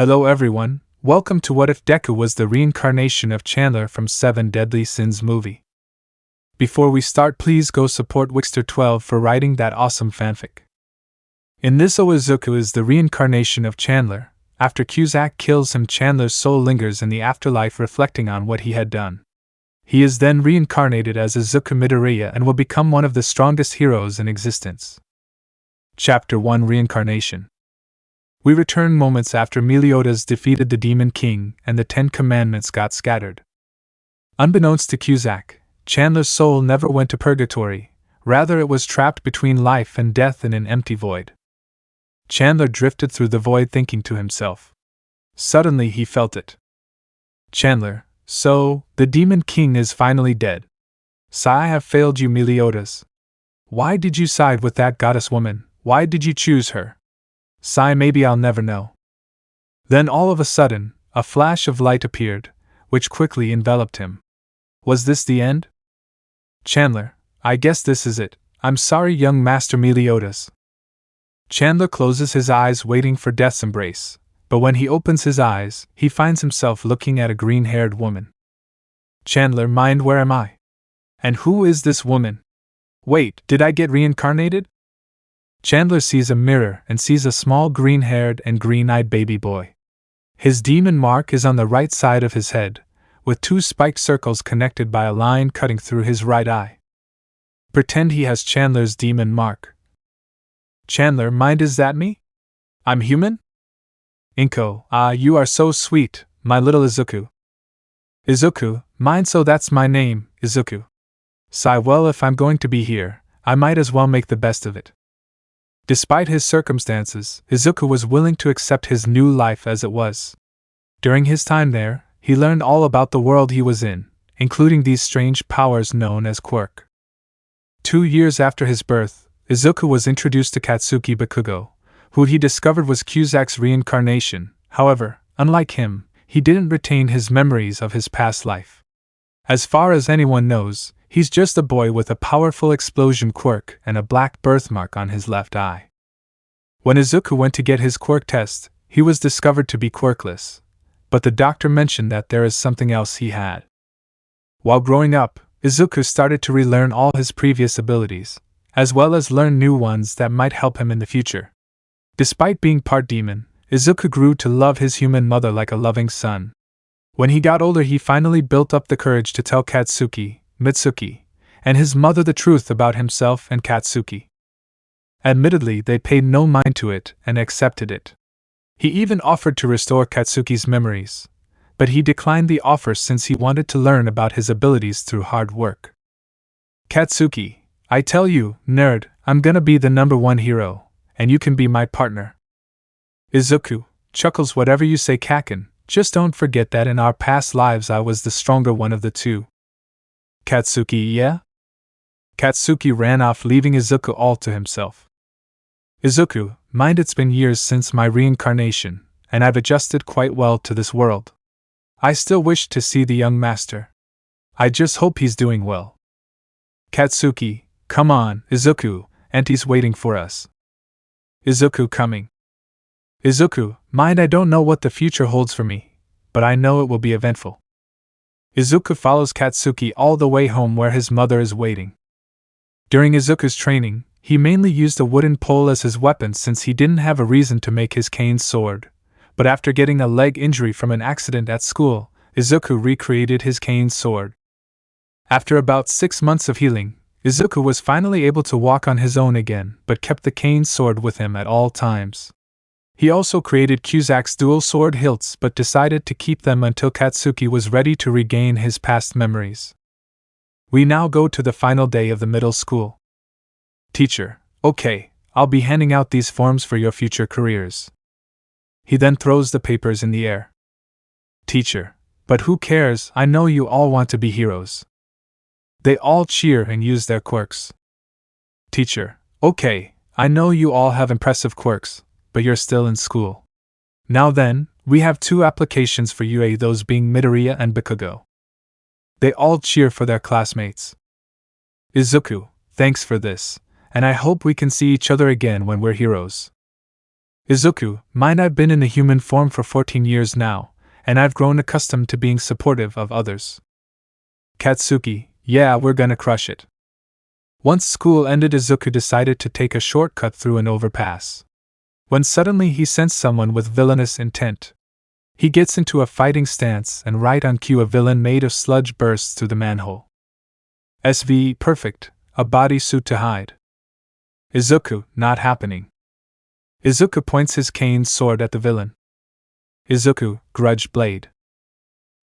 Hello everyone, welcome to What If Deku was the reincarnation of Chandler from Seven Deadly Sins movie. Before we start, please go support Wixter12 for writing that awesome fanfic. In this, Au Izuku is the reincarnation of Chandler. After Cusack kills him, Chandler's soul lingers in the afterlife, reflecting on what he had done. He is then reincarnated as Izuku Midoriya and will become one of the strongest heroes in existence. Chapter 1: Reincarnation. We return moments after Meliodas defeated the Demon King and the 10 Commandments got scattered. Unbeknownst to Cusack, Chandler's soul never went to purgatory, rather it was trapped between life and death in an empty void. Chandler drifted through the void, thinking to himself. Suddenly he felt it. Chandler, so, the Demon King is finally dead. I have failed you, Meliodas. Why did you side with that goddess woman? Why did you choose her? Maybe I'll never know. Then all of a sudden, a flash of light appeared, which quickly enveloped him. Was this the end? Chandler, I guess this is it. I'm sorry, young Master Meliodas. Chandler closes his eyes, waiting for death's embrace, but when he opens his eyes, he finds himself looking at a green-haired woman. Chandler, mind, where am I? And who is this woman? Wait, did I get reincarnated? Chandler sees a mirror and sees a small green-haired and green-eyed baby boy. His demon mark is on the right side of his head, with 2 spiked circles connected by a line cutting through his right eye. Pretend he has Chandler's demon mark. Chandler, mind, is that me? I'm human? Inko, you are so sweet, my little Izuku. Izuku, mind, so that's my name, Izuku. Well, if I'm going to be here, I might as well make the best of it. Despite his circumstances, Izuku was willing to accept his new life as it was. During his time there, he learned all about the world he was in, including these strange powers known as Quirk. 2 years after his birth, Izuku was introduced to Katsuki Bakugo, who he discovered was Cusack's reincarnation. However, unlike him, he didn't retain his memories of his past life. As far as anyone knows, he's just a boy with a powerful explosion quirk and a black birthmark on his left eye. When Izuku went to get his quirk test, he was discovered to be quirkless, but the doctor mentioned that there is something else he had. While growing up, Izuku started to relearn all his previous abilities, as well as learn new ones that might help him in the future. Despite being part demon, Izuku grew to love his human mother like a loving son. When he got older, he finally built up the courage to tell Katsuki, Mitsuki, and his mother the truth about himself and Katsuki. Admittedly, they paid no mind to it and accepted it. He even offered to restore Katsuki's memories, but he declined the offer since he wanted to learn about his abilities through hard work. Katsuki, I tell you, nerd, I'm gonna be the #1 hero, and you can be my partner. Izuku chuckles, whatever you say, Kaken, just don't forget that in our past lives I was the stronger one of the two. Katsuki, yeah? Katsuki ran off, leaving Izuku all to himself. Izuku, mind, it's been years since my reincarnation, and I've adjusted quite well to this world. I still wish to see the young master. I just hope he's doing well. Katsuki, come on, Izuku, Auntie's waiting for us. Izuku coming. Izuku, mind, I don't know what the future holds for me, but I know it will be eventful. Izuku follows Katsuki all the way home where his mother is waiting. During Izuku's training, he mainly used a wooden pole as his weapon since he didn't have a reason to make his cane sword, but after getting a leg injury from an accident at school, Izuku recreated his cane sword. After about 6 months of healing, Izuku was finally able to walk on his own again, but kept the cane sword with him at all times. He also created Cusack's dual sword hilts but decided to keep them until Katsuki was ready to regain his past memories. We now go to the final day of the middle school. Teacher, okay, I'll be handing out these forms for your future careers. He then throws the papers in the air. Teacher, but who cares, I know you all want to be heroes. They all cheer and use their quirks. Teacher, okay, I know you all have impressive quirks, but you're still in school. Now then, we have 2 applications for you, those being Midoriya and Bakugo. They all cheer for their classmates. Izuku, thanks for this, and I hope we can see each other again when we're heroes. Izuku, mind I've been in the human form for 14 years now, and I've grown accustomed to being supportive of others. Katsuki, yeah, we're gonna crush it. Once school ended, Izuku decided to take a shortcut through an overpass. When suddenly he sensed someone with villainous intent. He gets into a fighting stance, and right on cue a villain made of sludge bursts through the manhole. SV, perfect, a bodysuit to hide. Izuku, not happening. Izuku points his cane sword at the villain. Izuku, grudge blade.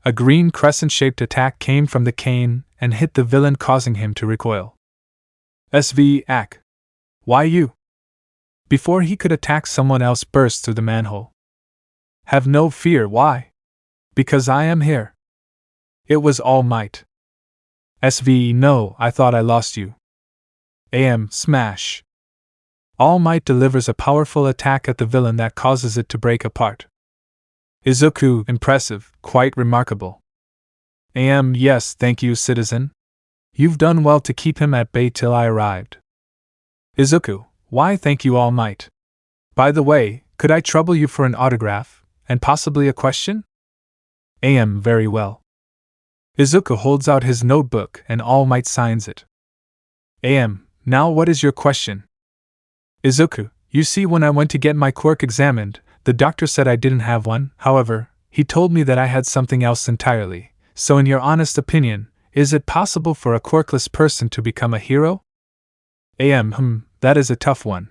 A green crescent-shaped attack came from the cane and hit the villain, causing him to recoil. SV, ack. Why you? Before he could attack, someone else burst through the manhole. Have no fear, why? Because I am here. It was All Might. SV, no, I thought I lost you. AM, smash. All Might delivers a powerful attack at the villain that causes it to break apart. Izuku, impressive, quite remarkable. AM, yes, thank you, citizen. You've done well to keep him at bay till I arrived. Izuku, why thank you, All Might. By the way, could I trouble you for an autograph, and possibly a question? AM, very well. Izuku holds out his notebook and All Might signs it. AM, now what is your question? Izuku, you see, when I went to get my quirk examined, the doctor said I didn't have one. However, he told me that I had something else entirely. So in your honest opinion, is it possible for a quirkless person to become a hero? AM, that is a tough one.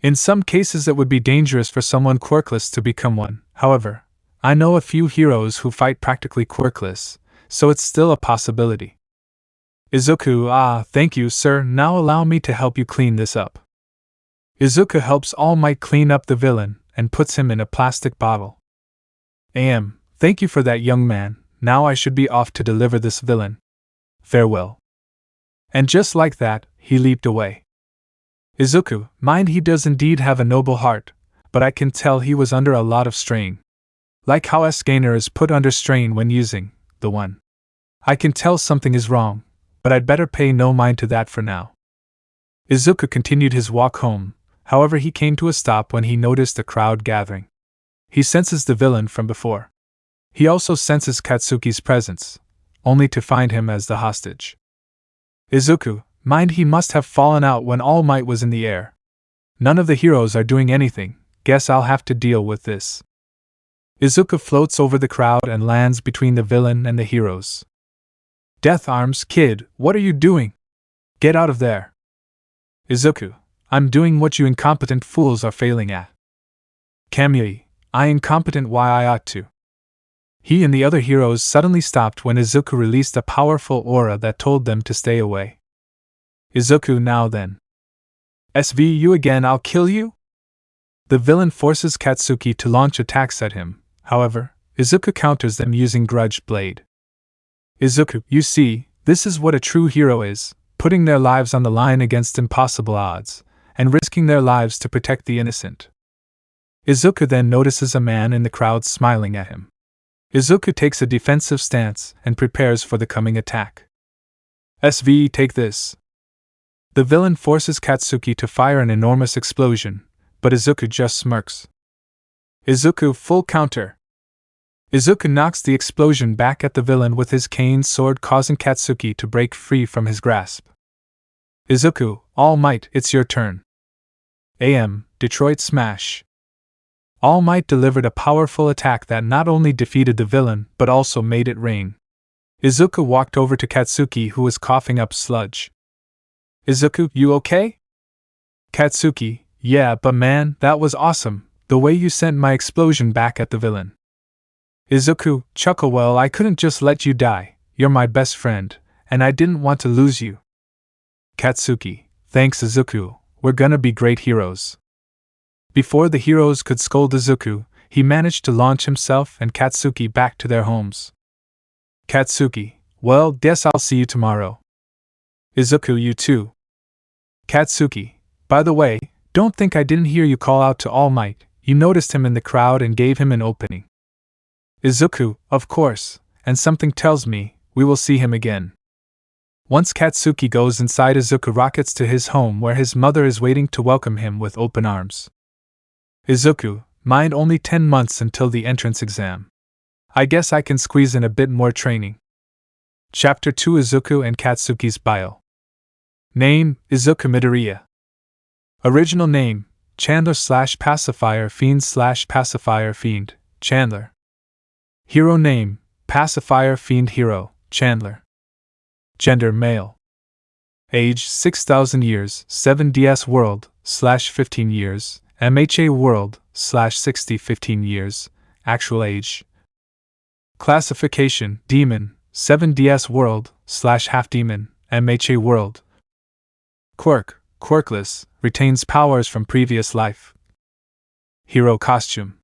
In some cases it would be dangerous for someone quirkless to become one. However, I know a few heroes who fight practically quirkless, so it's still a possibility. Izuku, thank you, sir. Now allow me to help you clean this up. Izuku helps All Might clean up the villain and puts him in a plastic bottle. AM, thank you for that, young man. Now I should be off to deliver this villain. Farewell. And just like that, he leaped away. Izuku, mind, he does indeed have a noble heart, but I can tell he was under a lot of strain. Like how Gainer is put under strain when using the one. I can tell something is wrong, but I'd better pay no mind to that for now. Izuku continued his walk home. However, he came to a stop when he noticed a crowd gathering. He senses the villain from before. He also senses Katsuki's presence, only to find him as the hostage. Izuku, mind, he must have fallen out when All Might was in the air. None of the heroes are doing anything. Guess I'll have to deal with this. Izuku floats over the crowd and lands between the villain and the heroes. Death Arms, kid, what are you doing? Get out of there. Izuku, I'm doing what you incompetent fools are failing at. Kamui, I incompetent, why I ought to. He and the other heroes suddenly stopped when Izuku released a powerful aura that told them to stay away. Izuku, now then. SV, you again, I'll kill you? The villain forces Katsuki to launch attacks at him. However, Izuku counters them using Grudge Blade. Izuku, you see, this is what a true hero is, putting their lives on the line against impossible odds, and risking their lives to protect the innocent. Izuku then notices a man in the crowd smiling at him. Izuku takes a defensive stance and prepares for the coming attack. SV, take this. The villain forces Katsuki to fire an enormous explosion, but Izuku just smirks. Izuku, full counter. Izuku knocks the explosion back at the villain with his cane sword, causing Katsuki to break free from his grasp. Izuku, All Might, it's your turn. AM, Detroit Smash. All Might delivered a powerful attack that not only defeated the villain, but also made it rain. Izuku walked over to Katsuki, who was coughing up sludge. Izuku, you okay? Katsuki, yeah, but man, that was awesome, the way you sent my explosion back at the villain. Izuku, chuckle, well, I couldn't just let you die, you're my best friend, and I didn't want to lose you. Katsuki, thanks Izuku, we're gonna be great heroes. Before the heroes could scold Izuku, he managed to launch himself and Katsuki back to their homes. Katsuki, well, guess I'll see you tomorrow. Izuku, you too. Katsuki, by the way, don't think I didn't hear you call out to All Might, you noticed him in the crowd and gave him an opening. Izuku, of course, and something tells me we will see him again. Once Katsuki goes inside, Izuku rockets to his home where his mother is waiting to welcome him with open arms. Izuku, mind only 10 months until the entrance exam. I guess I can squeeze in a bit more training. Chapter 2 Izuku and Katsuki's Bio. Name, Izuku Midoriya. Original name, Chandler/Pacifier Fiend/Pacifier Fiend, Chandler. Hero name, Pacifier Fiend Hero, Chandler. Gender male. Age 6,000 years, 7DS World, /15 years, MHA World, /60 15 years, actual age. Classification, Demon, 7DS World, /half demon, MHA World. Quirk, Quirkless, retains powers from previous life. Hero costume.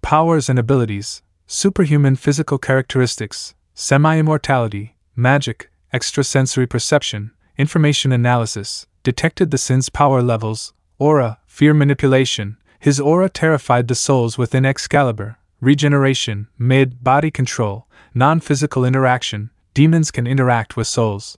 Powers and abilities, superhuman physical characteristics, semi-immortality, magic, extrasensory perception, information analysis, detected the Sin's power levels, aura, fear manipulation, his aura terrified the souls within Excalibur, regeneration, body control, non-physical interaction, demons can interact with souls.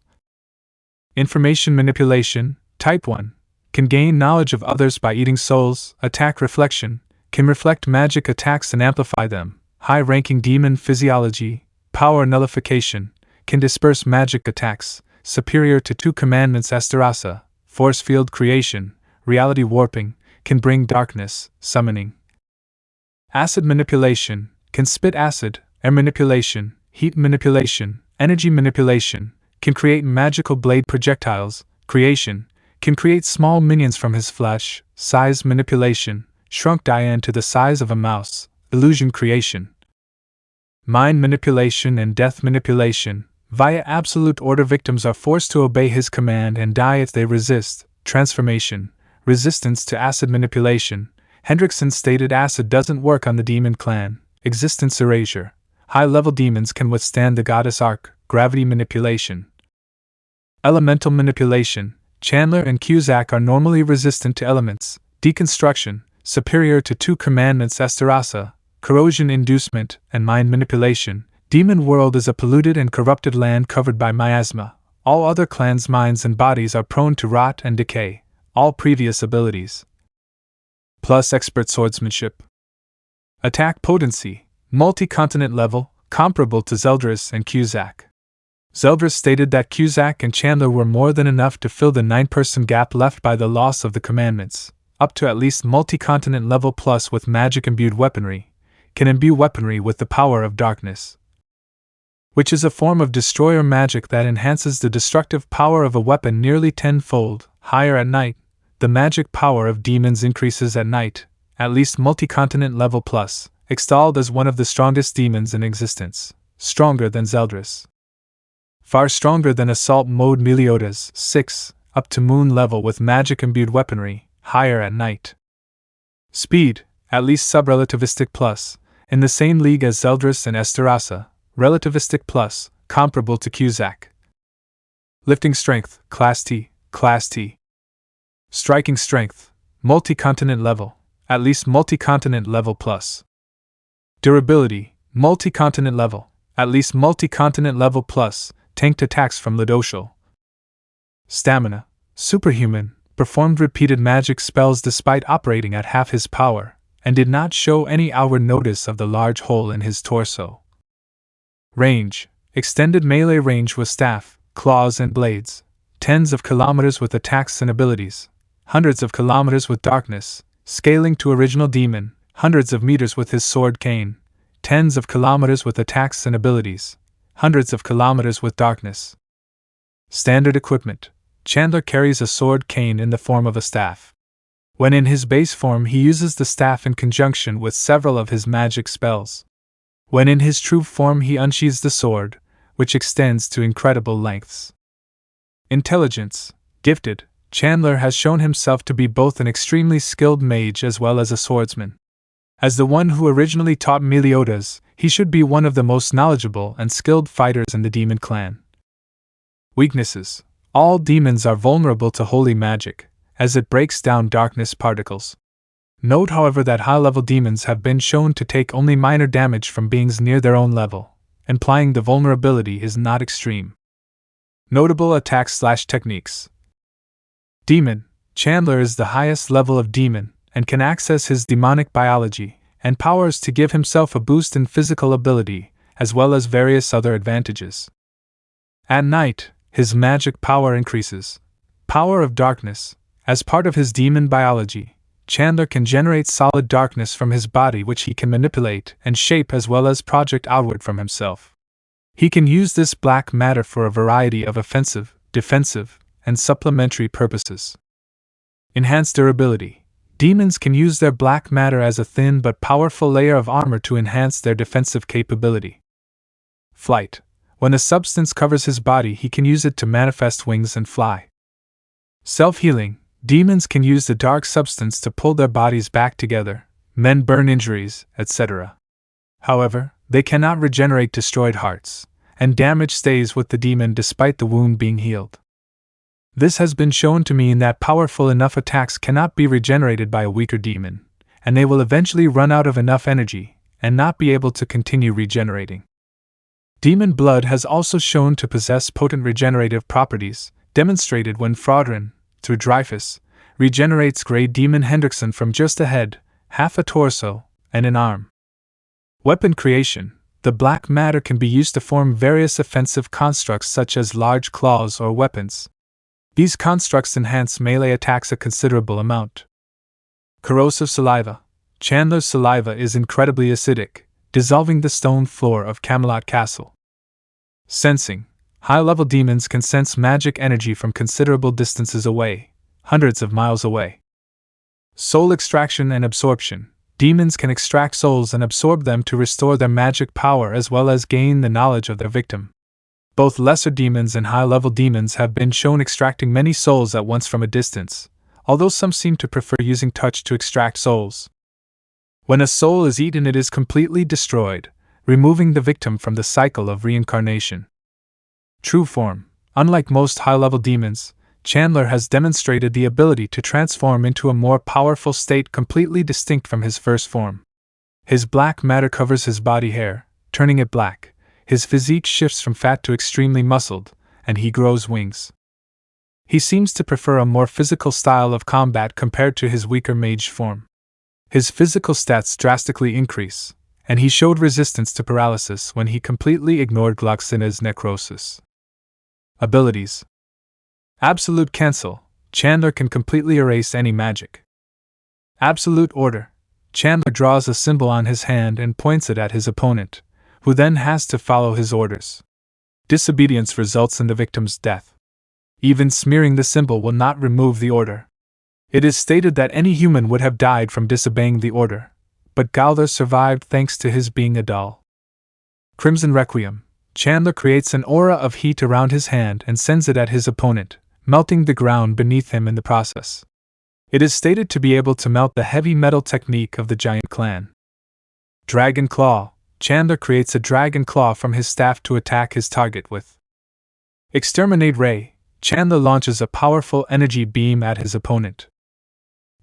Information manipulation, type 1, can gain knowledge of others by eating souls, attack reflection, can reflect magic attacks and amplify them, high-ranking demon physiology, power nullification, can disperse magic attacks, superior to 2 commandments Asterasa, force field creation, reality warping, can bring darkness, summoning. Acid manipulation, can spit acid, air manipulation, heat manipulation, energy manipulation, can create magical blade projectiles, creation, can create small minions from his flesh, size manipulation, shrunk Diane to the size of a mouse, illusion creation. Mind manipulation and death manipulation, via absolute order victims are forced to obey his command and die if they resist, transformation, resistance to acid manipulation. Hendrickson stated acid doesn't work on the demon clan, existence erasure. High-level demons can withstand the goddess arc, gravity manipulation. Elemental manipulation, Chandler and Cusack are normally resistant to elements, deconstruction, superior to 2 commandments Asterasa, corrosion inducement, and mind manipulation. Demon world is a polluted and corrupted land covered by miasma. All other clans' minds and bodies are prone to rot and decay. All previous abilities. Plus expert swordsmanship. Attack potency, multi-continent level, comparable to Zeldris and Cusack. Zeldris stated that Cusack and Chandler were more than enough to fill the 9-person gap left by the loss of the commandments, up to at least multi-continent level plus with magic-imbued weaponry, can imbue weaponry with the power of darkness, which is a form of destroyer magic that enhances the destructive power of a weapon nearly 10-fold, higher at night. The magic power of demons increases at night, at least multi-continent level plus, extolled as one of the strongest demons in existence, stronger than Zeldris. Far stronger than assault mode Meliodas, 6, up to moon level with magic-imbued weaponry, higher at night. Speed, at least sub-relativistic plus, in the same league as Zeldris and Asterasa, relativistic plus, comparable to Cusack. Lifting strength, Class T, Class T. Striking strength, multi-continent level, at least multi-continent level plus. Durability, multi-continent level, at least multi-continent level plus, tanked attacks from Lidoshal. Stamina, superhuman, performed repeated magic spells despite operating at half his power, and did not show any outward notice of the large hole in his torso. Range, extended melee range with staff, claws and blades, tens of kilometers with attacks and abilities, hundreds of kilometers with darkness, scaling to original demon, hundreds of meters with his sword cane, tens of kilometers with attacks and abilities, hundreds of kilometers with darkness. Standard equipment, Chandler carries a sword cane in the form of a staff. When in his base form he uses the staff in conjunction with several of his magic spells. When in his true form he unsheathes the sword, which extends to incredible lengths. Intelligence, gifted, Chandler has shown himself to be both an extremely skilled mage as well as a swordsman. As the one who originally taught Meliodas, he should be one of the most knowledgeable and skilled fighters in the demon clan. Weaknesses, all demons are vulnerable to holy magic, as it breaks down darkness particles. Note, however, that high-level demons have been shown to take only minor damage from beings near their own level, implying the vulnerability is not extreme. Notable attacks/techniques. Demon, Chandler is the highest level of demon, and can access his demonic biology and powers to give himself a boost in physical ability, as well as various other advantages. At night, his magic power increases. Power of darkness. As part of his demon biology, Chandler can generate solid darkness from his body which he can manipulate and shape as well as project outward from himself. He can use this black matter for a variety of offensive, defensive, and supplementary purposes. Enhanced durability. Demons can use their black matter as a thin but powerful layer of armor to enhance their defensive capability. Flight. When a substance covers his body, he can use it to manifest wings and fly. Self-healing. Demons can use the dark substance to pull their bodies back together, mend burn injuries, etc. However, they cannot regenerate destroyed hearts, and damage stays with the demon despite the wound being healed. This has been shown to mean that powerful enough attacks cannot be regenerated by a weaker demon, and they will eventually run out of enough energy and not be able to continue regenerating. Demon blood has also shown to possess potent regenerative properties, demonstrated when Fraudrin, through Dreyfus, regenerates Grey Demon Hendrickson from just a head, half a torso, and an arm. Weapon creation. The black matter can be used to form various offensive constructs such as large claws or weapons. These constructs enhance melee attacks a considerable amount. Corrosive saliva. Chandler's saliva is incredibly acidic, dissolving the stone floor of Camelot Castle. Sensing. High-level demons can sense magic energy from considerable distances away, hundreds of miles away. Soul extraction and absorption. Demons can extract souls and absorb them to restore their magic power as well as gain the knowledge of their victim. Both lesser demons and high-level demons have been shown extracting many souls at once from a distance, although some seem to prefer using touch to extract souls. When a soul is eaten, it is completely destroyed, removing the victim from the cycle of reincarnation. True form. Unlike most high-level demons, Chandler has demonstrated the ability to transform into a more powerful state completely distinct from his first form. His black matter covers his body hair, turning it black, his physique shifts from fat to extremely muscled, and he grows wings. He seems to prefer a more physical style of combat compared to his weaker mage form. His physical stats drastically increase, and he showed resistance to paralysis when he completely ignored Gloxina's necrosis. Abilities. Absolute Cancel. Chandler can completely erase any magic. Absolute Order. Chandler draws a symbol on his hand and points it at his opponent, who then has to follow his orders. Disobedience results in the victim's death. Even smearing the symbol will not remove the order. It is stated that any human would have died from disobeying the order, but Gowther survived thanks to his being a doll. Crimson Requiem. Chandler creates an aura of heat around his hand and sends it at his opponent, melting the ground beneath him in the process. It is stated to be able to melt the heavy metal technique of the Giant Clan. Dragon Claw. Chandler creates a dragon claw from his staff to attack his target with. Exterminate Ray. Chandler launches a powerful energy beam at his opponent.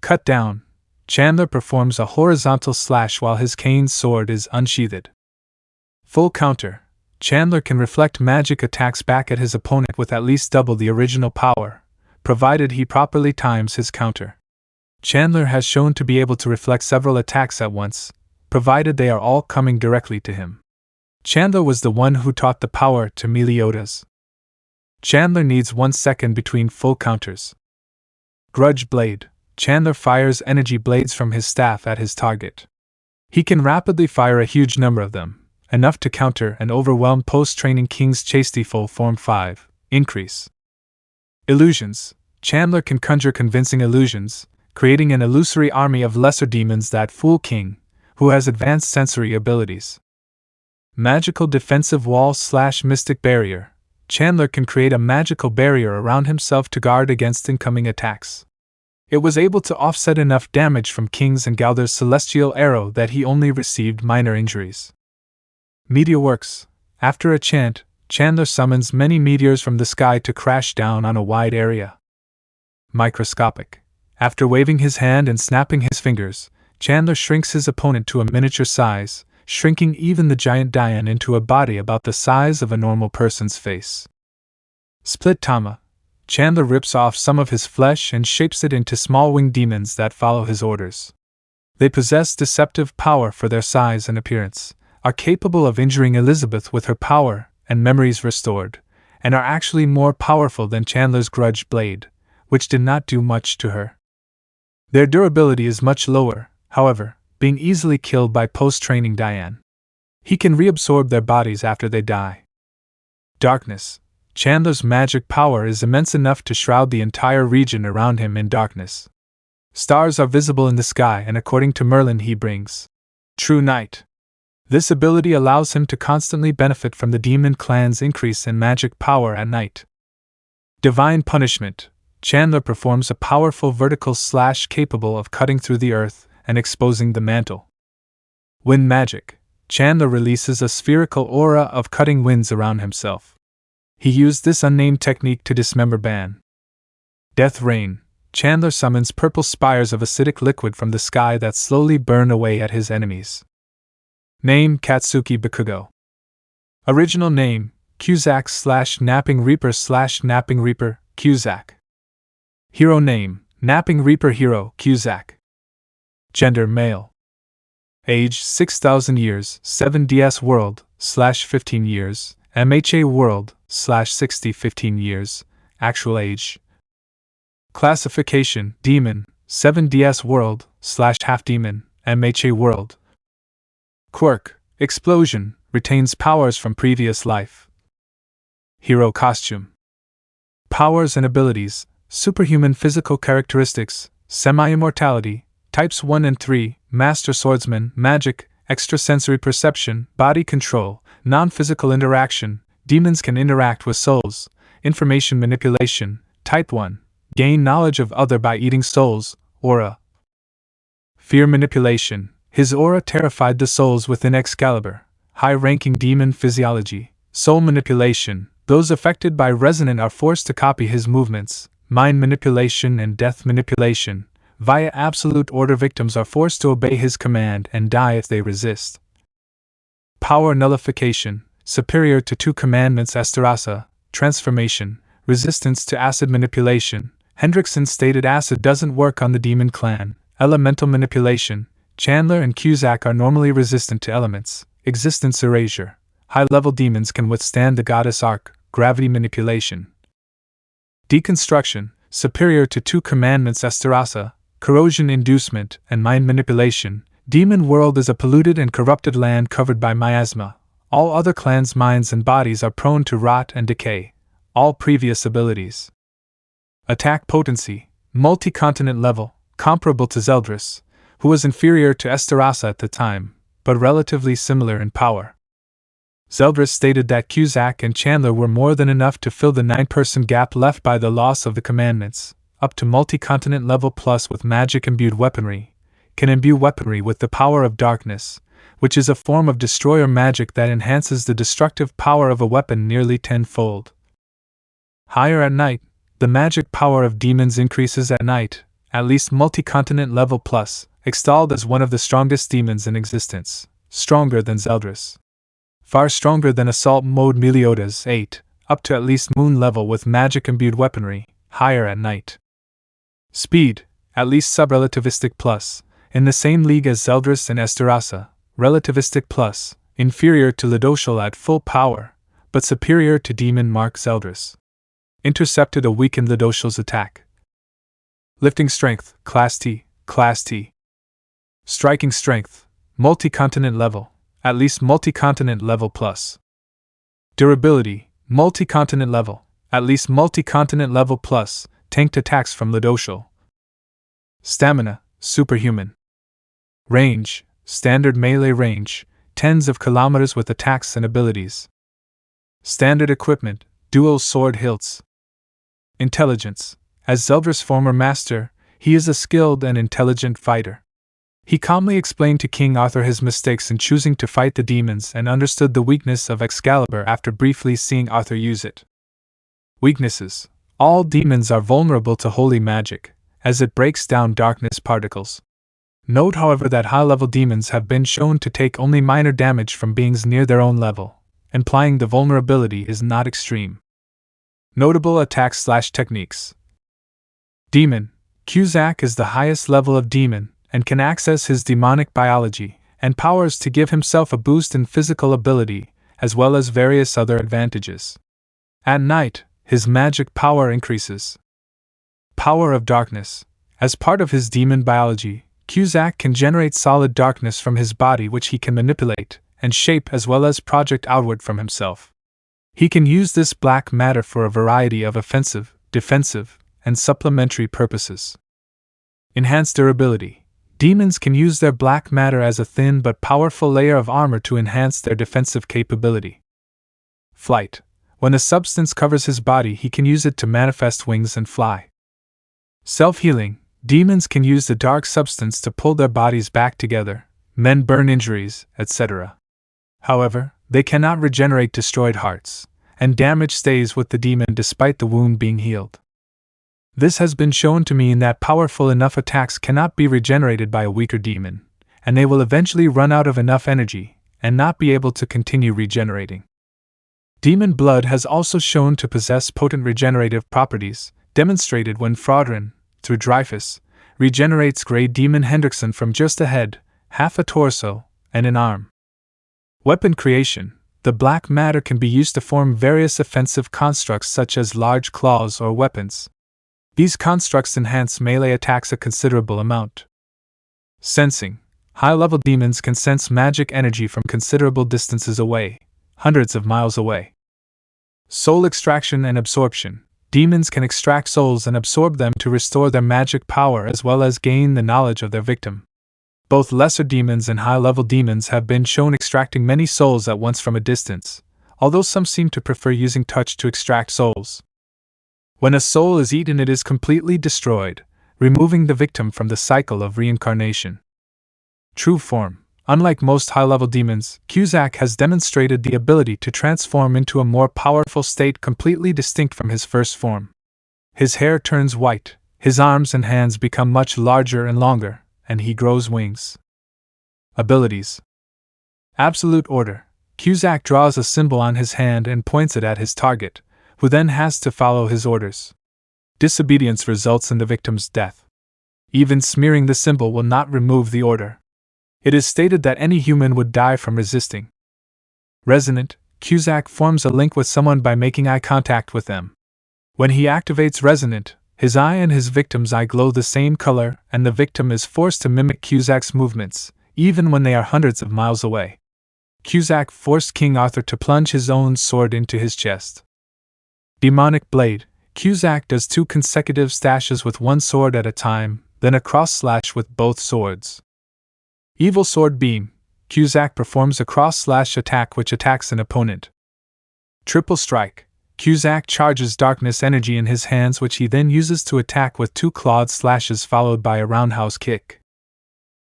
Cut Down. Chandler performs a horizontal slash while his cane sword is unsheathed. Full Counter. Chandler can reflect magic attacks back at his opponent with at least double the original power, provided he properly times his counter. Chandler has shown to be able to reflect several attacks at once, provided they are all coming directly to him. Chandler was the one who taught the power to Meliodas. Chandler needs 1 second between full counters. Grudge Blade. Chandler fires energy blades from his staff at his target. He can rapidly fire a huge number of them, enough to counter and overwhelm post-training King's Chasty Full Form 5, increase. Illusions. Chandler can conjure convincing illusions, creating an illusory army of lesser demons that fool King, who has advanced sensory abilities. Magical Defensive Wall / Mystic Barrier. Chandler can create a magical barrier around himself to guard against incoming attacks. It was able to offset enough damage from King's and Gowther's celestial arrow that he only received minor injuries. Meteor Works. After a chant, Chandler summons many meteors from the sky to crash down on a wide area. Microscopic. After waving his hand and snapping his fingers, Chandler shrinks his opponent to a miniature size, shrinking even the giant Dian into a body about the size of a normal person's face. Split Tama. Chandler rips off some of his flesh and shapes it into small winged demons that follow his orders. They possess deceptive power for their size and appearance, are capable of injuring Elizabeth with her power and memories restored, and are actually more powerful than Chandler's grudge blade, which did not do much to her. Their durability is much lower, however, being easily killed by post-training Diane. He can reabsorb their bodies after they die. Darkness. Chandler's magic power is immense enough to shroud the entire region around him in darkness. Stars are visible in the sky, and according to Merlin, he brings true night. This ability allows him to constantly benefit from the demon clan's increase in magic power at night. Divine Punishment. Chandler performs a powerful vertical slash capable of cutting through the earth and exposing the mantle. Wind Magic. Chandler releases a spherical aura of cutting winds around himself. He used this unnamed technique to dismember Ban. Death Rain. Chandler summons purple spires of acidic liquid from the sky that slowly burn away at his enemies. Name: Katsuki Bakugo. Original name: Cusack / Napping Reaper / Napping Reaper, Cusack. Hero name: Napping Reaper Hero, Cusack. Gender: male. Age: 6,000 years, 7DS World / 15 years, MHA World / 60 15 years, actual age. Classification: Demon, 7DS World / half demon, MHA World. Quirk: Explosion, retains powers from previous life. Hero Costume. Powers and abilities: superhuman physical characteristics, semi-immortality, types 1 and 3, Master Swordsman, magic, extrasensory perception, body control, non-physical interaction, demons can interact with souls, information manipulation, type 1, gain knowledge of other by eating souls, aura. Fear manipulation, his aura terrified the souls within Excalibur, high-ranking demon physiology, soul manipulation, those affected by Resonant are forced to copy his movements, mind manipulation and death manipulation. Via absolute order, victims are forced to obey his command and die if they resist. Power nullification, superior to 2 commandments Esterasa, transformation, resistance to acid manipulation. Hendrickson stated acid doesn't work on the demon clan. Elemental manipulation, Chandler and Cusack are normally resistant to elements. Existence erasure, high-level demons can withstand the goddess arc, gravity manipulation. Deconstruction, superior to 2 commandments Esterasa, corrosion inducement, and mind manipulation. Demon world is a polluted and corrupted land covered by miasma. All other clans' minds and bodies are prone to rot and decay. All previous abilities. Attack potency, multi-continent level, comparable to Zeldris, who was inferior to Esterasa at the time, but relatively similar in power. Zeldris stated that Cusack and Chandler were more than enough to fill the 9-person gap left by the loss of the commandments, up to multi-continent level plus with magic-imbued weaponry, can imbue weaponry with the power of darkness, which is a form of destroyer magic that enhances the destructive power of a weapon nearly 10-fold. Higher at night, the magic power of demons increases at night, at least multi-continent level plus, extolled as one of the strongest demons in existence, stronger than Zeldris. Far stronger than Assault Mode Meliodas 8, up to at least moon level with magic-imbued weaponry, higher at night. Speed, at least sub-relativistic plus, in the same league as Zeldris and Esterasa, relativistic plus, inferior to Lidoshal at full power, but superior to Demon Mark Zeldris. Intercepted a weakened Lidoshal's attack. Lifting strength, Class T, Class T. Striking strength, multi-continent level, at least multi-continent level plus. Durability, multi-continent level, at least multi-continent level plus, tanked attacks from Lidoshal. Stamina, superhuman. Range, standard melee range, tens of kilometers with attacks and abilities. Standard equipment, dual sword hilts. Intelligence, as Zeldris' former master, he is a skilled and intelligent fighter. He calmly explained to King Arthur his mistakes in choosing to fight the demons and understood the weakness of Excalibur after briefly seeing Arthur use it. Weaknesses. All demons are vulnerable to holy magic, as it breaks down darkness particles. Note, however, that high-level demons have been shown to take only minor damage from beings near their own level, implying the vulnerability is not extreme. Notable attacks/techniques. Demon. Cusack is the highest level of demon and can access his demonic biology and powers to give himself a boost in physical ability, as well as various other advantages. At night, his magic power increases. Power of darkness. As part of his demon biology, Cusack can generate solid darkness from his body which he can manipulate and shape as well as project outward from himself. He can use this black matter for a variety of offensive, defensive, and supplementary purposes. Enhanced durability. Demons can use their black matter as a thin but powerful layer of armor to enhance their defensive capability. Flight. When the substance covers his body, he can use it to manifest wings and fly. Self-healing. Demons can use the dark substance to pull their bodies back together, mend burn injuries, etc. However, they cannot regenerate destroyed hearts, and damage stays with the demon despite the wound being healed. This has been shown to mean that powerful enough attacks cannot be regenerated by a weaker demon, and they will eventually run out of enough energy and not be able to continue regenerating. Demon blood has also shown to possess potent regenerative properties, demonstrated when Fraudrin, through Dreyfus, regenerates Grey Demon Hendrickson from just a head, half a torso, and an arm. Weapon creation. The black matter can be used to form various offensive constructs such as large claws or weapons. These constructs enhance melee attacks a considerable amount. Sensing. High-level demons can sense magic energy from considerable distances away, hundreds of miles away. Soul extraction and absorption. Demons can extract souls and absorb them to restore their magic power as well as gain the knowledge of their victim. Both lesser demons and high-level demons have been shown extracting many souls at once from a distance, although some seem to prefer using touch to extract souls. When a soul is eaten, it is completely destroyed, removing the victim from the cycle of reincarnation. True form. Unlike most high-level demons, Cusack has demonstrated the ability to transform into a more powerful state completely distinct from his first form. His hair turns white, his arms and hands become much larger and longer, and he grows wings. Abilities. Absolute order. Cusack draws a symbol on his hand and points it at his target, who then has to follow his orders. Disobedience results in the victim's death. Even smearing the symbol will not remove the order. It is stated that any human would die from resisting. Resonant. Cusack forms a link with someone by making eye contact with them. When he activates Resonant, his eye and his victim's eye glow the same color, and the victim is forced to mimic Cusack's movements, even when they are hundreds of miles away. Cusack forced King Arthur to plunge his own sword into his chest. Demonic Blade. Cusack does 2 consecutive stashes with one sword at a time, then a cross slash with both swords. Evil Sword Beam. Cusack performs a cross slash attack which attacks an opponent. Triple Strike. Cusack charges darkness energy in his hands which he then uses to attack with 2 clawed slashes followed by a roundhouse kick.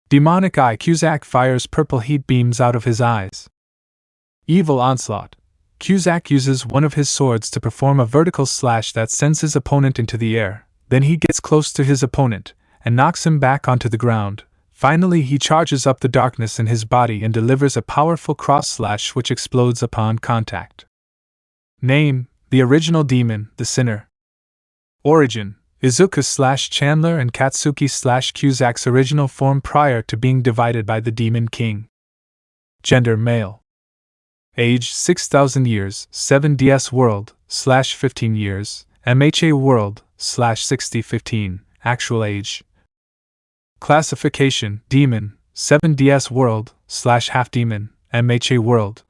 Demonic Eye. Cusack fires purple heat beams out of his eyes. Evil Onslaught. Cusack uses one of his swords to perform a vertical slash that sends his opponent into the air, then he gets close to his opponent and knocks him back onto the ground. Finally, he charges up the darkness in his body and delivers a powerful cross slash which explodes upon contact. Name. The original demon, the Sinner. Origin. Izuku / Chandler and Katsuki / Cusack's original form prior to being divided by the Demon King. Gender. Male. Age 6,000 years, 7DS World, /15 years, MHA World, /6015, actual age. Classification. Demon, 7DS World, /half demon, MHA World.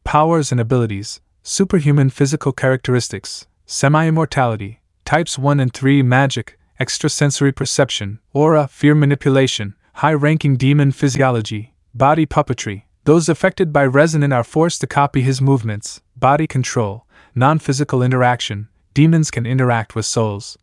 Powers and abilities. Superhuman physical characteristics, semi-immortality, types 1 and 3 magic, extrasensory perception, aura, fear manipulation, high-ranking demon physiology, body puppetry. Those affected by Resonant are forced to copy his movements, body control, non-physical interaction. Demons can interact with souls.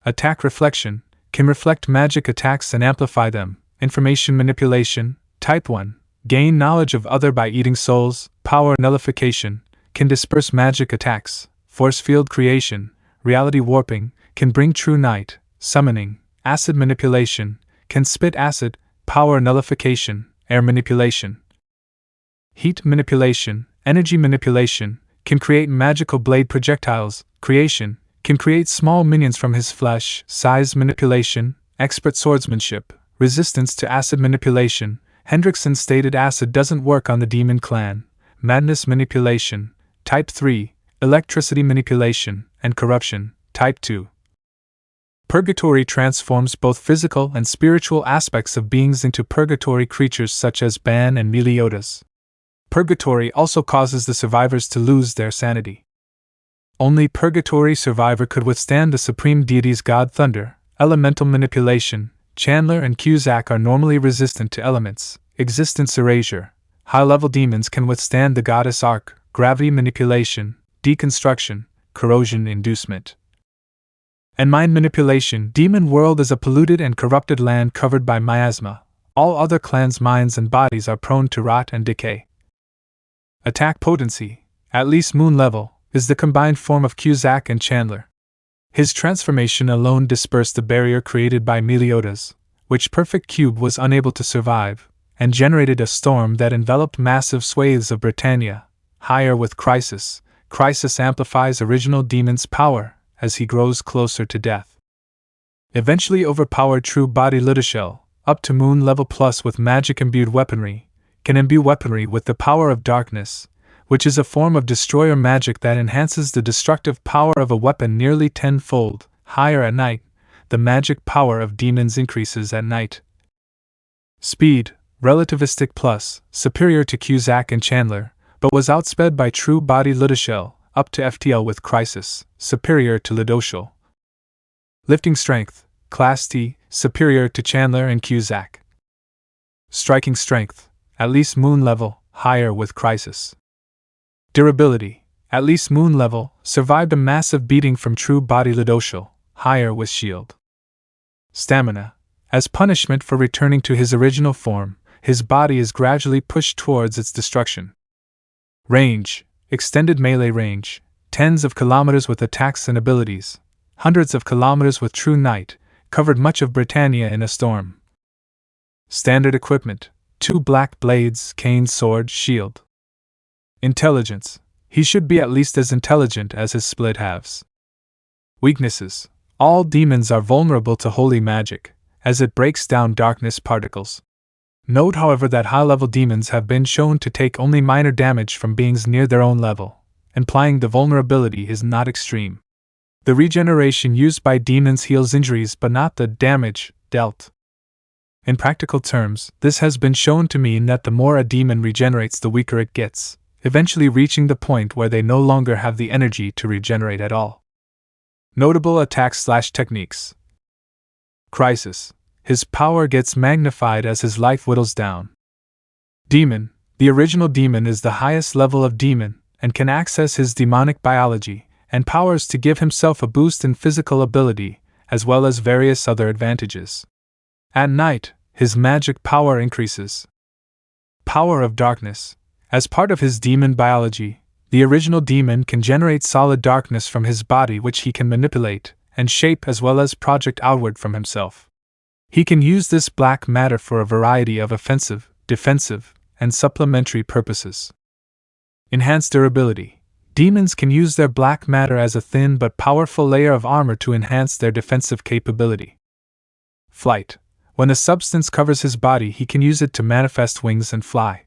Attack reflection, can reflect magic attacks and amplify them. Information manipulation, type 1, gain knowledge of other by eating souls. Power nullification, can disperse magic attacks. Force field creation, reality warping, can bring true night. Summoning, acid manipulation, can spit acid. Power nullification, air manipulation. Heat manipulation, energy manipulation, can create magical blade projectiles. Creation can create small minions from his flesh. Size manipulation, expert swordsmanship, resistance to acid manipulation. Hendrickson stated acid doesn't work on the demon clan. Madness manipulation, type 3, electricity manipulation, and corruption, type 2. Purgatory transforms both physical and spiritual aspects of beings into purgatory creatures such as Ban and Meliodas. Purgatory also causes the survivors to lose their sanity. Only purgatory survivor could withstand the supreme deity's god thunder. Elemental manipulation, Chandler and Cusack are normally resistant to elements. Existence erasure, high-level demons can withstand the goddess arc. Gravity manipulation, deconstruction, corrosion inducement. And mind manipulation, demon world is a polluted and corrupted land covered by miasma. All other clans' minds and bodies are prone to rot and decay. Attack potency, at least moon level, is the combined form of Cusack and Chandler. His transformation alone dispersed the barrier created by Meliodas, which Perfect Cube was unable to survive, and generated a storm that enveloped massive swathes of Britannia. Higher with Crisis. Crisis amplifies original demon's power as he grows closer to death. Eventually overpowered true body Littashell, up to moon level plus with magic imbued weaponry, can imbue weaponry with the power of darkness, which is a form of destroyer magic that enhances the destructive power of a weapon nearly tenfold. Higher at night, the magic power of demons increases at night. Speed, relativistic plus, superior to Cusack and Chandler, but was outsped by true body Littashell, up to FTL with Crisis, superior to Lidoshell. Lifting strength, Class T, superior to Chandler and Cusack. Striking strength, at least moon level, higher with Crisis. Durability, at least moon level, survived a massive beating from true body Lidoshell, higher with Shield. Stamina, as punishment for returning to his original form, his body is gradually pushed towards its destruction. Range, extended melee range, tens of kilometers with attacks and abilities, hundreds of kilometers with true night, covered much of Britannia in a storm. Standard equipment, 2 black blades, cane, sword, shield. Intelligence, he should be at least as intelligent as his split halves. Weaknesses, all demons are vulnerable to holy magic, as it breaks down darkness particles. Note, however, that high-level demons have been shown to take only minor damage from beings near their own level, implying the vulnerability is not extreme. The regeneration used by demons heals injuries but not the damage dealt. In practical terms, this has been shown to mean that the more a demon regenerates, the weaker it gets, eventually reaching the point where they no longer have the energy to regenerate at all. Notable attacks/techniques. Crisis. His power gets magnified as his life whittles down. Demon. The original demon is the highest level of demon, and can access his demonic biology and powers to give himself a boost in physical ability, as well as various other advantages. At night, his magic power increases. Power of darkness. As part of his demon biology, the original demon can generate solid darkness from his body, which he can manipulate and shape as well as project outward from himself. He can use this black matter for a variety of offensive, defensive, and supplementary purposes. Enhanced durability. Demons can use their black matter as a thin but powerful layer of armor to enhance their defensive capability. Flight. When a substance covers his body, he can use it to manifest wings and fly.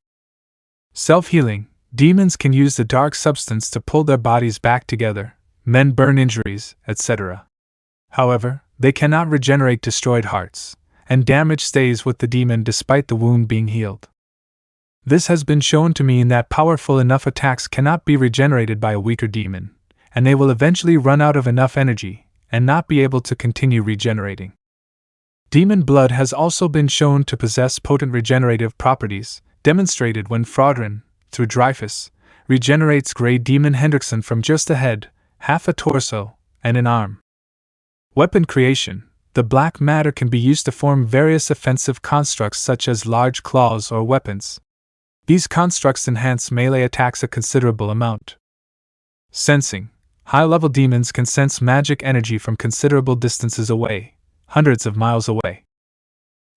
Self-healing. Demons can use the dark substance to pull their bodies back together, mend burn injuries, etc. However, they cannot regenerate destroyed hearts, and damage stays with the demon despite the wound being healed. This has been shown to mean that powerful enough attacks cannot be regenerated by a weaker demon, and they will eventually run out of enough energy and not be able to continue regenerating. Demon blood has also been shown to possess potent regenerative properties, demonstrated when Fraudrin, through Dreyfus, regenerates Grey Demon Hendrickson from just a head, half a torso, and an arm. Weapon creation. The black matter can be used to form various offensive constructs such as large claws or weapons. These constructs enhance melee attacks a considerable amount. Sensing. High-level demons can sense magic energy from considerable distances away, hundreds of miles away.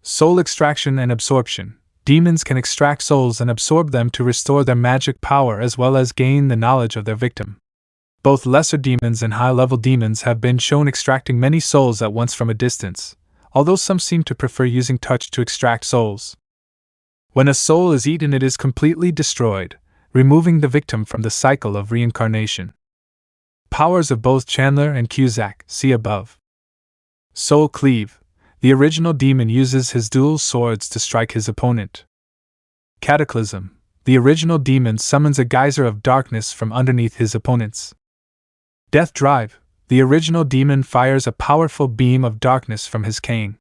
Soul extraction and absorption. demons can extract souls and absorb them to restore their magic power as well as gain the knowledge of their victim. Both lesser demons and high-level demons have been shown extracting many souls at once from a distance, although some seem to prefer using touch to extract souls. When a soul is eaten, it is completely destroyed, removing the victim from the cycle of reincarnation. Powers of both Chandler and Cusack, see above. Soul Cleave. The original demon uses his dual swords to strike his opponent. Cataclysm. The original demon summons a geyser of darkness from underneath his opponents. Death Drive. The original demon fires a powerful beam of darkness from his cane.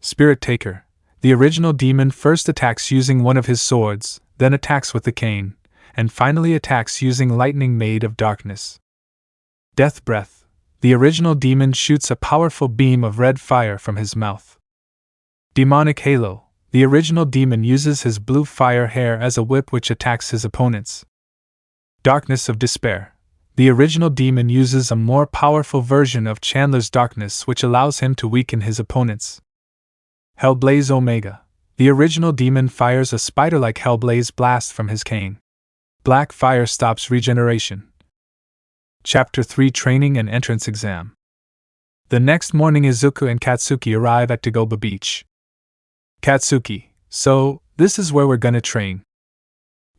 Spirit Taker. The original demon first attacks using one of his swords, then attacks with the cane, and finally attacks using lightning made of darkness. Death Breath. The original demon shoots a powerful beam of red fire from his mouth. Demonic Halo. The original demon uses his blue fire hair as a whip which attacks his opponents. Darkness of Despair. The original demon uses a more powerful version of Chandler's darkness which allows him to weaken his opponents. Hellblaze Omega. The original demon fires a spider-like Hellblaze blast from his cane. Black fire stops regeneration. Chapter 3 Training and Entrance Exam. The next morning, Izuku and Katsuki arrive at Dagoba Beach. Katsuki: so, this is where we're gonna train.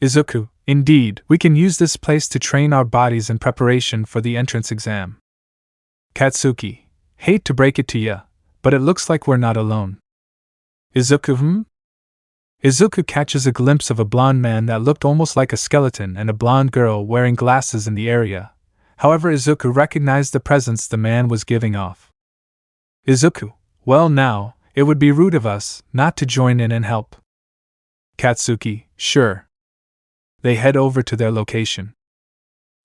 Izuku: indeed, we can use this place to train our bodies in preparation for the entrance exam. Katsuki: hate to break it to ya, but it looks like we're not alone. Izuku: Izuku catches a glimpse of a blonde man that looked almost like a skeleton and a blonde girl wearing glasses in the area. However, Izuku recognized the presence the man was giving off. Izuku: well now, it would be rude of us not to join in and help. Katsuki: sure. They head over to their location.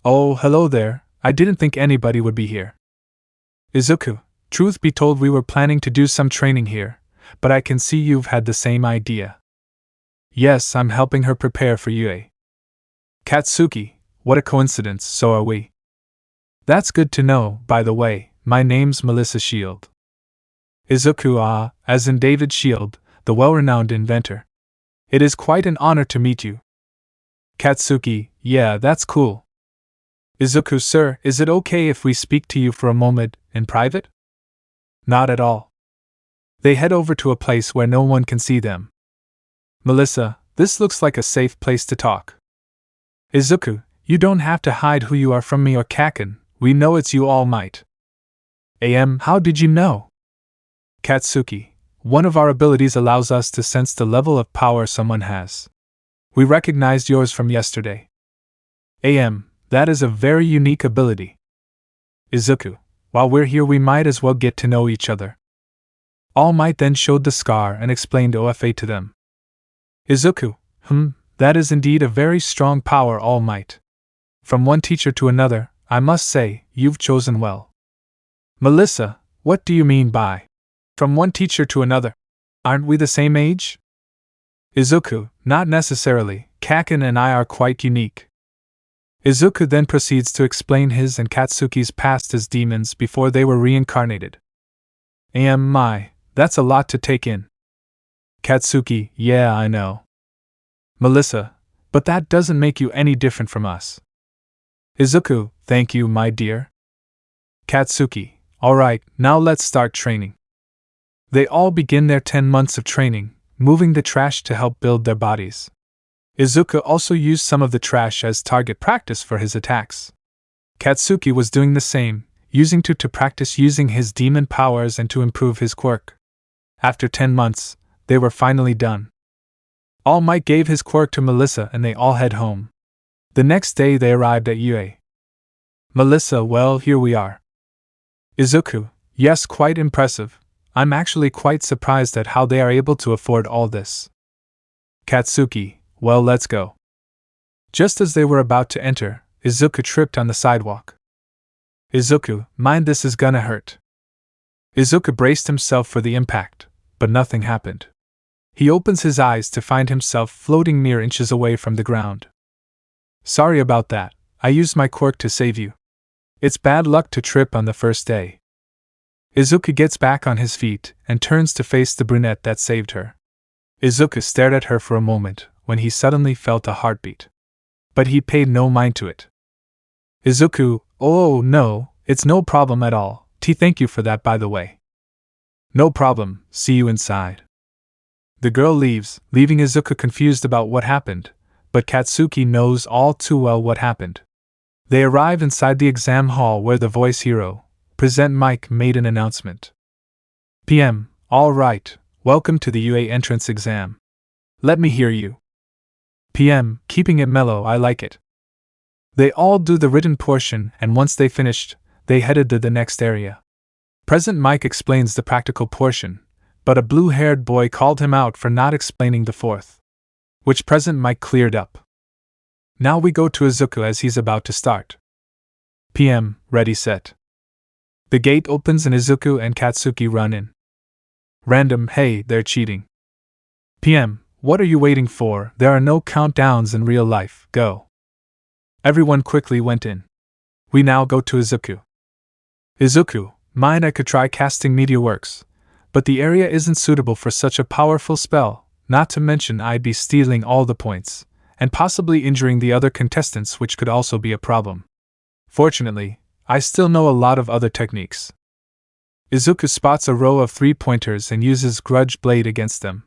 Oh, hello there, I didn't think anybody would be here. Izuku: truth be told, we were planning to do some training here, but I can see you've had the same idea. Yes, I'm helping her prepare for UA. Katsuki: what a coincidence, so are we. That's good to know, by the way, my name's Melissa Shield. Izuku: as in David Shield, the well-renowned inventor. It is quite an honor to meet you. Katsuki: yeah, that's cool. Izuku: sir, is it okay if we speak to you for a moment, in private? Not at all. They head over to a place where no one can see them. Melissa: this looks like a safe place to talk. Izuku: you don't have to hide who you are from me or Kaken, we know it's you, Almight. How did you know? Katsuki: one of our abilities allows us to sense the level of power someone has. We recognized yours from yesterday. That is a very unique ability. Izuku: while we're here we might as well get to know each other. All Might then showed the scar and explained OFA to them. Izuku: that is indeed a very strong power, All Might. From one teacher to another, I must say, you've chosen well. Melissa: what do you mean by from one teacher to another? Aren't we the same age? Izuku: not necessarily, Kaken and I are quite unique. Izuku then proceeds to explain his and Katsuki's past as demons before they were reincarnated. My, that's a lot to take in. Katsuki: yeah, I know. Melissa: but that doesn't make you any different from us. Izuku: thank you, my dear. Katsuki: alright, now let's start training. They all begin their 10 months of training, moving the trash to help build their bodies. Izuku also used some of the trash as target practice for his attacks. Katsuki was doing the same, using to practice using his demon powers and to improve his quirk. After 10 months, they were finally done. All Might gave his quirk to Melissa and they all head home. The next day they arrived at UA. Melissa: well, here we are. Izuku: yes, quite impressive. I'm actually quite surprised at how they are able to afford all this. Katsuki: well, let's go. Just as they were about to enter, Izuku tripped on the sidewalk. Izuku: mind, this is gonna hurt. Izuku braced himself for the impact, but nothing happened. He opens his eyes to find himself floating mere inches away from the ground. Sorry about that, I used my quirk to save you. It's bad luck to trip on the first day. Izuku gets back on his feet and turns to face the brunette that saved her. Izuku stared at her for a moment, when he suddenly felt a heartbeat. But he paid no mind to it. Izuku, oh no, it's no problem at all. Thank you for that, by the way. No problem, see you inside. The girl leaves, leaving Izuku confused about what happened, but Katsuki knows all too well what happened. They arrive inside the exam hall where the voice hero, Present Mike, made an announcement. PM, all right, welcome to the UA entrance exam. Let me hear you. PM, keeping it mellow, I like it. They all do the written portion, and once they finished, they headed to the next area. Present Mike explains the practical portion, but a blue-haired boy called him out for not explaining the fourth, which Present Mike cleared up. Now we go to Izuku as he's about to start. PM, ready set. The gate opens and Izuku and Katsuki run in. Random, hey, they're cheating. PM, what are you waiting for? There are no countdowns in real life, go. Everyone quickly went in. We now go to Izuku. Izuku, mind I could try casting Meteorworks, but the area isn't suitable for such a powerful spell, not to mention I'd be stealing all the points, and possibly injuring the other contestants, which could also be a problem. Fortunately, I still know a lot of other techniques. Izuku spots a row of 3-pointers and uses Grudge Blade against them.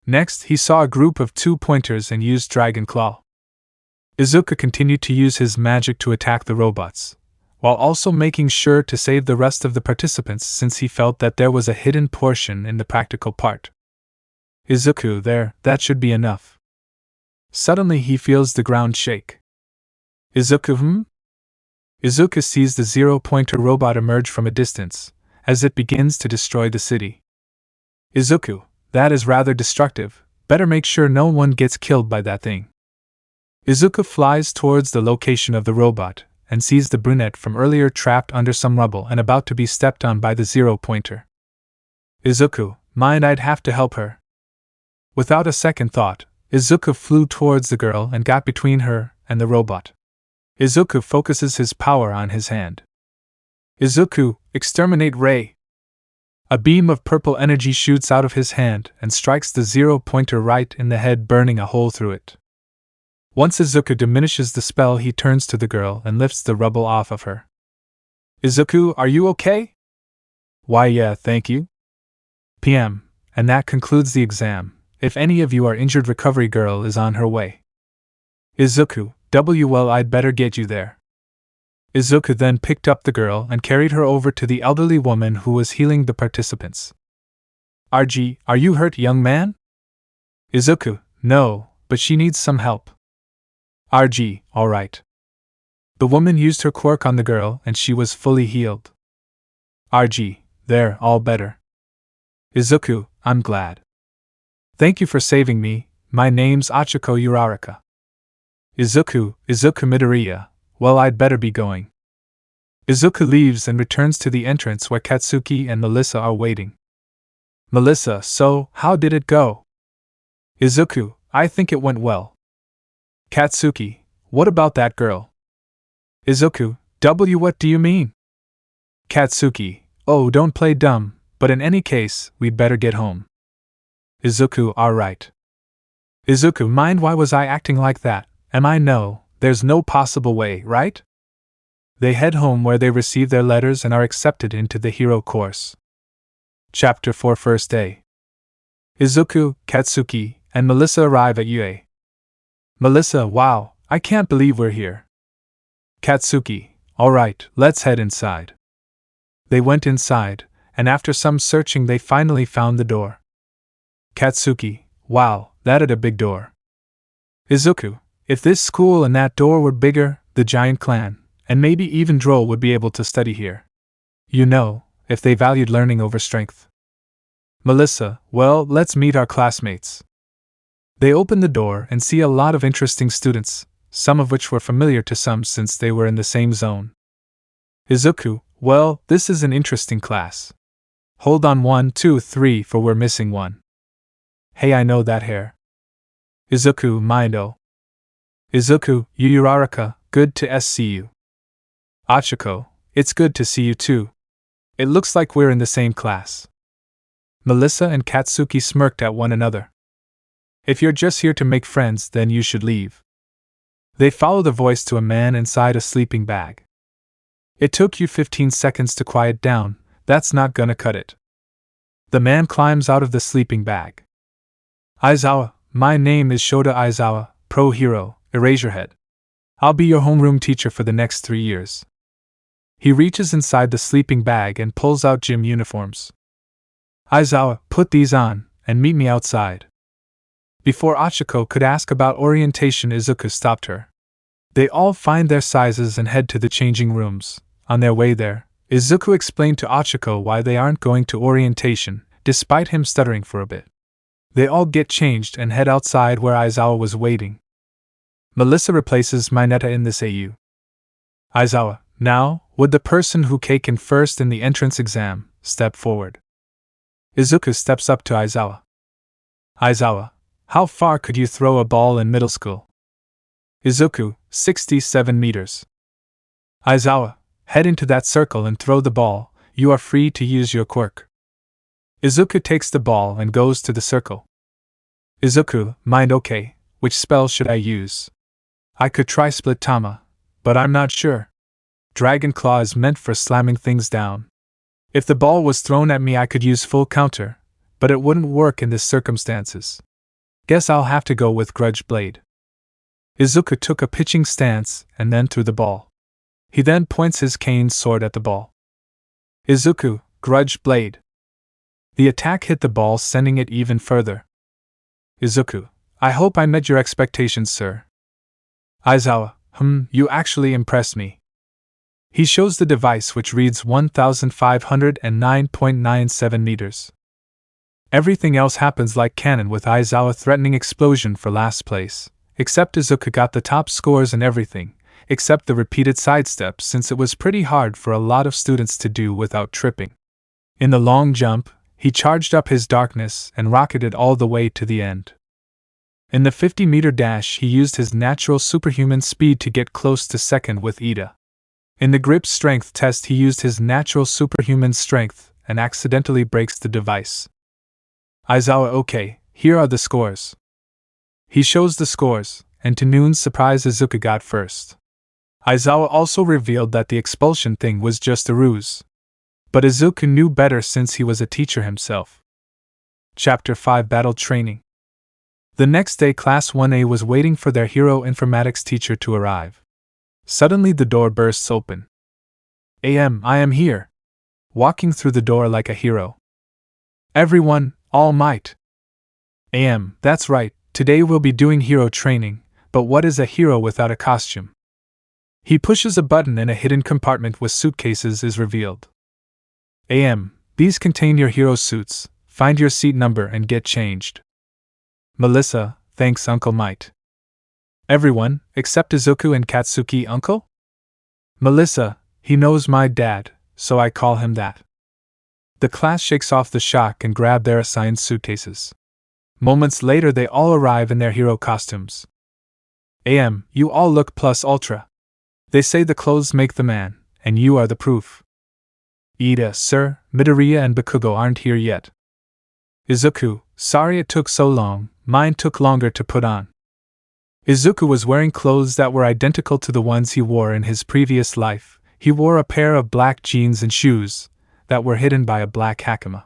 Next, he saw a group of 2-pointers and used Dragon Claw. Izuku continued to use his magic to attack the robots, while also making sure to save the rest of the participants since he felt that there was a hidden portion in the practical part. Izuku, there, that should be enough. Suddenly he feels the ground shake. Izuku, Izuku sees the 0-pointer robot emerge from a distance, as it begins to destroy the city. Izuku, that is rather destructive, better make sure no one gets killed by that thing. Izuku flies towards the location of the robot, and sees the brunette from earlier trapped under some rubble and about to be stepped on by the 0-pointer. Izuku, mind I'd have to help her. Without a second thought, Izuku flew towards the girl and got between her and the robot. Izuku focuses his power on his hand. Izuku, exterminate Ray! A beam of purple energy shoots out of his hand and strikes the 0-pointer right in the head, burning a hole through it. Once Izuku diminishes the spell, he turns to the girl and lifts the rubble off of her. Izuku, are you okay? Why, yeah, thank you. PM, and that concludes the exam. If any of you are injured, recovery girl is on her way. Izuku, well, I'd better get you there. Izuku then picked up the girl and carried her over to the elderly woman who was healing the participants. RG, are you hurt, young man? Izuku, no, but she needs some help. RG, alright. The woman used her quirk on the girl and she was fully healed. RG, there, all better. Izuku, I'm glad. Thank you for saving me, my name's Ochiko Uraraka. Izuku Midoriya, well, I'd better be going. Izuku leaves and returns to the entrance where Katsuki and Melissa are waiting. Melissa, so, how did it go? Izuku, I think it went well. Katsuki, what about that girl? Izuku, what do you mean? Katsuki, oh, don't play dumb, but in any case, we'd better get home. Izuku, alright. Izuku, mind why was I acting like that? No, there's no possible way, right? They head home where they receive their letters and are accepted into the hero course. Chapter 4 First Day. Izuku, Katsuki, and Melissa arrive at UA. Melissa, wow, I can't believe we're here. Katsuki, alright, let's head inside. They went inside, and after some searching they finally found the door. Katsuki, wow, that'd a big door. Izuku, if this school and that door were bigger, the giant clan, and maybe even Droll would be able to study here. You know, if they valued learning over strength. Melissa, well, let's meet our classmates. They open the door and see a lot of interesting students, some of which were familiar to some since they were in the same zone. Izuku, well, this is an interesting class. Hold on 1, 2, 3 for we're missing one. Hey, I know that hair. Izuku, Mindo. Izuku, Uraraka, good to see you. Ochiko, it's good to see you too. It looks like we're in the same class. Melissa and Katsuki smirked at one another. If you're just here to make friends, then you should leave. They follow the voice to a man inside a sleeping bag. It took you 15 seconds to quiet down, that's not gonna cut it. The man climbs out of the sleeping bag. Aizawa, my name is Shota Aizawa, pro hero, Eraserhead. I'll be your homeroom teacher for the next 3 years. He reaches inside the sleeping bag and pulls out gym uniforms. Aizawa, put these on, and meet me outside. Before Achiko could ask about orientation, Izuku stopped her. They all find their sizes and head to the changing rooms. On their way there, Izuku explained to Achiko why they aren't going to orientation, despite him stuttering for a bit. They all get changed and head outside where Aizawa was waiting. Melissa replaces Mineta in this AU. Aizawa, now, would the person who came in first in the entrance exam step forward? Izuku steps up to Aizawa. Aizawa, how far could you throw a ball in middle school? Izuku, 67 meters. Aizawa, head into that circle and throw the ball, you are free to use your quirk. Izuku takes the ball and goes to the circle. Izuku, mind okay, which spell should I use? I could try Split Tama, but I'm not sure. Dragon Claw is meant for slamming things down. If the ball was thrown at me I could use full counter, but it wouldn't work in this circumstances. Guess I'll have to go with Grudge Blade. Izuku took a pitching stance and then threw the ball. He then points his cane sword at the ball. Izuku, Grudge Blade. The attack hit the ball, sending it even further. Izuku, I hope I met your expectations, sir. Aizawa, you actually impressed me. He shows the device, which reads 1509.97 meters. Everything else happens like canon, with Aizawa threatening explosion for last place, except Izuku got the top scores and everything, except the repeated sidesteps, since it was pretty hard for a lot of students to do without tripping. In the long jump, he charged up his darkness and rocketed all the way to the end. In the 50-meter dash, he used his natural superhuman speed to get close to second with Ida. In the grip strength test, he used his natural superhuman strength and accidentally breaks the device. Aizawa, okay, here are the scores. He shows the scores, and to Noon's surprise, Izuku got first. Aizawa also revealed that the expulsion thing was just a ruse. But Izuku knew better since he was a teacher himself. Chapter 5 Battle Training. The next day, Class 1A was waiting for their hero informatics teacher to arrive. Suddenly the door bursts open. I am here. Walking through the door like a hero. Everyone, Almight. That's right, today we'll be doing hero training, but what is a hero without a costume? He pushes a button and a hidden compartment with suitcases is revealed. These contain your hero suits, find your seat number and get changed. Melissa, thanks Uncle Might. Everyone, except Izuku and Katsuki. Uncle? Melissa, he knows my dad, so I call him that. The class shakes off the shock and grab their assigned suitcases. Moments later they all arrive in their hero costumes. You all look plus ultra. They say the clothes make the man, and you are the proof. Ida, sir, Midoriya and Bakugo aren't here yet. Izuku, sorry it took so long, mine took longer to put on. Izuku was wearing clothes that were identical to the ones he wore in his previous life. He wore a pair of black jeans and shoes that were hidden by a black hakama.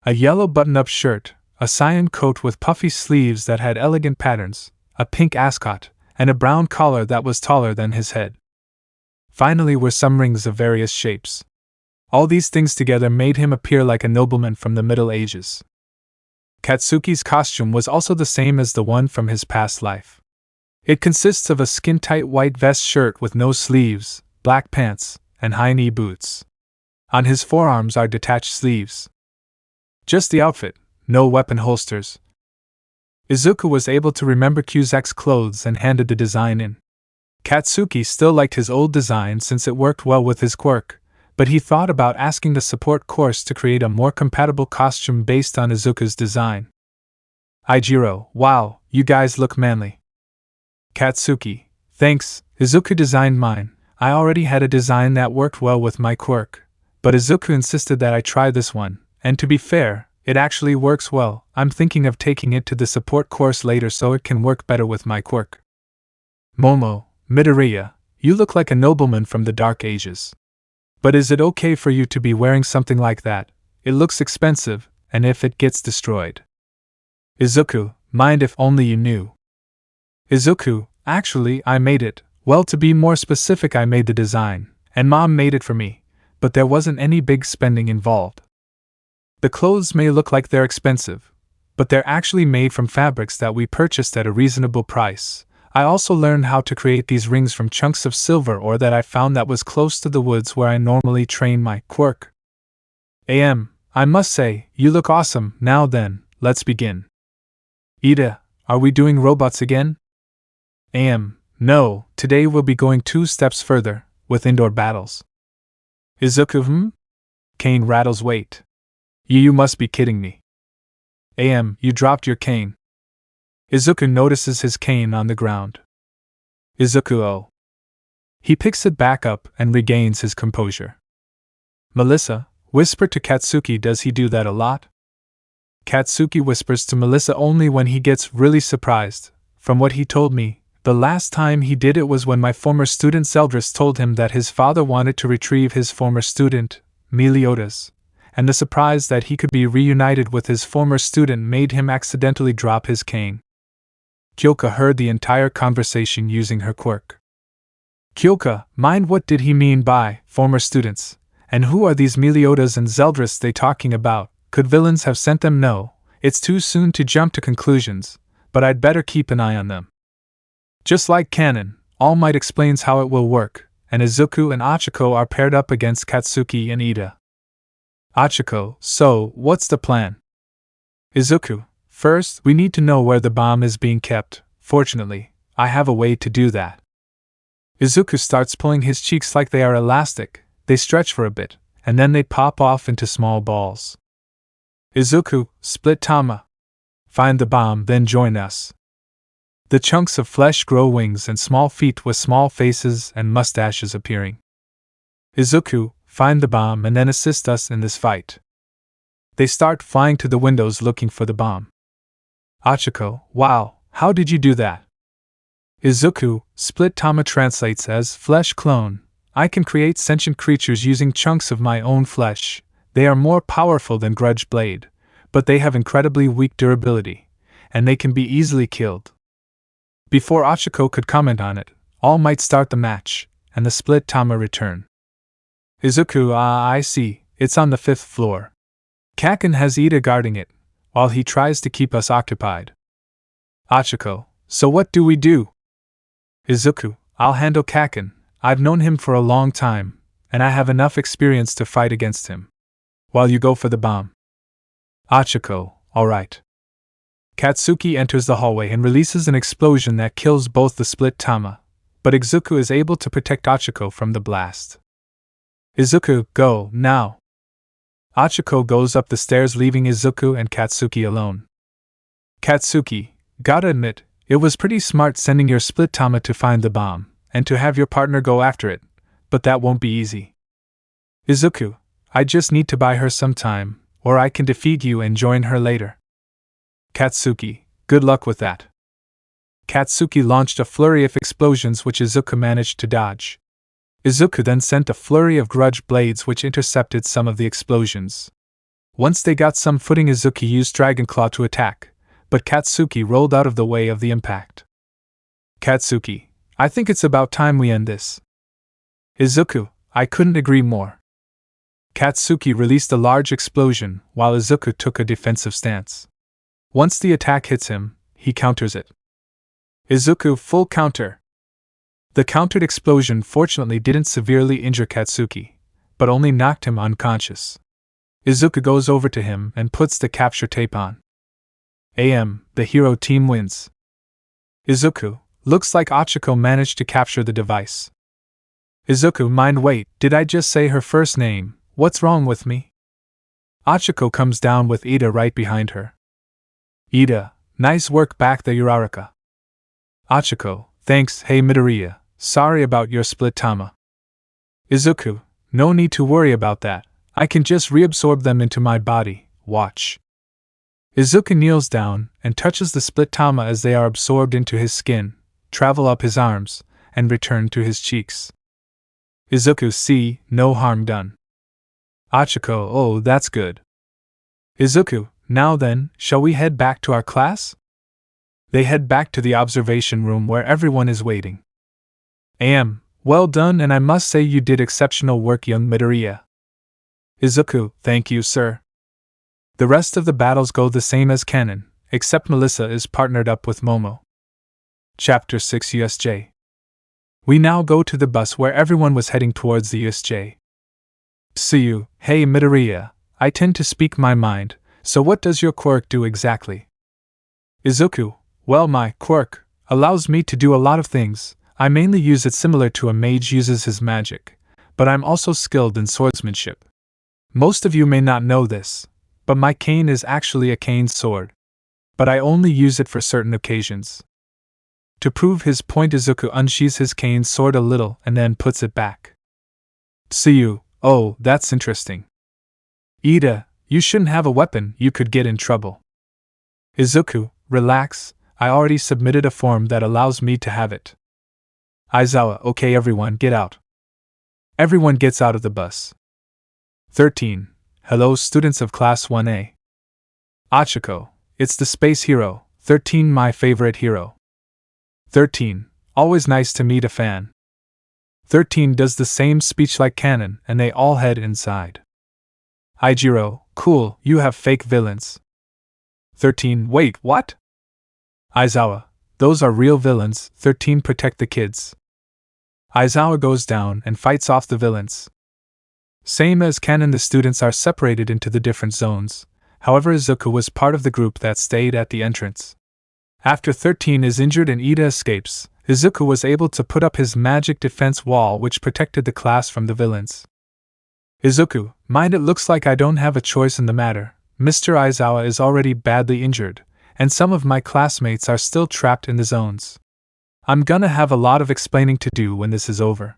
A yellow button-up shirt, a cyan coat with puffy sleeves that had elegant patterns, a pink ascot, and a brown collar that was taller than his head. Finally were some rings of various shapes. All these things together made him appear like a nobleman from the Middle Ages. Katsuki's costume was also the same as the one from his past life. It consists of a skin-tight white vest shirt with no sleeves, black pants, and high-knee boots. On his forearms are detached sleeves. Just the outfit, no weapon holsters. Izuku was able to remember Cusack's clothes and handed the design in. Katsuki still liked his old design since it worked well with his quirk, but he thought about asking the support course to create a more compatible costume based on Izuku's design. Ijiro, wow, you guys look manly. Katsuki, thanks, Izuku designed mine. I already had a design that worked well with my quirk, but Izuku insisted that I try this one, and to be fair, It actually works well. I'm thinking of taking it to the support course later so it can work better with my quirk. Midoriya, you look like a nobleman from the Dark Ages. But is it okay for you to be wearing something like that? It looks expensive, and if it gets destroyed. Izuku, mind if only you knew. Izuku, actually, I made it. Well, to be more specific, I made the design, and Mom made it for me, but there wasn't any big spending involved. The clothes may look like they're expensive, but they're actually made from fabrics that we purchased at a reasonable price. I also learned how to create these rings from chunks of silver ore that I found that was close to the woods where I normally train my quirk. I must say, you look awesome. Now then, let's begin. Ida, are we doing robots again? No, today we'll be going 2 steps further, with indoor battles. Izuku, Cane rattles weight. You must be kidding me. You dropped your cane. Izuku notices his cane on the ground. Izuku, oh. He picks it back up and regains his composure. Melissa, whisper to Katsuki, does he do that a lot? Katsuki whispers to Melissa only when he gets really surprised. From what he told me, the last time he did it was when my former student Zeldris told him that his father wanted to retrieve his former student, Meliodas, and the surprise that he could be reunited with his former student made him accidentally drop his cane. Kyoka heard the entire conversation using her quirk. Kyoka, mind, what did he mean by former students? And who are these Meliodas and Zeldris they talking about? Could villains have sent them? No, it's too soon to jump to conclusions, but I'd better keep an eye on them. Just like canon, Almight explains how it will work, and Izuku and Achiko are paired up against Katsuki and Ida. Achiko, so, what's the plan? Izuku, first, we need to know where the bomb is being kept. Fortunately, I have a way to do that. Izuku starts pulling his cheeks like they are elastic. They stretch for a bit, and then they pop off into small balls. Izuku, split Tama. Find the bomb, then join us. The chunks of flesh grow wings and small feet with small faces and mustaches appearing. Izuku, find the bomb and then assist us in this fight. They start flying to the windows looking for the bomb. Achiko, wow, how did you do that? Izuku, split Tama translates as flesh clone. I can create sentient creatures using chunks of my own flesh. They are more powerful than Grudge Blade, but they have incredibly weak durability, and they can be easily killed. Before Achiko could comment on it, All Might start the match, and the split Tama return. Izuku, I see, it's on the 5th floor. Kaken has Ida guarding it, while he tries to keep us occupied. Achiko, so what do we do? Izuku, I'll handle Kaken. I've known him for a long time, and I have enough experience to fight against him. While you go for the bomb. Achiko, alright. Katsuki enters the hallway and releases an explosion that kills both the split Tama, but Izuku is able to protect Achiko from the blast. Izuku, go, now. Achiko goes up the stairs leaving Izuku and Katsuki alone. Katsuki, gotta admit, it was pretty smart sending your split Tama to find the bomb, and to have your partner go after it, but that won't be easy. Izuku, I just need to buy her some time, or I can defeat you and join her later. Katsuki, good luck with that. Katsuki launched a flurry of explosions which Izuku managed to dodge. Izuku then sent a flurry of grudge blades which intercepted some of the explosions. Once they got some footing, Izuku used Dragon Claw to attack, but Katsuki rolled out of the way of the impact. Katsuki, I think it's about time we end this. Izuku, I couldn't agree more. Katsuki released a large explosion, while Izuku took a defensive stance. Once the attack hits him, he counters it. Izuku, full counter. The countered explosion fortunately didn't severely injure Katsuki, but only knocked him unconscious. Izuku goes over to him and puts the capture tape on. The hero team wins. Izuku, looks like Achiko managed to capture the device. Izuku, mind, wait, did I just say her first name? What's wrong with me? Achiko comes down with Ida right behind her. Ida, nice work back there, Uraraka. Achiko, thanks. Hey Midoriya, sorry about your split Tama. Izuku, no need to worry about that. I can just reabsorb them into my body, watch. Izuku kneels down and touches the split tama as they are absorbed into his skin, travel up his arms, and return to his cheeks. Izuku, see, no harm done. Achiko, oh, that's good. Izuku, now then, shall we head back to our class? They head back to the observation room where everyone is waiting. Well done, and I must say you did exceptional work, young Midoriya. Izuku, thank you, sir. The rest of the battles go the same as canon, except Melissa is partnered up with Momo. Chapter 6 USJ. We now go to the bus where everyone was heading towards the USJ. Tsuyu, hey Midoriya, I tend to speak my mind, so what does your quirk do exactly? Izuku, well, my quirk allows me to do a lot of things. I mainly use it similar to a mage uses his magic, but I'm also skilled in swordsmanship. Most of you may not know this, but my cane is actually a cane sword. But I only use it for certain occasions. To prove his point, Izuku unsheathes his cane sword a little and then puts it back. Tsuyu, oh, that's interesting. Ida, you shouldn't have a weapon, you could get in trouble. Izuku, relax, I already submitted a form that allows me to have it. Aizawa, okay everyone, get out. Everyone gets out of the bus. 13. Hello students of Class 1A. Achiko, it's the space hero, 13 my favorite hero. 13, always nice to meet a fan. 13 does the same speech like canon and they all head inside. Aijiro, cool, you have fake villains. 13, wait, what? Aizawa, those are real villains, 13 protect the kids. Aizawa goes down and fights off the villains. Same as canon, the students are separated into the different zones, however Izuku was part of the group that stayed at the entrance. After 13 is injured and Ida escapes, Izuku was able to put up his magic defense wall which protected the class from the villains. Izuku, mind it looks like I don't have a choice in the matter, Mr. Aizawa is already badly injured, and some of my classmates are still trapped in the zones. I'm gonna have a lot of explaining to do when this is over.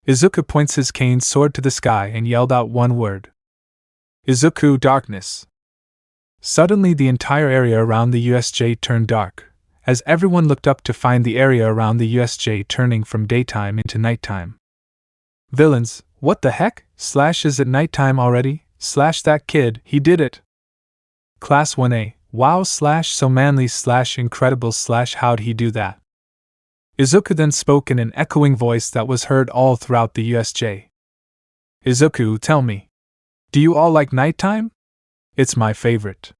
Izuku points his cane sword to the sky and yelled out one word. Izuku, darkness. Suddenly the entire area around the USJ turned dark, as everyone looked up to find the area around the USJ turning from daytime into nighttime. Villains, what the heck? Is it nighttime already? That kid, he did it. Class 1A, wow, so manly, incredible, how'd he do that? Izuku then spoke in an echoing voice that was heard all throughout the USJ. Izuku, tell me. Do you all like nighttime? It's my favorite.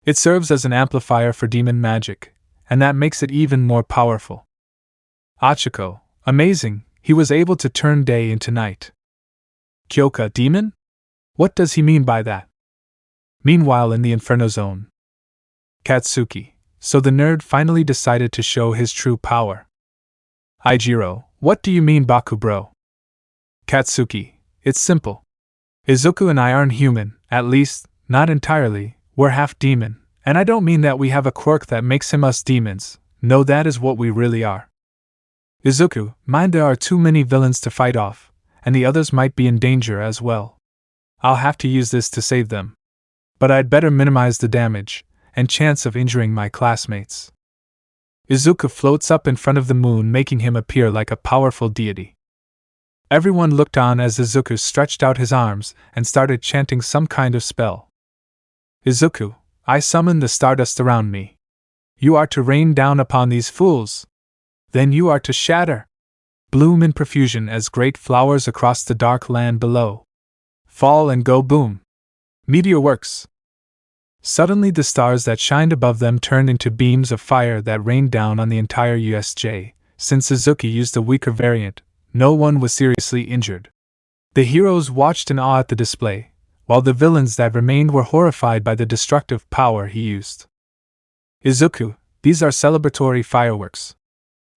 It serves as an amplifier for demon magic, and that makes it even more powerful. Achiko, amazing, he was able to turn day into night. Kyoka, demon? What does he mean by that? Meanwhile in the Inferno Zone. Katsuki, so the nerd finally decided to show his true power. Aijiro, what do you mean boku bro? Katsuki, it's simple. Izuku and I aren't human, at least, not entirely, we're half demon, and I don't mean that we have a quirk that makes him us demons, no, that is what we really are. Izuku, mind there are too many villains to fight off, and the others might be in danger as well. I'll have to use this to save them. But I'd better minimize the damage and chance of injuring my classmates. Izuku floats up in front of the moon, making him appear like a powerful deity. Everyone looked on as Izuku stretched out his arms and started chanting some kind of spell. Izuku, I summon the stardust around me. You are to rain down upon these fools. Then you are to shatter. Bloom in profusion as great flowers across the dark land below. Fall and go boom. Meteor works. Suddenly the stars that shined above them turned into beams of fire that rained down on the entire USJ. Since Izuku used a weaker variant, no one was seriously injured. The heroes watched in awe at the display, while the villains that remained were horrified by the destructive power he used. Izuku, these are celebratory fireworks.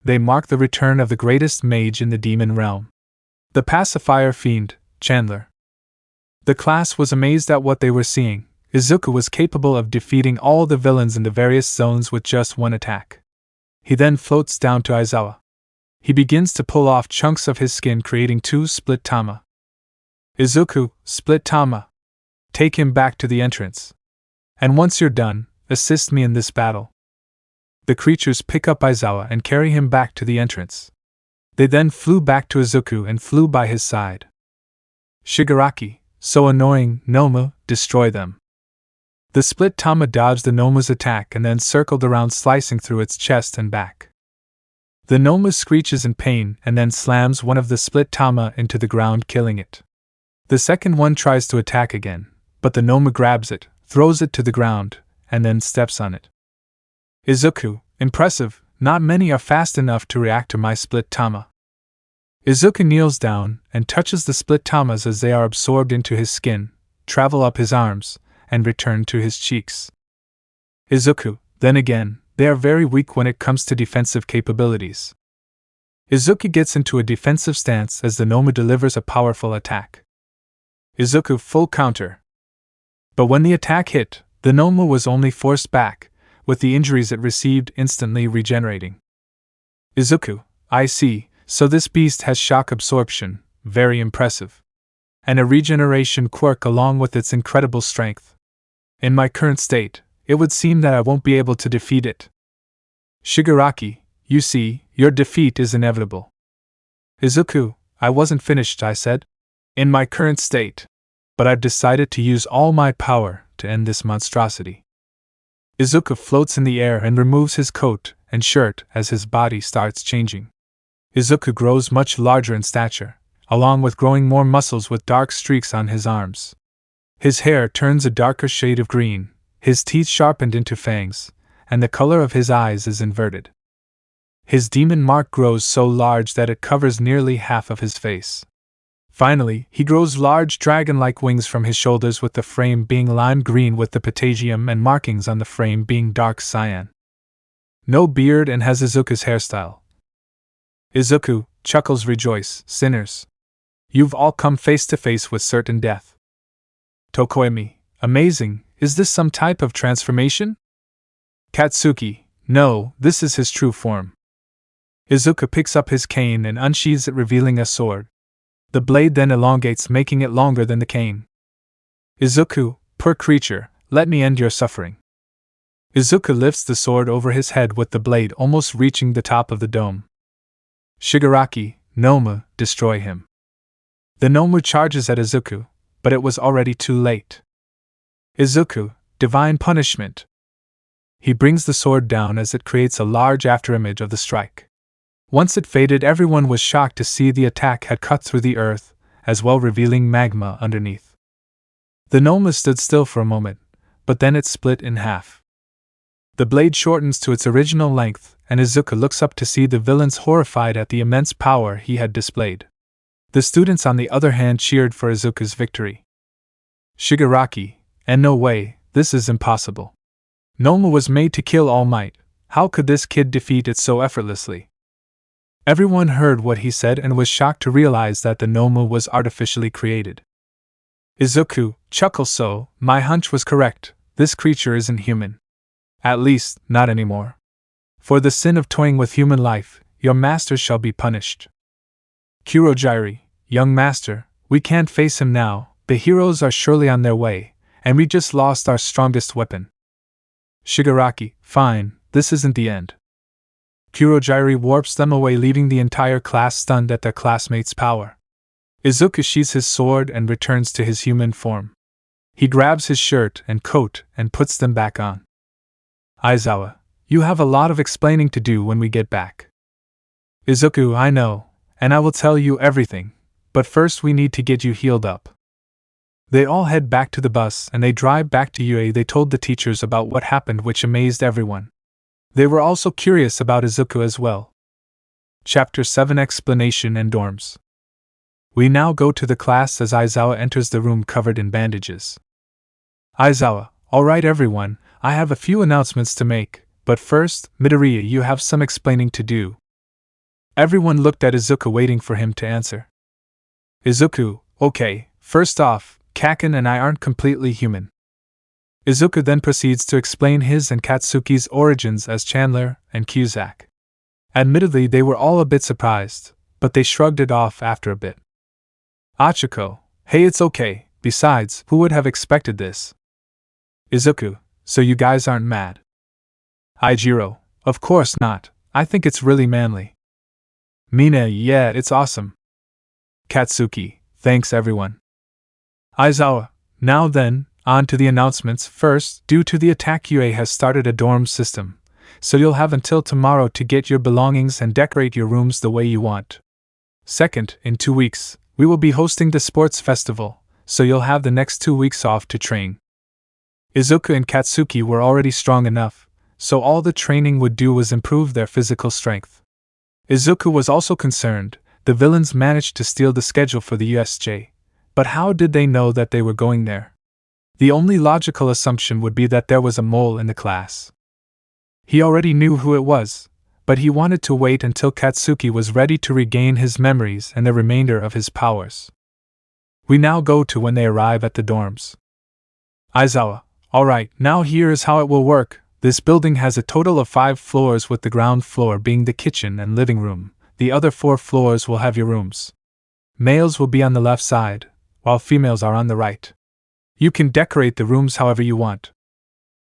They mark the return of the greatest mage in the demon realm. The pacifier Fiend, Chandler. The class was amazed at what they were seeing. Izuku was capable of defeating all the villains in the various zones with just one attack. He then floats down to Aizawa. He begins to pull off chunks of his skin, creating 2 split tama. Izuku, split tama. Take him back to the entrance. And once you're done, assist me in this battle. The creatures pick up Aizawa and carry him back to the entrance. They then flew back to Izuku and flew by his side. Shigaraki, so annoying, Noma, destroy them. The split Tama dodged the Noma's attack and then circled around, slicing through its chest and back. The Noma screeches in pain and then slams one of the split Tama into the ground, killing it. The second one tries to attack again, but the Noma grabs it, throws it to the ground, and then steps on it. Izuku, impressive, not many are fast enough to react to my split Tama. Izuku kneels down and touches the split Tamas as they are absorbed into his skin, travel up his arms, and return to his cheeks. Izuku, then again, they are very weak when it comes to defensive capabilities. Izuku gets into a defensive stance as the Noma delivers a powerful attack. Izuku full counter. But when the attack hit, the Noma was only forced back, with the injuries it received instantly regenerating. Izuku, I see, so this beast has shock absorption, very impressive. And a regeneration quirk along with its incredible strength. In my current state, it would seem that I won't be able to defeat it. Shigaraki, you see, your defeat is inevitable. Izuku, I wasn't finished, I said. In my current state. But I've decided to use all my power to end this monstrosity. Izuku floats in the air and removes his coat and shirt as his body starts changing. Izuku grows much larger in stature, along with growing more muscles with dark streaks on his arms. His hair turns a darker shade of green, his teeth sharpened into fangs, and the color of his eyes is inverted. His demon mark grows so large that it covers nearly half of his face. Finally, he grows large dragon-like wings from his shoulders, with the frame being lime green with the patagium and markings on the frame being dark cyan. No beard and has Izuku's hairstyle. Izuku, chuckles, rejoice, sinners. You've all come face to face with certain death. Tokoemi, amazing, is this some type of transformation? Katsuki, no, this is his true form. Izuku picks up his cane and unsheathes it, revealing a sword. The blade then elongates, making it longer than the cane. Izuku, poor creature, let me end your suffering. Izuku lifts the sword over his head with the blade almost reaching the top of the dome. Shigaraki, Noma, destroy him. The Noma charges at Izuku, but it was already too late. Izuku, divine punishment. He brings the sword down as it creates a large afterimage of the strike. Once it faded, everyone was shocked to see the attack had cut through the earth, as well revealing magma underneath. The Noma stood still for a moment, but then it split in half. The blade shortens to its original length, and Izuku looks up to see the villains horrified at the immense power he had displayed. The students, on the other hand, cheered for Izuku's victory. Shigaraki, and no way, this is impossible. Noma was made to kill Almight, how could this kid defeat it so effortlessly? Everyone heard what he said and was shocked to realize that the Noma was artificially created. Izuku, chuckles, so, my hunch was correct, this creature isn't human. At least, not anymore. For the sin of toying with human life, your master shall be punished. Kurojiri, young master, we can't face him now, the heroes are surely on their way, and we just lost our strongest weapon. Shigaraki, fine, this isn't the end. Kurojiri warps them away, leaving the entire class stunned at their classmates' power. Izuku sheathes his sword and returns to his human form. He grabs his shirt and coat and puts them back on. Aizawa, you have a lot of explaining to do when we get back. Izuku, I know, and I will tell you everything, but first we need to get you healed up. They all head back to the bus and they drive back to UA. They told the teachers about what happened, which amazed everyone. They were also curious about Izuku as well. Chapter 7 Explanation and Dorms. We now go to the class as Aizawa enters the room covered in bandages. Aizawa, alright everyone, I have a few announcements to make, but first, Midoriya, you have some explaining to do. Everyone looked at Izuku waiting for him to answer. Izuku, okay, first off, Kaken and I aren't completely human. Izuku then proceeds to explain his and Katsuki's origins as Chandler and Cusack. Admittedly, they were all a bit surprised, but they shrugged it off after a bit. Achiko, hey, it's okay, besides, who would have expected this? Izuku, so you guys aren't mad. Aijiro, of course not, I think it's really manly. Mina, yeah, it's awesome. Katsuki, thanks everyone. Aizawa, now then, on to the announcements. First, due to the attack, UA has started a dorm system, so you'll have until tomorrow to get your belongings and decorate your rooms the way you want. Second, in 2 weeks, we will be hosting the sports festival, so you'll have the next 2 weeks off to train. Izuku and Katsuki were already strong enough, so all the training would do was improve their physical strength. Izuku was also concerned. The villains managed to steal the schedule for the USJ, but how did they know that they were going there? The only logical assumption would be that there was a mole in the class. He already knew who it was, but he wanted to wait until Katsuki was ready to regain his memories and the remainder of his powers. We now go to when they arrive at the dorms. Aizawa, alright, now here is how it will work. This building has a total of 5 floors, with the ground floor being the kitchen and living room. The other 4 floors will have your rooms. Males will be on the left side, while females are on the right. You can decorate the rooms however you want.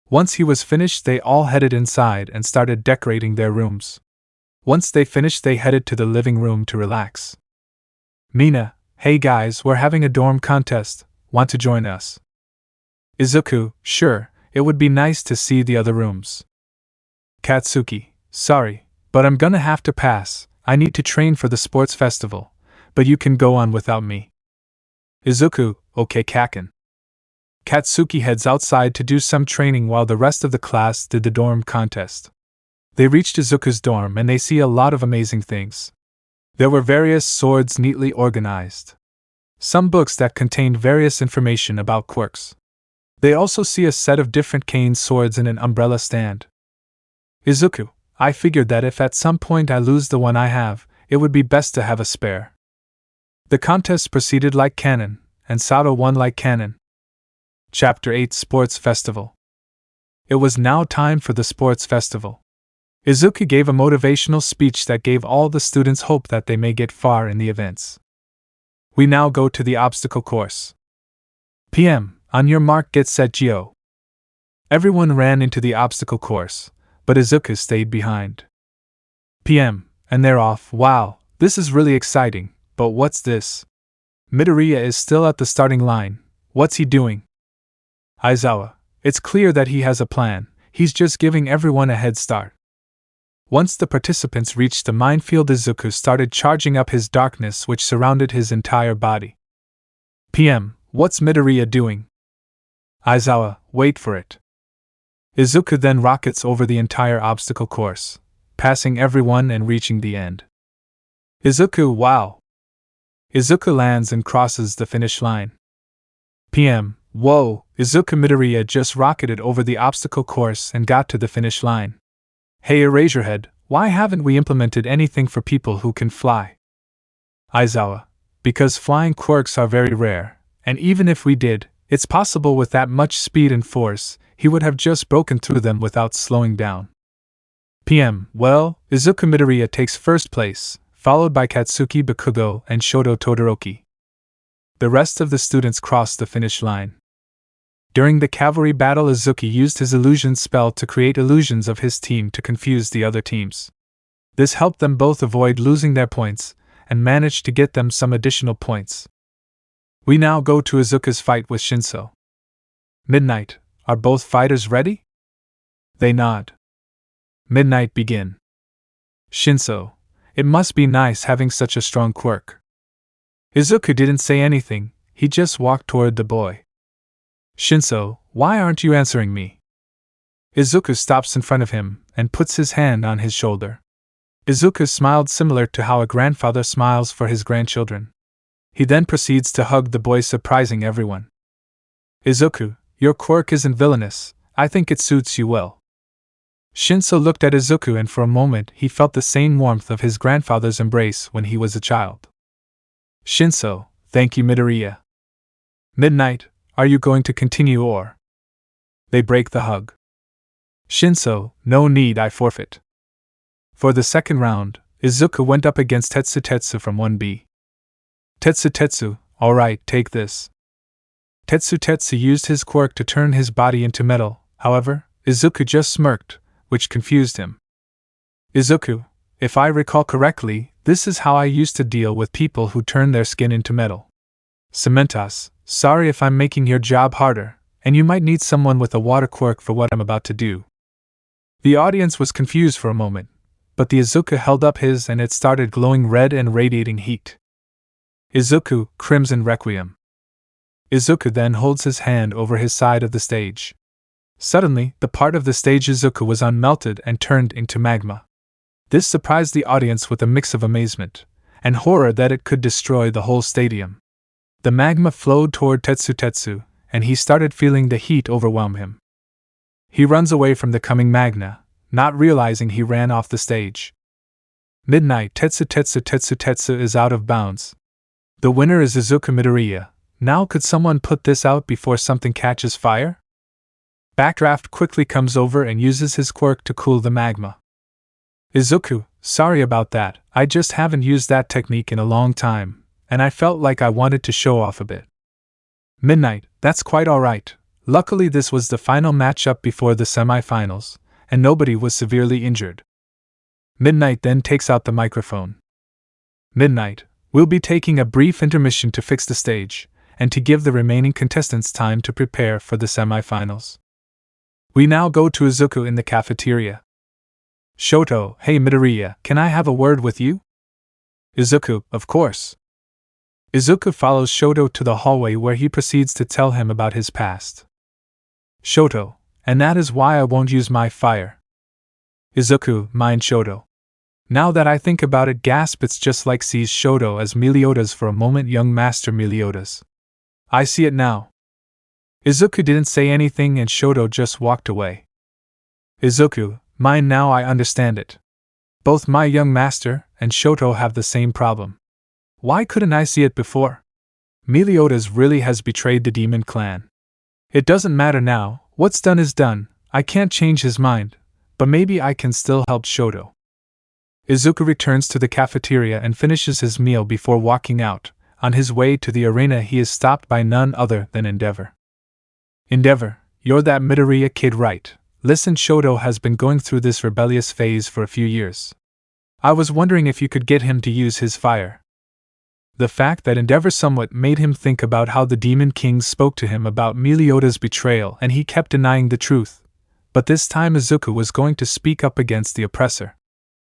Once he was finished, they all headed inside and started decorating their rooms. Once they finished, they headed to the living room to relax. Mina, hey guys, we're having a dorm contest, want to join us? Izuku, sure, it would be nice to see the other rooms. Katsuki, sorry, but I'm gonna have to pass, I need to train for the sports festival, but you can go on without me. Izuku, okay Kaken. Katsuki heads outside to do some training while the rest of the class did the dorm contest. They reached Izuku's dorm and they see a lot of amazing things. There were various swords neatly organized. Some books that contained various information about quirks. They also see a set of different cane swords in an umbrella stand. Izuku, I figured that if at some point I lose the one I have, it would be best to have a spare. The contest proceeded like canon, and Sato won like canon. Chapter 8 Sports Festival. It was now time for the sports festival. Izuku gave a motivational speech that gave all the students hope that they may get far in the events. We now go to the obstacle course. PM, on your mark, get set, Geo. Everyone ran into the obstacle course, but Izuku stayed behind. PM, and they're off. Wow, this is really exciting, but what's this? Midoriya is still at the starting line. What's he doing? Aizawa, it's clear that he has a plan, he's just giving everyone a head start. Once the participants reached the minefield, Izuku started charging up his darkness which surrounded his entire body. PM, what's Midoriya doing? Aizawa, wait for it. Izuku then rockets over the entire obstacle course, passing everyone and reaching the end. Izuku, wow! Izuku lands and crosses the finish line. PM, whoa, Izuku Midoriya just rocketed over the obstacle course and got to the finish line. Hey Eraserhead, why haven't we implemented anything for people who can fly? Aizawa, because flying quirks are very rare, and even if we did, it's possible with that much speed and force, he would have just broken through them without slowing down. PM, well, Izuku Midoriya takes first place, followed by Katsuki Bakugo and Shoto Todoroki. The rest of the students crossed the finish line. During the cavalry battle, Izuku used his illusion spell to create illusions of his team to confuse the other teams. This helped them both avoid losing their points, and managed to get them some additional points. We now go to Izuku's fight with Shinso. Midnight, are both fighters ready? They nod. Midnight begin. Shinso, it must be nice having such a strong quirk. Izuku didn't say anything, he just walked toward the boy. Shinso, why aren't you answering me? Izuku stops in front of him and puts his hand on his shoulder. Izuku smiled similar to how a grandfather smiles for his grandchildren. He then proceeds to hug the boy, surprising everyone. Izuku, your quirk isn't villainous, I think it suits you well. Shinso looked at Izuku and for a moment he felt the same warmth of his grandfather's embrace when he was a child. Shinso, thank you Midoriya. Midnight, are you going to continue or? They break the hug. Shinso, no need, I forfeit. For the second round, Izuku went up against Tetsu from 1B. Tetsu, alright, take this. Tetsu used his quirk to turn his body into metal, However, Izuku just smirked, which confused him. Izuku, if I recall correctly, this is how I used to deal with people who turn their skin into metal. Cementas, sorry if I'm making your job harder, and you might need someone with a water quirk for what I'm about to do. The audience was confused for a moment, but the Izuku held up his and it started glowing red and radiating heat. Izuku, Crimson Requiem. Izuku then holds his hand over his side of the stage. Suddenly, the part of the stage Izuku was on melted and turned into magma. This surprised the audience with a mix of amazement and horror that it could destroy the whole stadium. The magma flowed toward Tetsu, and he started feeling the heat overwhelm him. He runs away from the coming magma, not realizing he ran off the stage. Midnight Tetsu is out of bounds. The winner is Izuku Midoriya. Now could someone put this out before something catches fire? Backdraft quickly comes over and uses his quirk to cool the magma. Izuku, sorry about that, I just haven't used that technique in a long time, and I felt like I wanted to show off a bit. Midnight, that's quite alright. Luckily this was the final matchup before the semi-finals, and nobody was severely injured. Midnight then takes out the microphone. Midnight, we'll be taking a brief intermission to fix the stage, and to give the remaining contestants time to prepare for the semi-finals. We now go to Izuku in the cafeteria. Shoto, hey Midoriya, can I have a word with you? Izuku, of course. Izuku follows Shoto to the hallway where he proceeds to tell him about his past. Shoto, and that is why I won't use my fire. Izuku, mind Shoto. Now that I think about it, gasp, it's just like sees Shoto as Meliodas for a moment, young master Meliodas. I see it now. Izuku didn't say anything and Shoto just walked away. Izuku, mine, now I understand it. Both my young master and Shoto have the same problem. Why couldn't I see it before? Meliodas really has betrayed the demon clan. It doesn't matter now, what's done is done, I can't change his mind, but maybe I can still help Shoto. Izuku returns to the cafeteria and finishes his meal before walking out. On his way to the arena he is stopped by none other than Endeavor. Endeavor, you're that Midoriya kid, right? Listen, Shoto has been going through this rebellious phase for a few years. I was wondering if you could get him to use his fire. The fact that Endeavor somewhat made him think about how the Demon King spoke to him about Meliodas' betrayal and he kept denying the truth. But this time Izuku was going to speak up against the oppressor.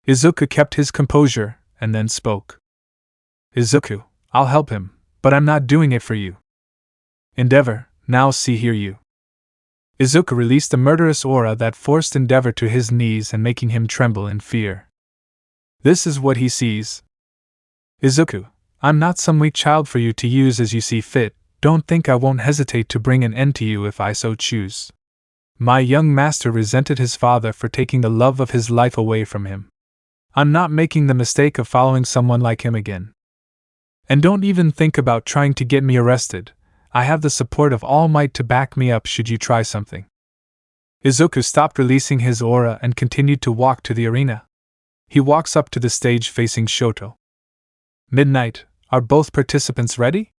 Izuku kept his composure and then spoke. Izuku, I'll help him, but I'm not doing it for you. Endeavor, now see here you. Izuku released a murderous aura that forced Endeavor to his knees and making him tremble in fear. This is what he sees. Izuku, I'm not some weak child for you to use as you see fit, don't think I won't hesitate to bring an end to you if I so choose. My young master resented his father for taking the love of his life away from him. I'm not making the mistake of following someone like him again. And don't even think about trying to get me arrested. I have the support of Almight to back me up should you try something. Izuku stopped releasing his aura and continued to walk to the arena. He walks up to the stage facing Shoto. Midnight, are both participants ready?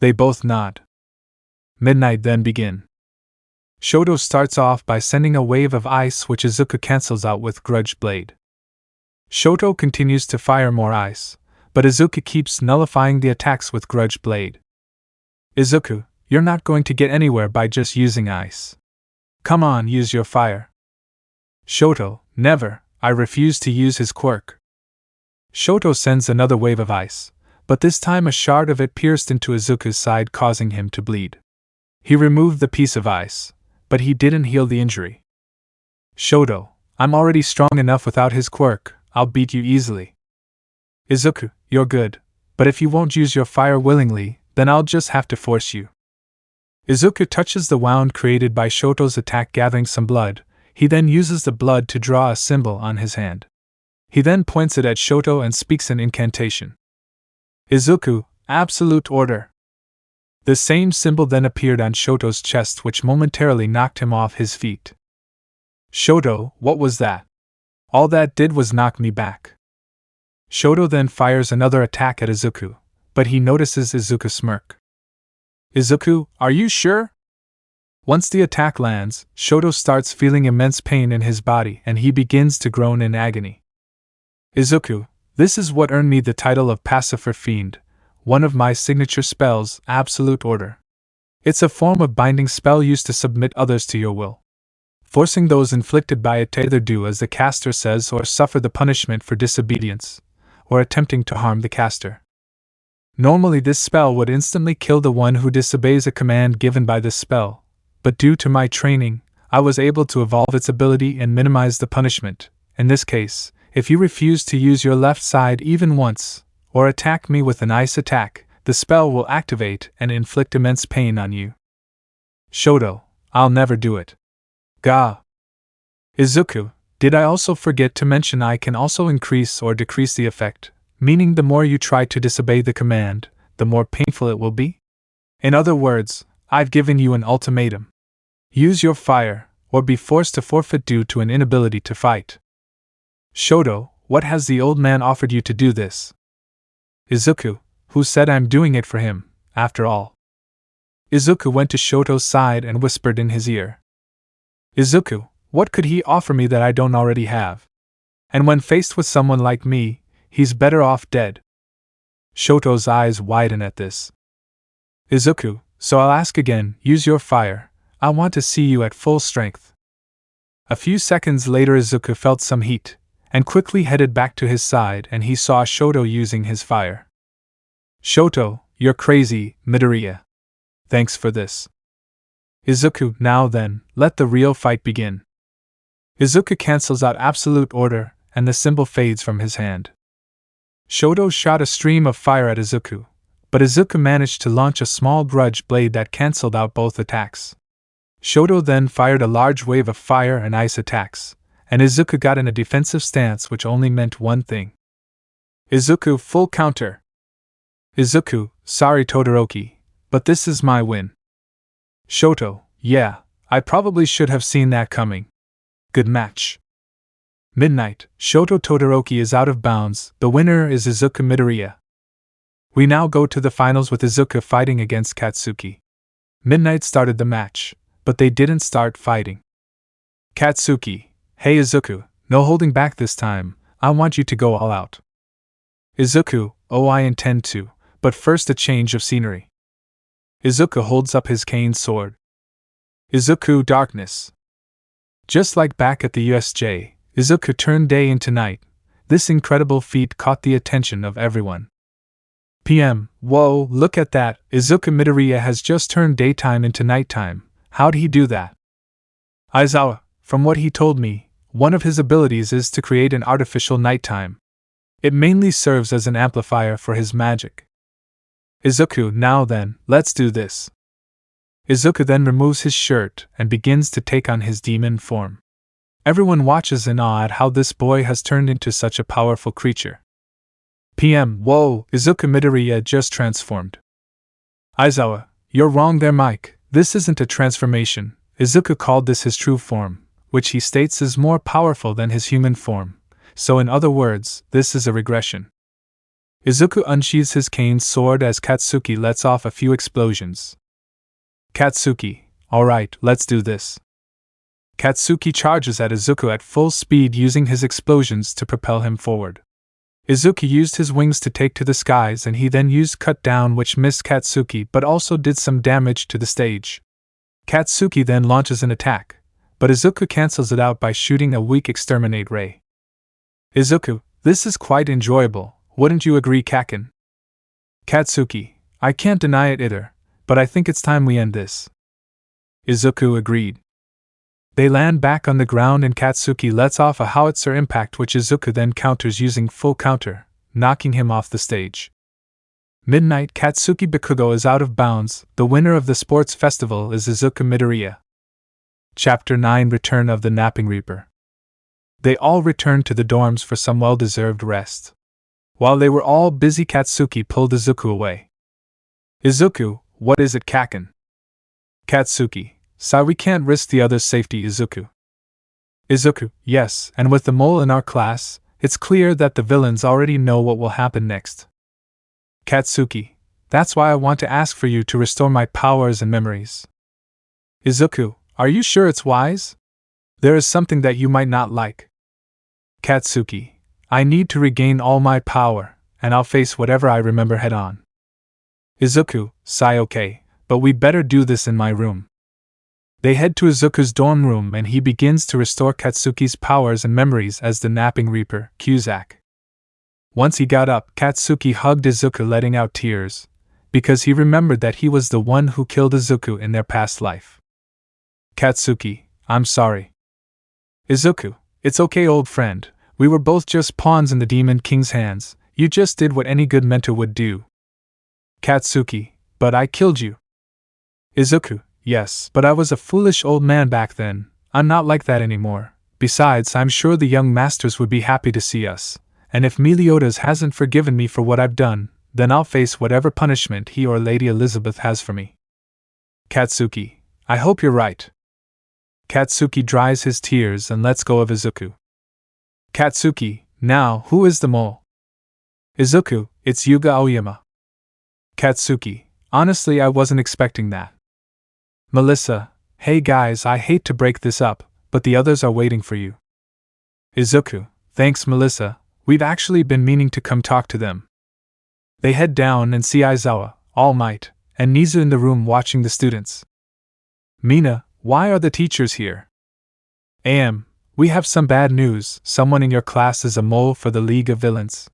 They both nod. Midnight then begin. Shoto starts off by sending a wave of ice which Izuku cancels out with Grudge Blade. Shoto continues to fire more ice, but Izuku keeps nullifying the attacks with Grudge Blade. Izuku, you're not going to get anywhere by just using ice. Come on, use your fire. Shoto, never, I refuse to use his quirk. Shoto sends another wave of ice, but this time a shard of it pierced into Izuku's side causing him to bleed. He removed the piece of ice, but he didn't heal the injury. Shoto, I'm already strong enough without his quirk, I'll beat you easily. Izuku, you're good, but if you won't use your fire willingly, then I'll just have to force you. Izuku touches the wound created by Shoto's attack, gathering some blood. He then uses the blood to draw a symbol on his hand. He then points it at Shoto and speaks an incantation. Izuku, absolute order. The same symbol then appeared on Shoto's chest, which momentarily knocked him off his feet. Shoto, what was that? All that did was knock me back. Shoto then fires another attack at Izuku, but he notices Izuku smirk. Izuku, are you sure? Once the attack lands, Shoto starts feeling immense pain in his body and he begins to groan in agony. Izuku, this is what earned me the title of Pacifier Fiend, one of my signature spells, Absolute Order. It's a form of binding spell used to submit others to your will, forcing those inflicted by it to either do as the caster says or suffer the punishment for disobedience, or attempting to harm the caster. Normally this spell would instantly kill the one who disobeys a command given by this spell, but due to my training, I was able to evolve its ability and minimize the punishment. In this case, if you refuse to use your left side even once, or attack me with an ice attack, the spell will activate and inflict immense pain on you. Shoto, I'll never do it. Ga. Izuku, did I also forget to mention I can also increase or decrease the effect, meaning the more you try to disobey the command, the more painful it will be? In other words, I've given you an ultimatum. Use your fire, or be forced to forfeit due to an inability to fight. Shoto, what has the old man offered you to do this? Izuku, who said I'm doing it for him, after all? Izuku went to Shoto's side and whispered in his ear. Izuku, what could he offer me that I don't already have? And when faced with someone like me, he's better off dead. Shoto's eyes widen at this. Izuku, so I'll ask again, use your fire. I want to see you at full strength. A few seconds later Izuku felt some heat, and quickly headed back to his side and he saw Shoto using his fire. Shoto, you're crazy, Midoriya. Thanks for this. Izuku, now then, let the real fight begin. Izuku cancels out Absolute Order, and the symbol fades from his hand. Shoto shot a stream of fire at Izuku, but Izuku managed to launch a small grudge blade that cancelled out both attacks. Shoto then fired a large wave of fire and ice attacks, and Izuku got in a defensive stance which only meant one thing. Izuku full counter. Izuku, sorry Todoroki, but this is my win. Shoto, yeah, I probably should have seen that coming. Good match. Midnight, Shoto Todoroki is out of bounds, the winner is Izuku Midoriya. We now go to the finals with Izuku fighting against Katsuki. Midnight started the match, but they didn't start fighting. Katsuki, hey Izuku, no holding back this time, I want you to go all out. Izuku, oh I intend to, but first a change of scenery. Izuku holds up his cane sword. Izuku darkness. Just like back at the USJ, Izuku turned day into night. This incredible feat caught the attention of everyone. PM, whoa, look at that, Izuku Midoriya has just turned daytime into nighttime. How'd he do that? Aizawa, from what he told me, one of his abilities is to create an artificial nighttime. It mainly serves as an amplifier for his magic. Izuku, now then, let's do this. Izuku then removes his shirt and begins to take on his demon form. Everyone watches in awe at how this boy has turned into such a powerful creature. PM, whoa, Izuku Midoriya just transformed. Aizawa, you're wrong there Mike, this isn't a transformation. Izuku called this his true form, which he states is more powerful than his human form, so in other words, this is a regression. Izuku unsheathes his cane sword as Katsuki lets off a few explosions. Katsuki, alright, let's do this. Katsuki charges at Izuku at full speed using his explosions to propel him forward. Izuku used his wings to take to the skies and he then used Cut Down which missed Katsuki but also did some damage to the stage. Katsuki then launches an attack, but Izuku cancels it out by shooting a weak Exterminate Ray. Izuku, this is quite enjoyable, wouldn't you agree Kaken? Katsuki, I can't deny it either, but I think it's time we end this. Izuku agreed. They land back on the ground and Katsuki lets off a howitzer impact which Izuku then counters using full counter, knocking him off the stage. Midnight Katsuki Bakugo is out of bounds, the winner of the sports festival is Izuku Midoriya. Chapter 9 Return of the Napping Reaper. They all returned to the dorms for some well-deserved rest. While they were all busy Katsuki pulled Izuku away. Izuku, what is it Kaken? Katsuki, sorry we can't risk the others' safety Izuku. Izuku, yes, and with the mole in our class, it's clear that the villains already know what will happen next. Katsuki, that's why I want to ask for you to restore my powers and memories. Izuku, are you sure it's wise? There is something that you might not like. Katsuki, I need to regain all my power, and I'll face whatever I remember head on. Izuku, sigh okay, but we better do this in my room. They head to Izuku's dorm room and he begins to restore Katsuki's powers and memories as the napping reaper, Cusack. Once he got up, Katsuki hugged Izuku, letting out tears, because he remembered that he was the one who killed Izuku in their past life. Katsuki, I'm sorry. Izuku, it's okay, old friend, we were both just pawns in the Demon King's hands, you just did what any good mentor would do. Katsuki, but I killed you. Izuku, yes, but I was a foolish old man back then, I'm not like that anymore, besides I'm sure the young masters would be happy to see us, and if Meliodas hasn't forgiven me for what I've done, then I'll face whatever punishment he or Lady Elizabeth has for me. Katsuki, I hope you're right. Katsuki dries his tears and lets go of Izuku. Katsuki, now, who is the mole? Izuku, it's Yuga Aoyama. Katsuki, honestly I wasn't expecting that. Melissa, hey guys, I hate to break this up, but the others are waiting for you. Izuku, thanks Melissa, we've actually been meaning to come talk to them. They head down and see Aizawa, Almight, and Nizu in the room watching the students. Mina, why are the teachers here? We have some bad news, someone in your class is a mole for the League of Villains.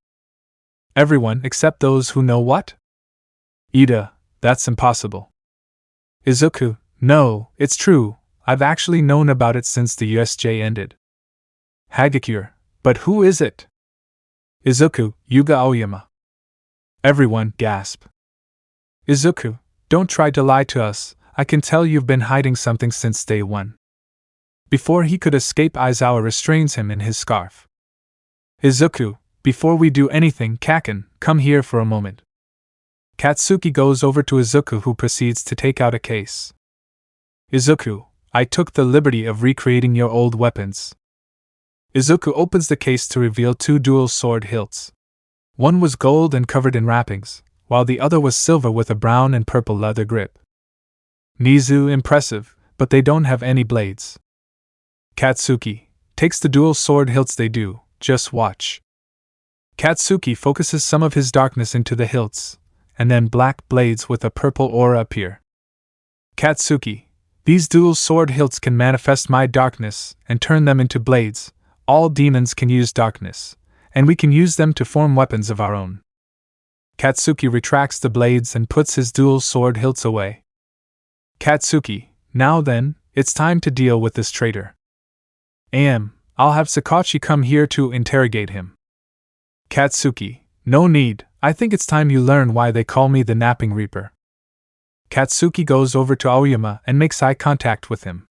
Everyone except those who know what? Ida, that's impossible. Izuku, no, it's true, I've actually known about it since the USJ ended. Hagakure, but who is it? Izuku, Yuga Aoyama. Everyone gasp. Izuku, don't try to lie to us, I can tell you've been hiding something since day one. Before he could escape, Aizawa restrains him in his scarf. Izuku, before we do anything, Kaken, come here for a moment. Katsuki goes over to Izuku, who proceeds to take out a case. Izuku, I took the liberty of recreating your old weapons. Izuku opens the case to reveal two dual sword hilts. One was gold and covered in wrappings, while the other was silver with a brown and purple leather grip. Nizu, impressive, but they don't have any blades. Katsuki takes the dual sword hilts. They do, just watch. Katsuki focuses some of his darkness into the hilts, and then black blades with a purple aura appear. Katsuki, these dual sword hilts can manifest my darkness and turn them into blades. All demons can use darkness, and we can use them to form weapons of our own. Katsuki retracts the blades and puts his dual sword hilts away. Katsuki, now then, it's time to deal with this traitor. I'll have Sakachi come here to interrogate him. Katsuki, no need, I think it's time you learn why they call me the Napping Reaper. Katsuki goes over to Aoyama and makes eye contact with him.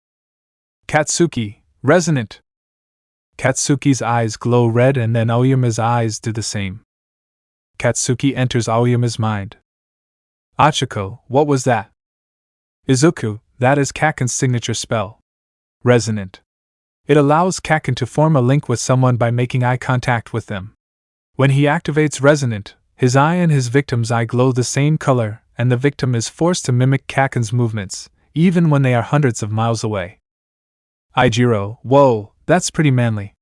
Katsuki, resonant. Katsuki's eyes glow red and then Aoyama's eyes do the same. Katsuki enters Aoyama's mind. Achiko, what was that? Izuku, that is Kaken's signature spell. Resonant. It allows Kaken to form a link with someone by making eye contact with them. When he activates Resonant, his eye and his victim's eye glow the same color, and the victim is forced to mimic Kaken's movements, even when they are hundreds of miles away. Aijiro, whoa, that's pretty manly.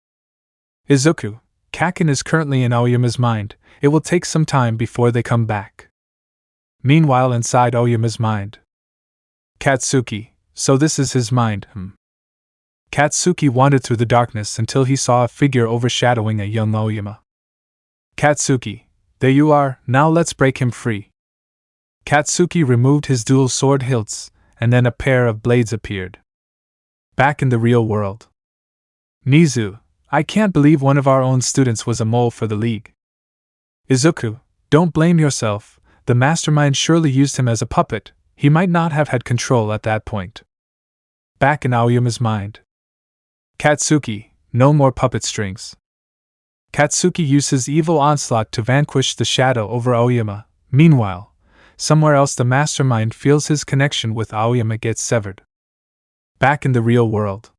Izuku, Kaken is currently in Aoyama's mind, it will take some time before they come back. Meanwhile, inside Aoyama's mind. Katsuki, so this is his mind, Katsuki wandered through the darkness until he saw a figure overshadowing a young Aoyama. Katsuki, there you are, now let's break him free. Katsuki removed his dual sword hilts, and then a pair of blades appeared. Back in the real world. Nizu, I can't believe one of our own students was a mole for the League. Izuku, don't blame yourself, the mastermind surely used him as a puppet, he might not have had control at that point. Back in Aoyama's mind. Katsuki, no more puppet strings. Katsuki uses evil onslaught to vanquish the shadow over Aoyama. Meanwhile, somewhere else the mastermind feels his connection with Aoyama gets severed. Back in the real world.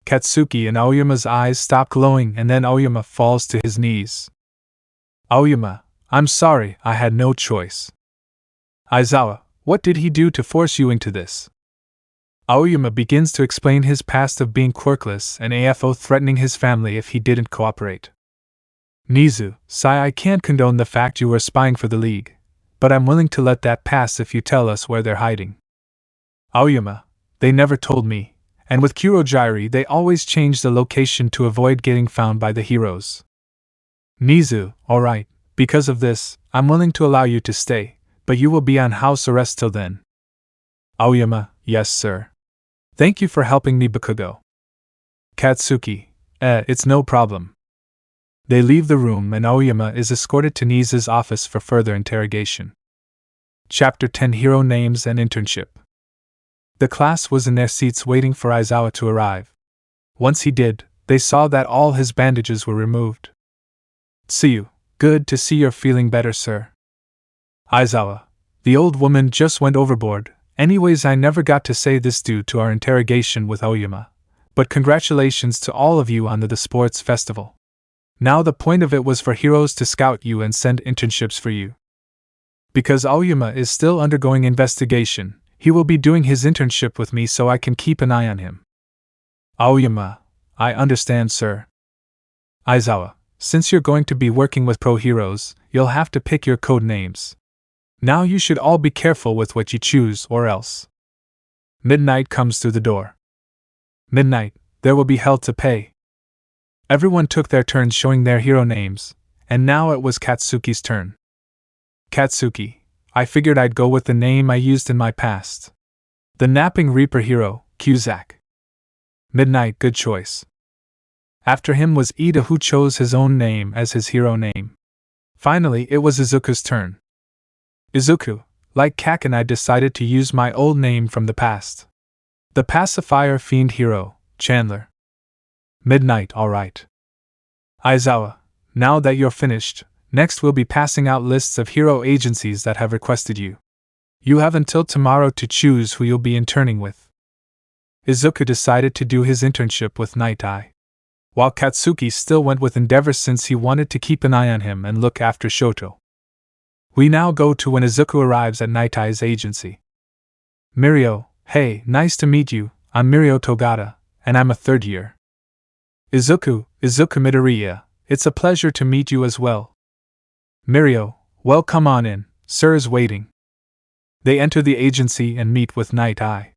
Katsuki and Aoyama's eyes stop glowing and then Aoyama falls to his knees. Aoyama, I'm sorry, I had no choice. Aizawa, what did he do to force you into this? Aoyama begins to explain his past of being quirkless and AFO threatening his family if he didn't cooperate. Nizu, Sai, I can't condone the fact you were spying for the League, but I'm willing to let that pass if you tell us where they're hiding. Aoyama, they never told me, and with Kurogyri they always change the location to avoid getting found by the heroes. Nizu, alright, because of this, I'm willing to allow you to stay, but you will be on house arrest till then. Aoyama, yes sir. Thank you for helping me, Bakugo. Katsuki, it's no problem. They leave the room and Aoyama is escorted to Nizu's office for further interrogation. Chapter 10 Hero Names and Internship. The class was in their seats waiting for Aizawa to arrive. Once he did, they saw that all his bandages were removed. Tsuyu, good to see you're feeling better, sir. Aizawa, the old woman just went overboard. Anyways, I never got to say this due to our interrogation with Aoyama, but congratulations to all of you on the sports festival. Now the point of it was for heroes to scout you and send internships for you. Because Aoyama is still undergoing investigation, he will be doing his internship with me so I can keep an eye on him. Aoyama, I understand, sir. Aizawa, since you're going to be working with pro heroes, you'll have to pick your code names. Now you should all be careful with what you choose, or else. Midnight comes through the door. Midnight, there will be hell to pay. Everyone took their turns showing their hero names, and now it was Katsuki's turn. Katsuki, I figured I'd go with the name I used in my past. The Napping Reaper hero, Cusack. Midnight, good choice. After him was Ida, who chose his own name as his hero name. Finally, it was Izuku's turn. Izuku, like Kaken, I decided to use my old name from the past. The Pacifier Fiend hero, Chandler. Midnight, alright. Aizawa, now that you're finished, next we'll be passing out lists of hero agencies that have requested you. You have until tomorrow to choose who you'll be interning with. Izuku decided to do his internship with Night Eye, while Katsuki still went with Endeavor since he wanted to keep an eye on him and look after Shoto. We now go to when Izuku arrives at Night Eye's agency. Mirio, hey, nice to meet you, I'm Mirio Togata, and I'm a third year. Izuku Midoriya, it's a pleasure to meet you as well. Mirio, well, come on in, sir is waiting. They enter the agency and meet with Night Eye.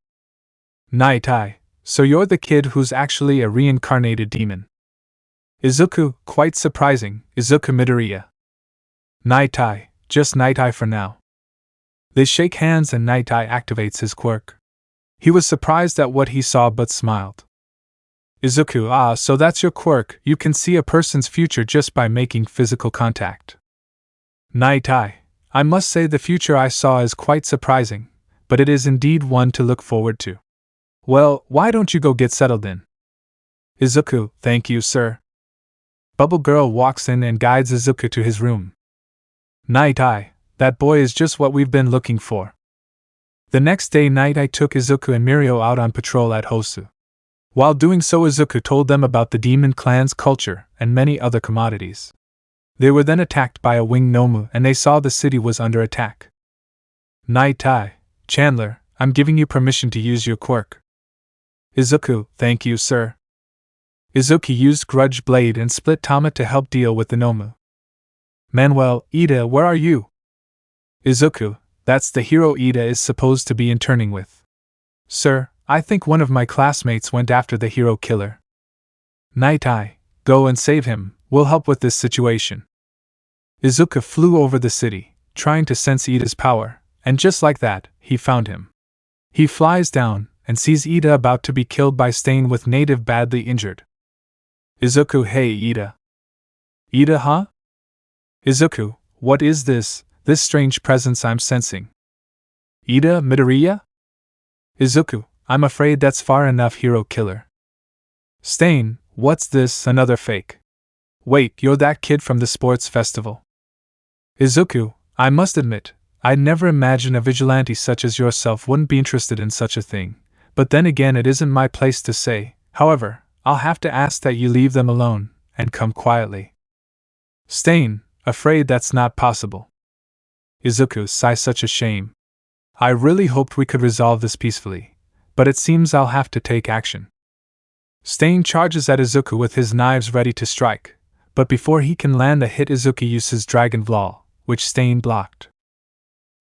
Night Eye, so you're the kid who's actually a reincarnated demon. Izuku, quite surprising, Izuku Midoriya. Night Eye, just Night Eye for now. They shake hands and Night Eye activates his quirk. He was surprised at what he saw but smiled. Izuku, so that's your quirk, you can see a person's future just by making physical contact. Night Eye, I must say the future I saw is quite surprising, but it is indeed one to look forward to. Well, why don't you go get settled in? Izuku, thank you, sir. Bubble Girl walks in and guides Izuku to his room. Night Eye, that boy is just what we've been looking for. The next day, Night Eye took Izuku and Mirio out on patrol at Hosu. While doing so, Izuku told them about the demon clan's culture and many other commodities. They were then attacked by a winged Nomu and they saw the city was under attack. Night Eye, Chandler, I'm giving you permission to use your quirk. Izuku, thank you, sir. Izuku used Grudge Blade and Split Tama to help deal with the Nomu. Manuel, Ida, where are you? Izuku, that's the hero Ida is supposed to be interning with. Sir, I think one of my classmates went after the hero killer. Night Eye, go and save him, we'll help with this situation. Izuku flew over the city, trying to sense Ida's power, and just like that, he found him. He flies down, and sees Ida about to be killed by Stain with Native badly injured. Izuku, hey Ida. Ida, huh? Izuku, what is this strange presence I'm sensing? Ida Midoriya? Izuku, I'm afraid that's far enough, hero killer. Stain, what's this, another fake? Wait, you're that kid from the sports festival. Izuku, I must admit, I'd never imagine a vigilante such as yourself wouldn't be interested in such a thing, but then again it isn't my place to say. However, I'll have to ask that you leave them alone, and come quietly. Stain, afraid that's not possible. Izuku, sigh, such a shame. I really hoped we could resolve this peacefully, but it seems I'll have to take action. Stain charges at Izuku with his knives ready to strike, but before he can land a hit, Izuku uses Dragon Claw, which Stain blocked.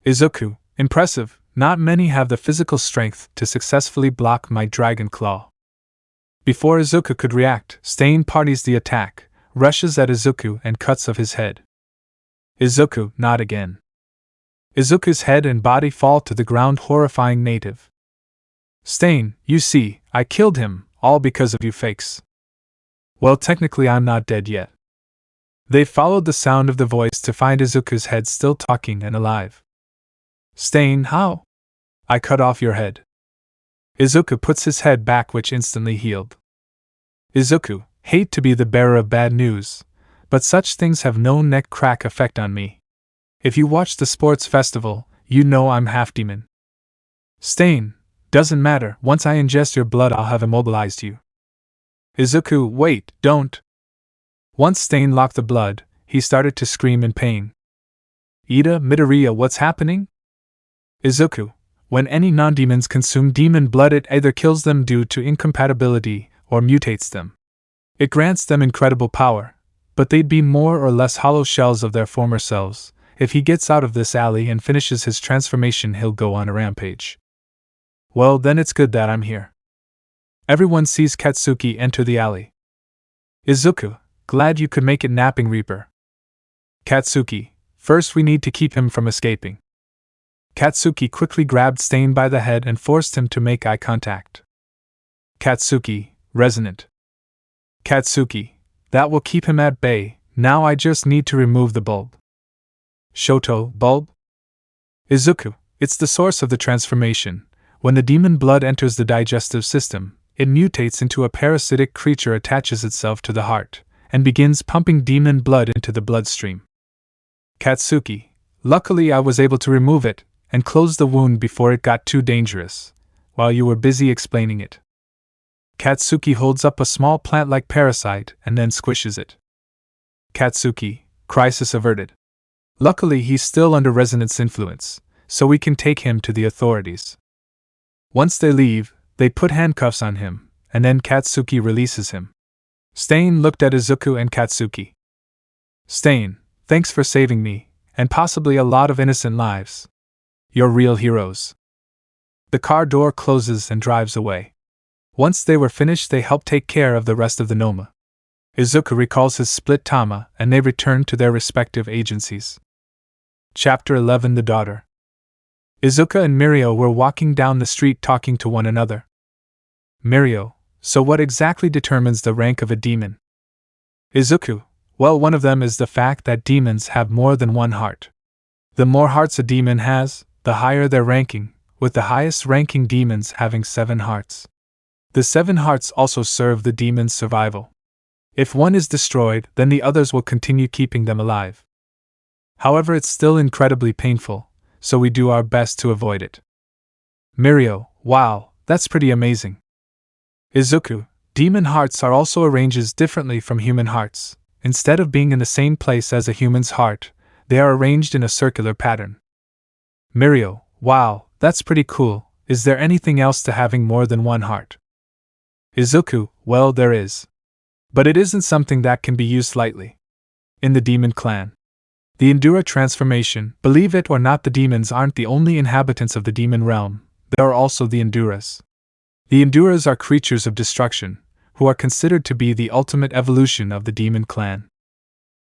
Izuku, impressive, not many have the physical strength to successfully block my Dragon Claw. Before Izuku could react, Stain parties the attack, rushes at Izuku and cuts off his head. Izuku, not again. Izuku's head and body fall to the ground, horrifying native. Stain, you see, I killed him, all because of you fakes. Well, technically I'm not dead yet. They followed the sound of the voice to find Izuku's head still talking and alive. Stain, how? I cut off your head. Izuku puts his head back, which instantly healed. Izuku, hate to be the bearer of bad news, but such things have no neck crack effect on me. If you watch the sports festival, you know I'm half demon. Stain, doesn't matter, once I ingest your blood I'll have immobilized you. Izuku, wait, don't. Once Stain locked the blood, he started to scream in pain. Izuku Midoriya, what's happening? Izuku, when any non-demons consume demon blood, it either kills them due to incompatibility or mutates them. It grants them incredible power, but they'd be more or less hollow shells of their former selves. If he gets out of this alley and finishes his transformation, he'll go on a rampage. Well, then it's good that I'm here. Everyone sees Katsuki enter the alley. Izuku, glad you could make it, Napping Reaper. Katsuki, first we need to keep him from escaping. Katsuki quickly grabbed Stain by the head and forced him to make eye contact. Katsuki, resonant. Katsuki, that will keep him at bay, now I just need to remove the bulb. Shoto, bulb? Izuku, it's the source of the transformation. When the demon blood enters the digestive system, it mutates into a parasitic creature, attaches itself to the heart, and begins pumping demon blood into the bloodstream. Katsuki, luckily I was able to remove it and close the wound before it got too dangerous, while you were busy explaining it. Katsuki holds up a small plant-like parasite and then squishes it. Katsuki, crisis averted. Luckily he's still under resonance influence, so we can take him to the authorities. Once they leave, they put handcuffs on him, and then Katsuki releases him. Stain looked at Izuku and Katsuki. Stain, thanks for saving me, and possibly a lot of innocent lives. You're real heroes. The car door closes and drives away. Once they were finished, they helped take care of the rest of the Noma. Izuku recalls his split Tama, and they return to their respective agencies. Chapter 11, The Daughter. Izuku and Mirio were walking down the street talking to one another. Mirio, so what exactly determines the rank of a demon? Izuku, well, one of them is the fact that demons have more than one heart. The more hearts a demon has, the higher their ranking, with the highest ranking demons having 7 hearts. The 7 hearts also serve the demon's survival. If one is destroyed, then the others will continue keeping them alive. However, it's still incredibly painful, so we do our best to avoid it. Mirio, wow, that's pretty amazing. Izuku, demon hearts are also arranged differently from human hearts. Instead of being in the same place as a human's heart, they are arranged in a circular pattern. Mirio, wow, that's pretty cool. Is there anything else to having more than one heart? Izuku, well, there is. But it isn't something that can be used lightly. In the demon clan, the Endura transformation, believe it or not, the demons aren't the only inhabitants of the demon realm, there are also the Enduras. The Enduras are creatures of destruction, who are considered to be the ultimate evolution of the demon clan.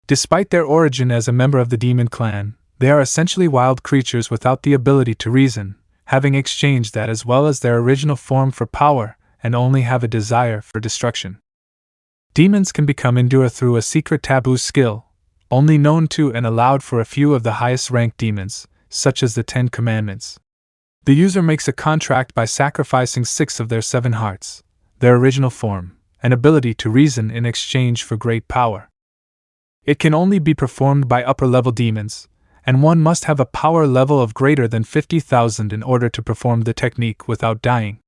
Despite their origin as a member of the demon clan, they are essentially wild creatures without the ability to reason, having exchanged that as well as their original form for power, and only have a desire for destruction. Demons can become Endura through a secret taboo skill, only known to and allowed for a few of the highest ranked demons, such as the 10 Commandments. The user makes a contract by sacrificing 6 of their 7 hearts, their original form, and ability to reason in exchange for great power. It can only be performed by upper-level demons, and one must have a power level of greater than 50,000 in order to perform the technique without dying.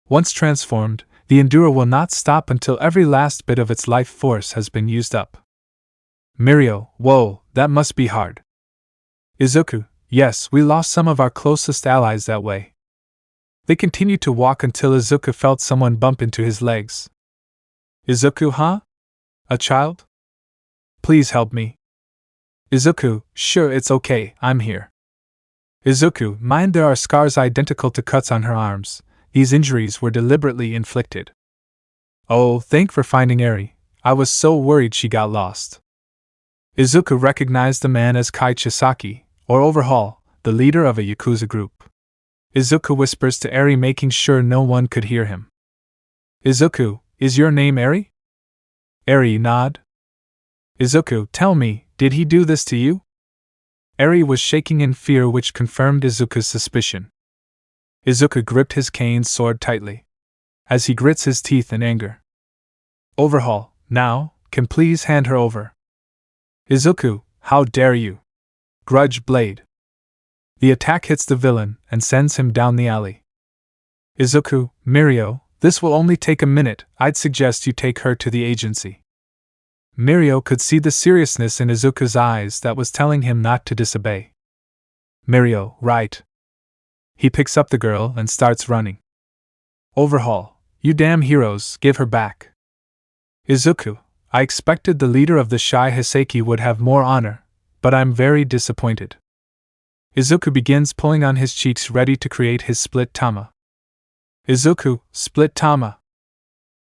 Once transformed, the Endura will not stop until every last bit of its life force has been used up. Mirio, whoa, that must be hard. Izuku, yes, we lost some of our closest allies that way. They continued to walk until Izuku felt someone bump into his legs. Izuku, huh? A child? Please help me. Izuku, sure, it's okay, I'm here. Izuku, mind there are scars identical to cuts on her arms. These injuries were deliberately inflicted. Oh, thank for finding Eri. I was so worried she got lost. Izuku recognized the man as Kai Chisaki, or Overhaul, the leader of a Yakuza group. Izuku whispers to Eri, making sure no one could hear him. Izuku, is your name Eri? Eri nod. Izuku, tell me, did he do this to you? Eri was shaking in fear, which confirmed Izuku's suspicion. Izuku gripped his cane sword tightly, as he grits his teeth in anger. Overhaul, now, can please hand her over. Izuku, how dare you? Grudge blade. The attack hits the villain and sends him down the alley. Izuku, Mirio, this will only take a minute, I'd suggest you take her to the agency. Mirio could see the seriousness in Izuku's eyes that was telling him not to disobey. Mirio, right. He picks up the girl and starts running. Overhaul, you damn heroes, give her back. Izuku, I expected the leader of the Shy Hiseki would have more honor, but I'm very disappointed. Izuku begins pulling on his cheeks, ready to create his split tama. Izuku, split tama.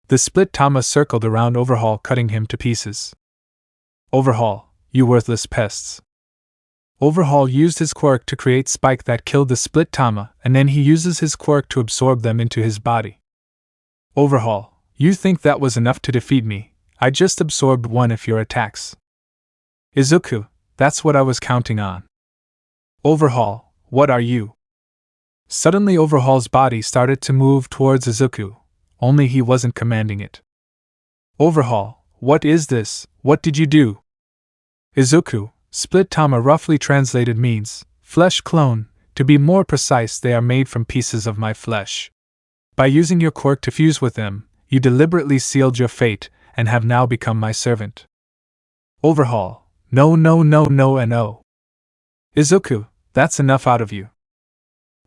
The split tama circled around Overhaul, cutting him to pieces. Overhaul, you worthless pests. Overhaul used his quirk to create spike that killed the split tama, and then he uses his quirk to absorb them into his body. Overhaul, you think that was enough to defeat me? I just absorbed one of your attacks. Izuku, that's what I was counting on. Overhaul, what are you? Suddenly Overhaul's body started to move towards Izuku, only he wasn't commanding it. Overhaul, what is this? What did you do? Izuku, split tama roughly translated means flesh clone. To be more precise, they are made from pieces of my flesh. By using your quirk to fuse with them, you deliberately sealed your fate and have now become my servant. Overhaul, no and no. Izuku, that's enough out of you.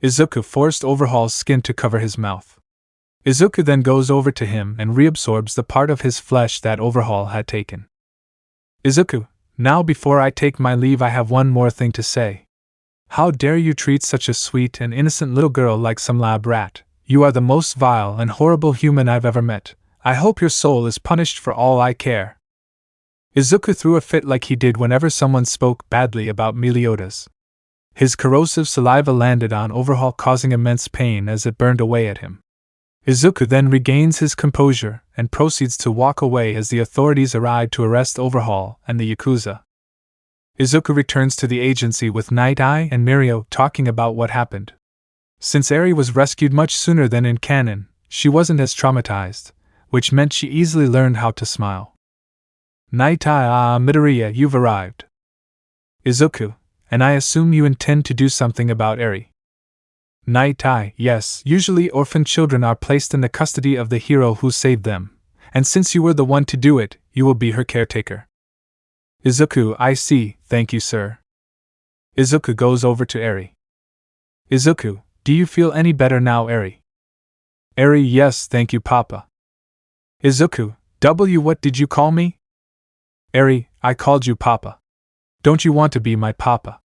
Izuku forced Overhaul's skin to cover his mouth. Izuku then goes over to him and reabsorbs the part of his flesh that Overhaul had taken. Izuku, now before I take my leave, I have one more thing to say. How dare you treat such a sweet and innocent little girl like some lab rat? You are the most vile and horrible human I've ever met. I hope your soul is punished for all I care. Izuku threw a fit like he did whenever someone spoke badly about Meliodas. His corrosive saliva landed on Overhaul, causing immense pain as it burned away at him. Izuku then regains his composure and proceeds to walk away as the authorities arrive to arrest Overhaul and the Yakuza. Izuku returns to the agency with Night Eye and Mirio talking about what happened. Since Eri was rescued much sooner than in canon, she wasn't as traumatized, which meant she easily learned how to smile. Night Eye, Midoriya, you've arrived. Izuku, and I assume you intend to do something about Eri. Night Eye, yes, usually orphan children are placed in the custody of the hero who saved them, and since you were the one to do it, you will be her caretaker. Izuku, I see, thank you, sir. Izuku goes over to Eri. Izuku, do you feel any better now, Eri? Eri, yes, thank you, Papa. Izuku, what did you call me? Eri, I called you Papa. Don't you want to be my Papa?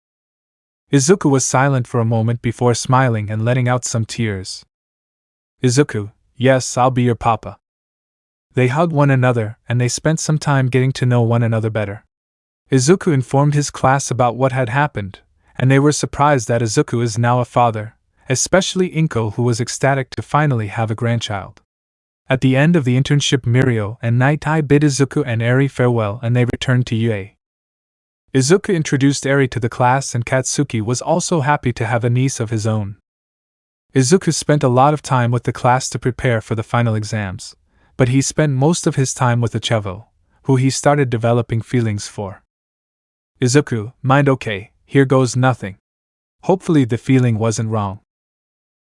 Izuku was silent for a moment before smiling and letting out some tears. Izuku, yes, I'll be your Papa. They hugged one another and they spent some time getting to know one another better. Izuku informed his class about what had happened, and they were surprised that Izuku is now a father, especially Inko, who was ecstatic to finally have a grandchild. At the end of the internship, Mirio and Night Eye bid Izuku and Eri farewell and they returned to UA. Izuku introduced Eri to the class and Katsuki was also happy to have a niece of his own. Izuku spent a lot of time with the class to prepare for the final exams, but he spent most of his time with Ichivo, who he started developing feelings for. Izuku, mind okay, here goes nothing. Hopefully the feeling wasn't wrong.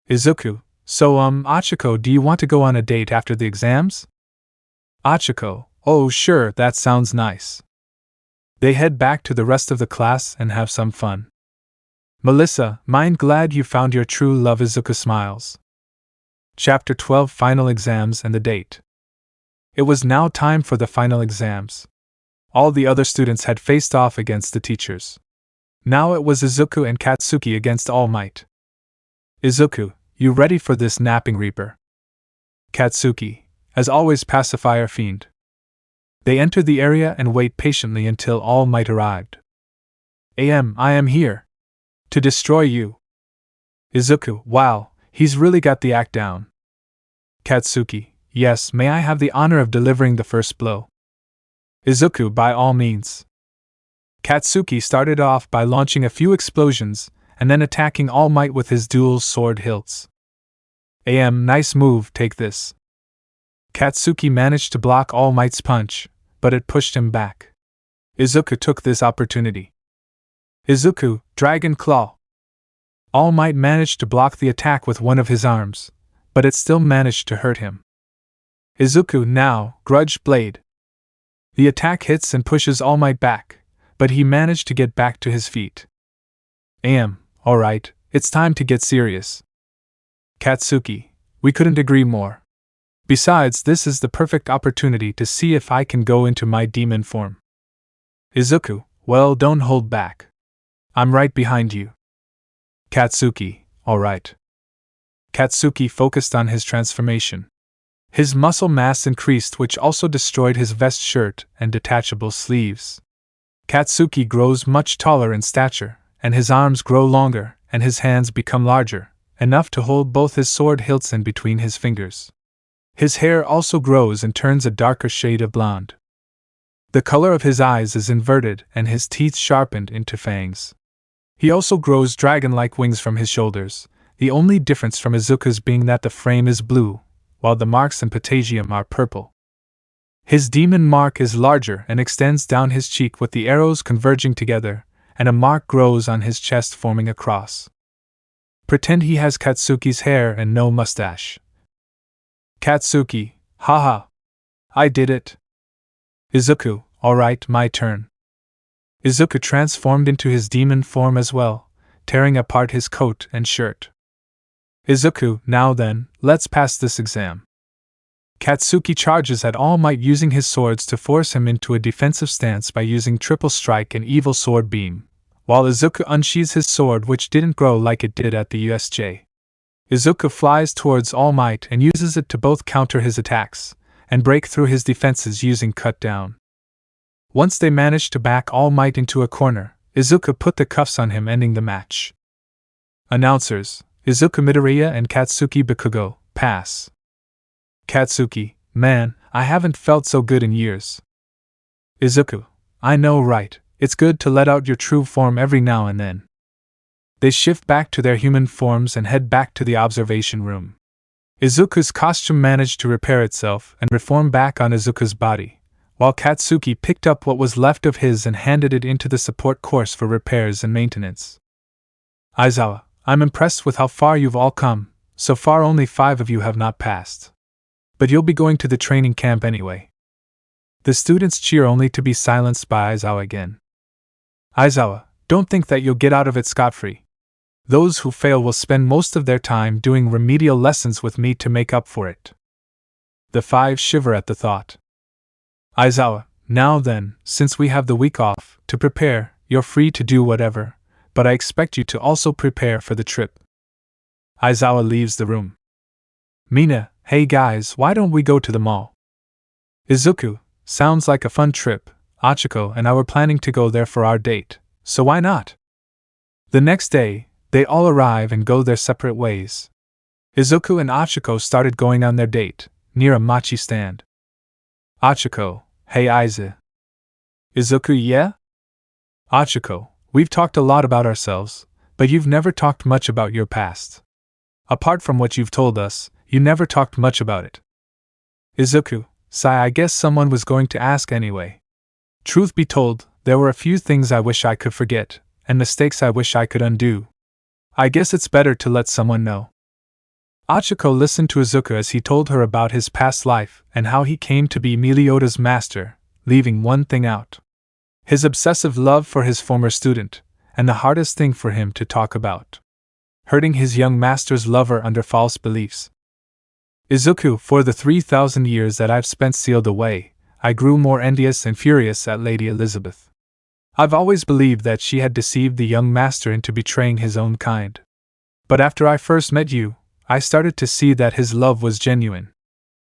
Izuku, so Achiko, do you want to go on a date after the exams? Achiko, oh sure, that sounds nice. They head back to the rest of the class and have some fun. Melissa, mind glad you found your true love. Izuku smiles. Chapter 12 Final Exams and the Date. It was now time for the final exams. All the other students had faced off against the teachers. Now it was Izuku and Katsuki against Almight. Izuku, you ready for this napping reaper? Katsuki, as always Pacifier Fiend. They enter the area and wait patiently until Almight arrived. I am here. To destroy you. Izuku, wow, he's really got the act down. Katsuki, yes, may I have the honor of delivering the first blow? Izuku, by all means. Katsuki started off by launching a few explosions, and then attacking Almight with his dual sword hilts. Nice move, take this. Katsuki managed to block Almight's punch, but it pushed him back. Izuku took this opportunity. Izuku, Dragon Claw. Almight managed to block the attack with one of his arms, but it still managed to hurt him. Izuku now, Grudge Blade. The attack hits and pushes Almight back, but he managed to get back to his feet. Alright, it's time to get serious. Katsuki, we couldn't agree more. Besides, this is the perfect opportunity to see if I can go into my demon form. Izuku, well, don't hold back. I'm right behind you. Katsuki, alright. Katsuki focused on his transformation. His muscle mass increased, which also destroyed his vest shirt and detachable sleeves. Katsuki grows much taller in stature, and his arms grow longer, and his hands become larger, enough to hold both his sword hilts in between his fingers. His hair also grows and turns a darker shade of blonde. The color of his eyes is inverted and his teeth sharpened into fangs. He also grows dragon-like wings from his shoulders, the only difference from Izuku's being that the frame is blue, while the marks and patagium are purple. His demon mark is larger and extends down his cheek with the arrows converging together, and a mark grows on his chest forming a cross. Pretend he has Katsuki's hair and no mustache. Katsuki, haha. I did it. Izuku, alright, my turn. Izuku transformed into his demon form as well, tearing apart his coat and shirt. Izuku, now then, let's pass this exam. Katsuki charges at All Might using his swords to force him into a defensive stance by using Triple Strike and Evil Sword Beam, while Izuku unsheathes his sword, which didn't grow like it did at the USJ. Izuku flies towards All Might and uses it to both counter his attacks and break through his defenses using Cut Down. Once they managed to back All Might into a corner, Izuku put the cuffs on him, ending the match. Announcers, Izuku Midoriya and Katsuki Bakugo, pass. Katsuki, man, I haven't felt so good in years. Izuku, I know, right, it's good to let out your true form every now and then. They shift back to their human forms and head back to the observation room. Izuku's costume managed to repair itself and reform back on Izuku's body, while Katsuki picked up what was left of his and handed it into the support course for repairs and maintenance. Aizawa, I'm impressed with how far you've all come. So far only 5 of you have not passed. But you'll be going to the training camp anyway. The students cheer only to be silenced by Aizawa again. Aizawa, don't think that you'll get out of it scot-free. Those who fail will spend most of their time doing remedial lessons with me to make up for it. The 5 shiver at the thought. Aizawa, now then, since we have the week off to prepare, you're free to do whatever, but I expect you to also prepare for the trip. Aizawa leaves the room. Mina, hey guys, why don't we go to the mall? Izuku, sounds like a fun trip. Achiko and I were planning to go there for our date, so why not? The next day, they all arrive and go their separate ways. Izuku and Achiko started going on their date, near a mochi stand. Achiko, hey Aiza. Izuku, yeah? Achiko, we've talked a lot about ourselves, but you've never talked much about your past. Apart from what you've told us, you never talked much about it. Izuku, sigh, I guess someone was going to ask anyway. Truth be told, there were a few things I wish I could forget, and mistakes I wish I could undo. I guess it's better to let someone know. Achiko listened to Izuku as he told her about his past life and how he came to be Melioda's master, leaving one thing out. His obsessive love for his former student, and the hardest thing for him to talk about. Hurting his young master's lover under false beliefs. Izuku, for the 3,000 years that I've spent sealed away, I grew more envious and furious at Lady Elizabeth. I've always believed that she had deceived the young master into betraying his own kind. But after I first met you, I started to see that his love was genuine.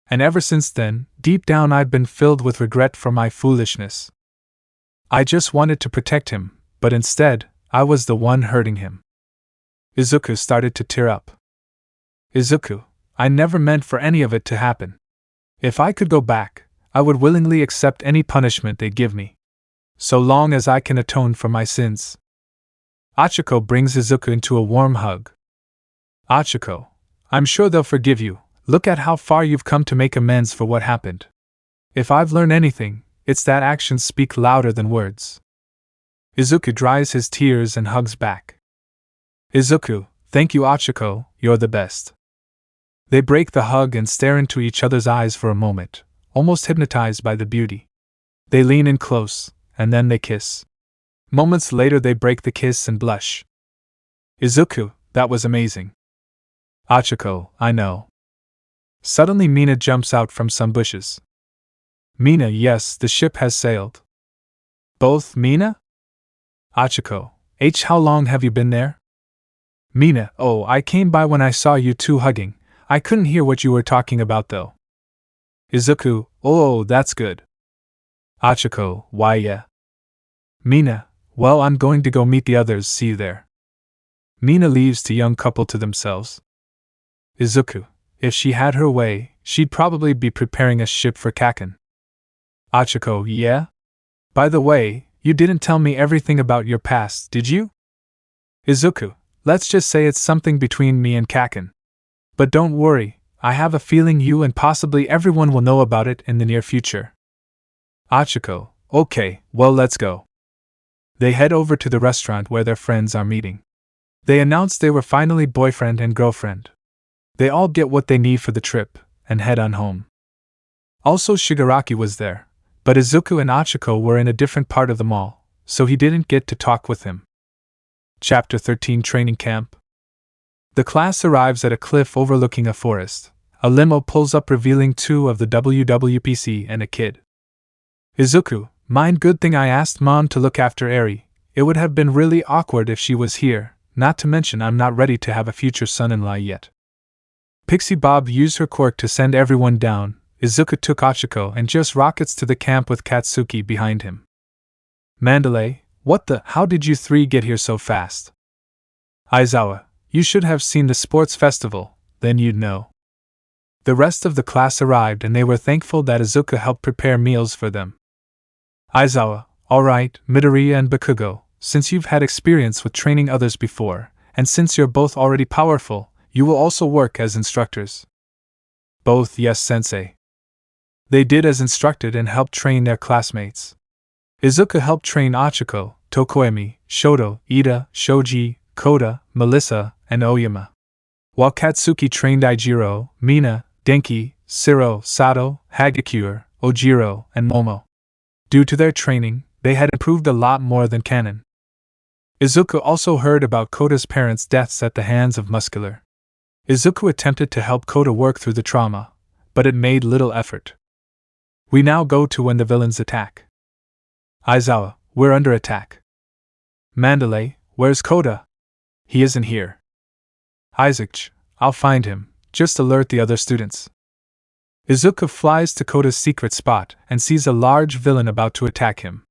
And ever since then, deep down I've been filled with regret for my foolishness. I just wanted to protect him, but instead, I was the one hurting him. Izuku started to tear up. Izuku, I never meant for any of it to happen. If I could go back, I would willingly accept any punishment they give me, so long as I can atone for my sins. Achiko brings Izuku into a warm hug. Achiko, I'm sure they'll forgive you. Look at how far you've come to make amends for what happened. If I've learned anything, it's that actions speak louder than words. Izuku dries his tears and hugs back. Izuku, thank you Achiko, you're the best. They break the hug and stare into each other's eyes for a moment, almost hypnotized by the beauty. They lean in close, and then they kiss. Moments later they break the kiss and blush. Izuku, that was amazing. Achiko, I know. Suddenly Mina jumps out from some bushes. Mina, yes, the ship has sailed. Both Mina? Achiko, how long have you been there? Mina, oh, I came by when I saw you two hugging. I couldn't hear what you were talking about though. Izuku, oh, that's good. Achiko, why yeah. Mina, well, I'm going to go meet the others, see you there. Mina leaves the young couple to themselves. Izuku, if she had her way, she'd probably be preparing a ship for Kaken. Achiko, yeah? By the way, you didn't tell me everything about your past, did you? Izuku, let's just say it's something between me and Kaken. But don't worry, I have a feeling you and possibly everyone will know about it in the near future. Achiko, okay, well let's go. They head over to the restaurant where their friends are meeting. They announce they were finally boyfriend and girlfriend. They all get what they need for the trip, and head on home. Also Shigaraki was there, but Izuku and Achiko were in a different part of the mall, so he didn't get to talk with him. Chapter 13 Training Camp. The class arrives at a cliff overlooking a forest. A limo pulls up revealing two of the WWPC and a kid. Izuku, mind good thing I asked Mom to look after Eri. It would have been really awkward if she was here, not to mention I'm not ready to have a future son-in-law yet. Pixie Bob used her quirk to send everyone down. Izuku took Achiko and just rockets to the camp with Katsuki behind him. Mandalay, what the, how did you three get here so fast? Aizawa, you should have seen the sports festival, then you'd know. The rest of the class arrived and they were thankful that Izuku helped prepare meals for them. Aizawa, alright, Midoriya and Bakugo, since you've had experience with training others before, and since you're both already powerful, you will also work as instructors. Both, yes, sensei. They did as instructed and helped train their classmates. Izuku helped train Achiko, Tokoemi, Shoto, Ida, Shoji, Koda, Melissa, and Oyama. While Katsuki trained Eijiro, Mina, Denki, Siro, Sato, Hagakure, Ojiro, and Momo. Due to their training, they had improved a lot more than canon. Izuku also heard about Koda's parents' deaths at the hands of Muscular. Izuku attempted to help Koda work through the trauma, but it made little effort. We now go to when the villains attack. Aizawa, we're under attack. Mandalay, where's Koda? He isn't here. Isaac, I'll find him, just alert the other students. Izuku flies to Koda's secret spot and sees a large villain about to attack him.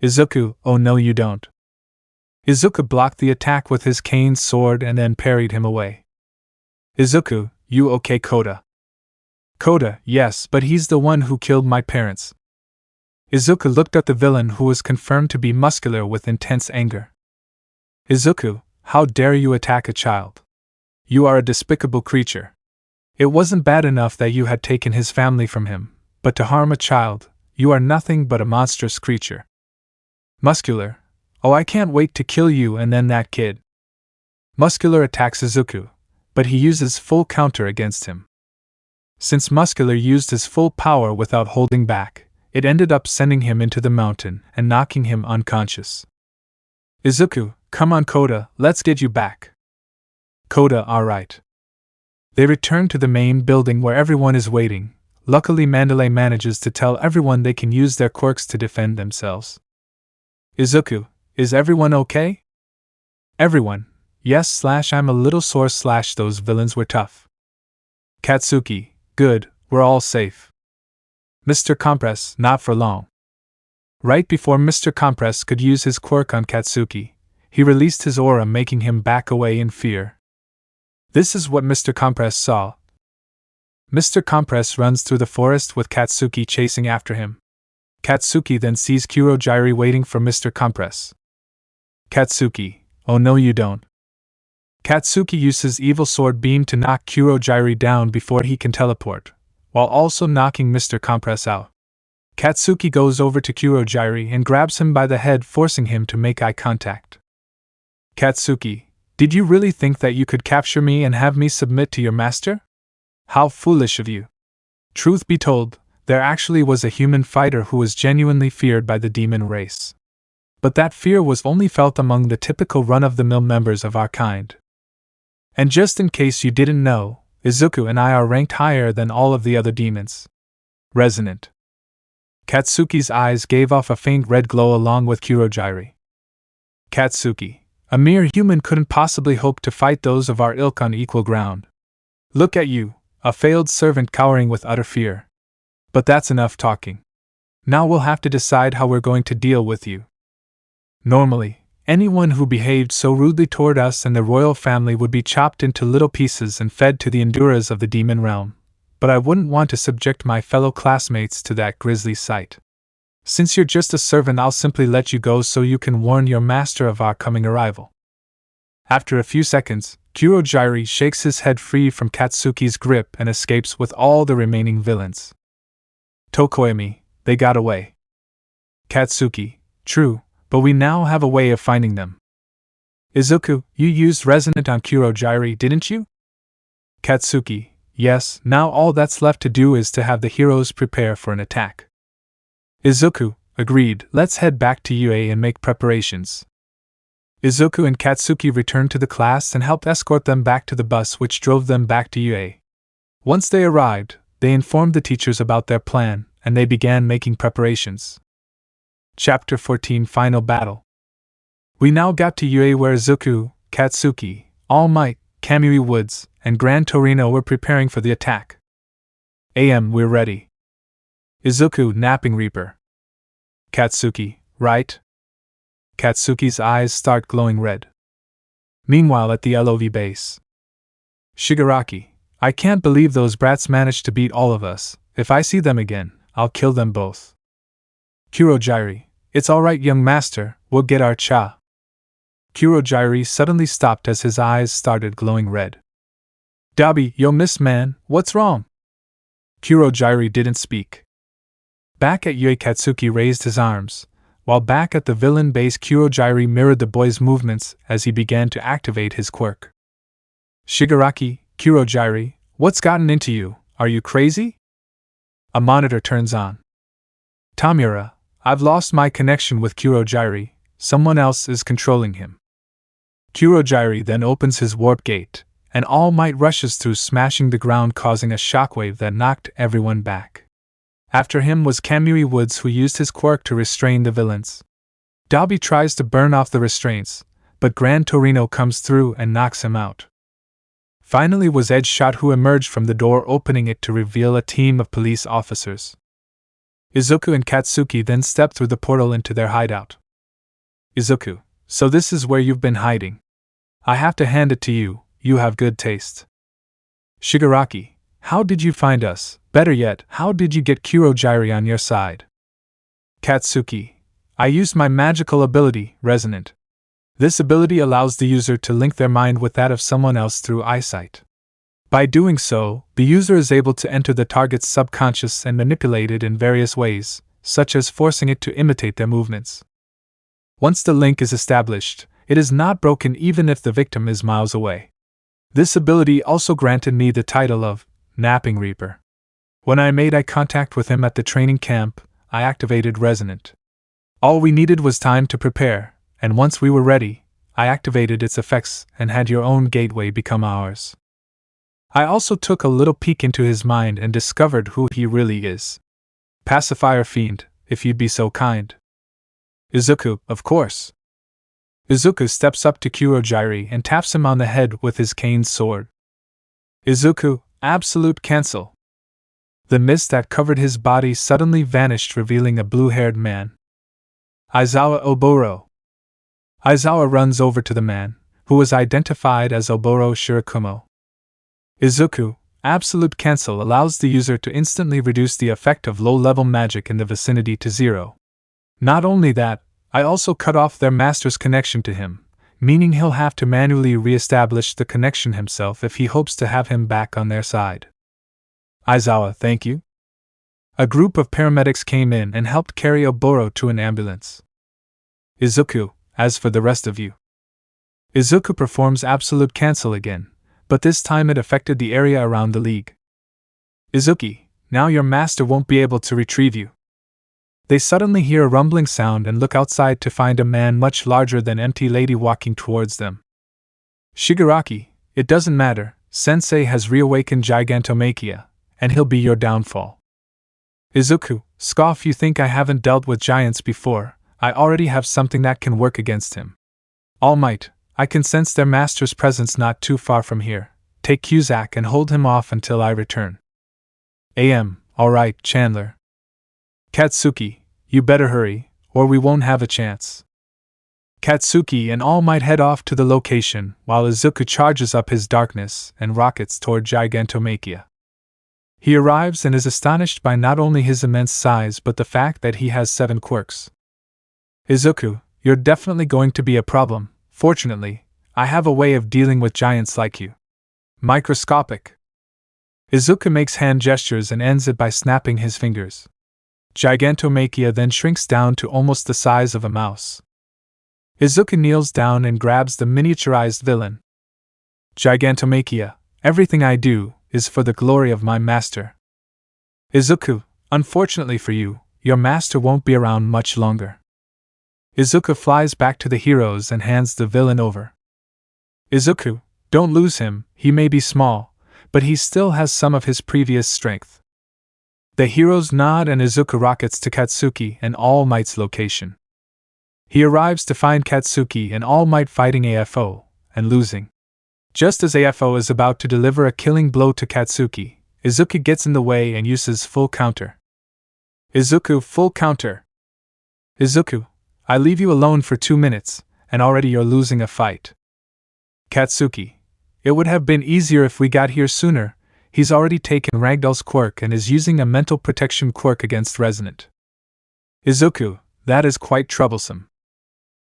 Izuku, oh no you don't. Izuku blocked the attack with his cane sword and then parried him away. Izuku, you okay Koda? Koda, yes, but he's the one who killed my parents. Izuku looked at the villain who was confirmed to be Muscular with intense anger. Izuku, how dare you attack a child? You are a despicable creature. It wasn't bad enough that you had taken his family from him, but to harm a child, you are nothing but a monstrous creature. Muscular, oh I can't wait to kill you and then that kid. Muscular attacks Izuku, but he uses full counter against him. Since Muscular used his full power without holding back, it ended up sending him into the mountain and knocking him unconscious. Izuku, come on Koda, let's get you back. Koda, alright. They return to the main building where everyone is waiting. Luckily, Mandalay manages to tell everyone they can use their quirks to defend themselves. Izuku, is everyone okay? Everyone, yes / I'm a little sore / those villains were tough. Katsuki, good, we're all safe. Mr. Compress, not for long. Right before Mr. Compress could use his quirk on Katsuki, he released his aura, making him back away in fear. This is what Mr. Compress saw. Mr. Compress runs through the forest with Katsuki chasing after him. Katsuki then sees Kurogyri waiting for Mr. Compress. Katsuki, oh no you don't. Katsuki uses evil sword beam to knock Kurogyri down before he can teleport, while also knocking Mr. Compress out. Katsuki goes over to Kurogyri and grabs him by the head, forcing him to make eye contact. Katsuki, did you really think that you could capture me and have me submit to your master? How foolish of you. Truth be told, there actually was a human fighter who was genuinely feared by the demon race. But that fear was only felt among the typical run-of-the-mill members of our kind. And just in case you didn't know, Izuku and I are ranked higher than all of the other demons. Resonant. Katsuki's eyes gave off a faint red glow along with Kurogyri. Katsuki, a mere human couldn't possibly hope to fight those of our ilk on equal ground. Look at you, a failed servant cowering with utter fear. But that's enough talking. Now we'll have to decide how we're going to deal with you. Normally, anyone who behaved so rudely toward us and the royal family would be chopped into little pieces and fed to the enduras of the demon realm, but I wouldn't want to subject my fellow classmates to that grisly sight. Since you're just a servant, I'll simply let you go so you can warn your master of our coming arrival. After a few seconds, Kurogyri shakes his head free from Katsuki's grip and escapes with all the remaining villains. Tokoemi, they got away. Katsuki, true, but we now have a way of finding them. Izuku, you used resonant on Kurogyri, didn't you? Katsuki, yes, now all that's left to do is to have the heroes prepare for an attack. Izuku, agreed, let's head back to UA and make preparations. Izuku and Katsuki returned to the class and helped escort them back to the bus which drove them back to UA. Once they arrived, they informed the teachers about their plan, and they began making preparations. Chapter 14 Final Battle. We now got to UA where Izuku, Katsuki, Almight, Kamui Woods, and Gran Torino were preparing for the attack. AM, we're ready. Izuku, Napping Reaper. Katsuki, right? Katsuki's eyes start glowing red. Meanwhile at the LOV base. Shigaraki, I can't believe those brats managed to beat all of us. If I see them again, I'll kill them both. Kurogyri, it's alright young master, we'll get our cha. Kurogyri suddenly stopped as his eyes started glowing red. Dabi, yo miss man, what's wrong? Kurogyri didn't speak. Back at Yui, Katsuki raised his arms, while back at the villain base Kurogyri mirrored the boy's movements as he began to activate his quirk. Shigaraki, Kurogyri, what's gotten into you, are you crazy? A monitor turns on. Tamura, I've lost my connection with Kurogyri, someone else is controlling him. Kurogyri then opens his warp gate, and All Might rushes through, smashing the ground, causing a shockwave that knocked everyone back. After him was Kamui Woods, who used his quirk to restrain the villains. Dabi tries to burn off the restraints, but Gran Torino comes through and knocks him out. Finally was Edge Shot, who emerged from the door, opening it to reveal a team of police officers. Izuku and Katsuki then stepped through the portal into their hideout. Izuku, so this is where you've been hiding. I have to hand it to you, you have good taste. Shigaraki, how did you find us? Better yet, how did you get Kurogyri on your side? Katsuki, I used my magical ability, Resonant. This ability allows the user to link their mind with that of someone else through eyesight. By doing so, the user is able to enter the target's subconscious and manipulate it in various ways, such as forcing it to imitate their movements. Once the link is established, it is not broken even if the victim is miles away. This ability also granted me the title of Napping Reaper. When I made eye contact with him at the training camp, I activated Resonant. All we needed was time to prepare, and once we were ready, I activated its effects and had your own gateway become ours. I also took a little peek into his mind and discovered who he really is. Pacifier Fiend, if you'd be so kind. Izuku, of course. Izuku steps up to Kurogiri and taps him on the head with his cane sword. Izuku, absolute cancel. The mist that covered his body suddenly vanished, revealing a blue-haired man. Aizawa Oboro. Aizawa runs over to the man, who was identified as Oboro Shirakumo. Izuku, absolute cancel allows the user to instantly reduce the effect of low-level magic in the vicinity to 0. Not only that, I also cut off their master's connection to him, meaning he'll have to manually re-establish the connection himself if he hopes to have him back on their side. Aizawa, thank you. A group of paramedics came in and helped carry Oboro to an ambulance. Izuku, as for the rest of you. Izuku performs absolute cancel again, but this time it affected the area around the league. Izuki, now your master won't be able to retrieve you. They suddenly hear a rumbling sound and look outside to find a man much larger than Empty Lady walking towards them. Shigaraki, it doesn't matter, Sensei has reawakened Gigantomachia, and he'll be your downfall. Izuku, scoff, you think I haven't dealt with giants before, I already have something that can work against him. Almight, I can sense their master's presence not too far from here. Take Cusack and hold him off until I return. Alright, Chandler. Katsuki, you better hurry, or we won't have a chance. Katsuki and Almight head off to the location, while Izuku charges up his darkness and rockets toward Gigantomachia. He arrives and is astonished by not only his immense size but the fact that he has 7 quirks. Izuku, you're definitely going to be a problem. Fortunately, I have a way of dealing with giants like you. Microscopic. Izuku makes hand gestures and ends it by snapping his fingers. Gigantomachia then shrinks down to almost the size of a mouse. Izuku kneels down and grabs the miniaturized villain. Gigantomachia, everything I do is for the glory of my master. Izuku, unfortunately for you, your master won't be around much longer. Izuku flies back to the heroes and hands the villain over. Izuku, don't lose him, he may be small, but he still has some of his previous strength. The heroes nod and Izuku rockets to Katsuki and All Might's location. He arrives to find Katsuki and All Might fighting AFO, and losing. Just as AFO is about to deliver a killing blow to Katsuki, Izuku gets in the way and uses full counter. Izuku, full counter. Izuku, I leave you alone for 2 minutes, and already you're losing a fight. Katsuki, it would have been easier if we got here sooner. He's already taken Ragdoll's quirk and is using a mental protection quirk against Resonant. Izuku, that is quite troublesome.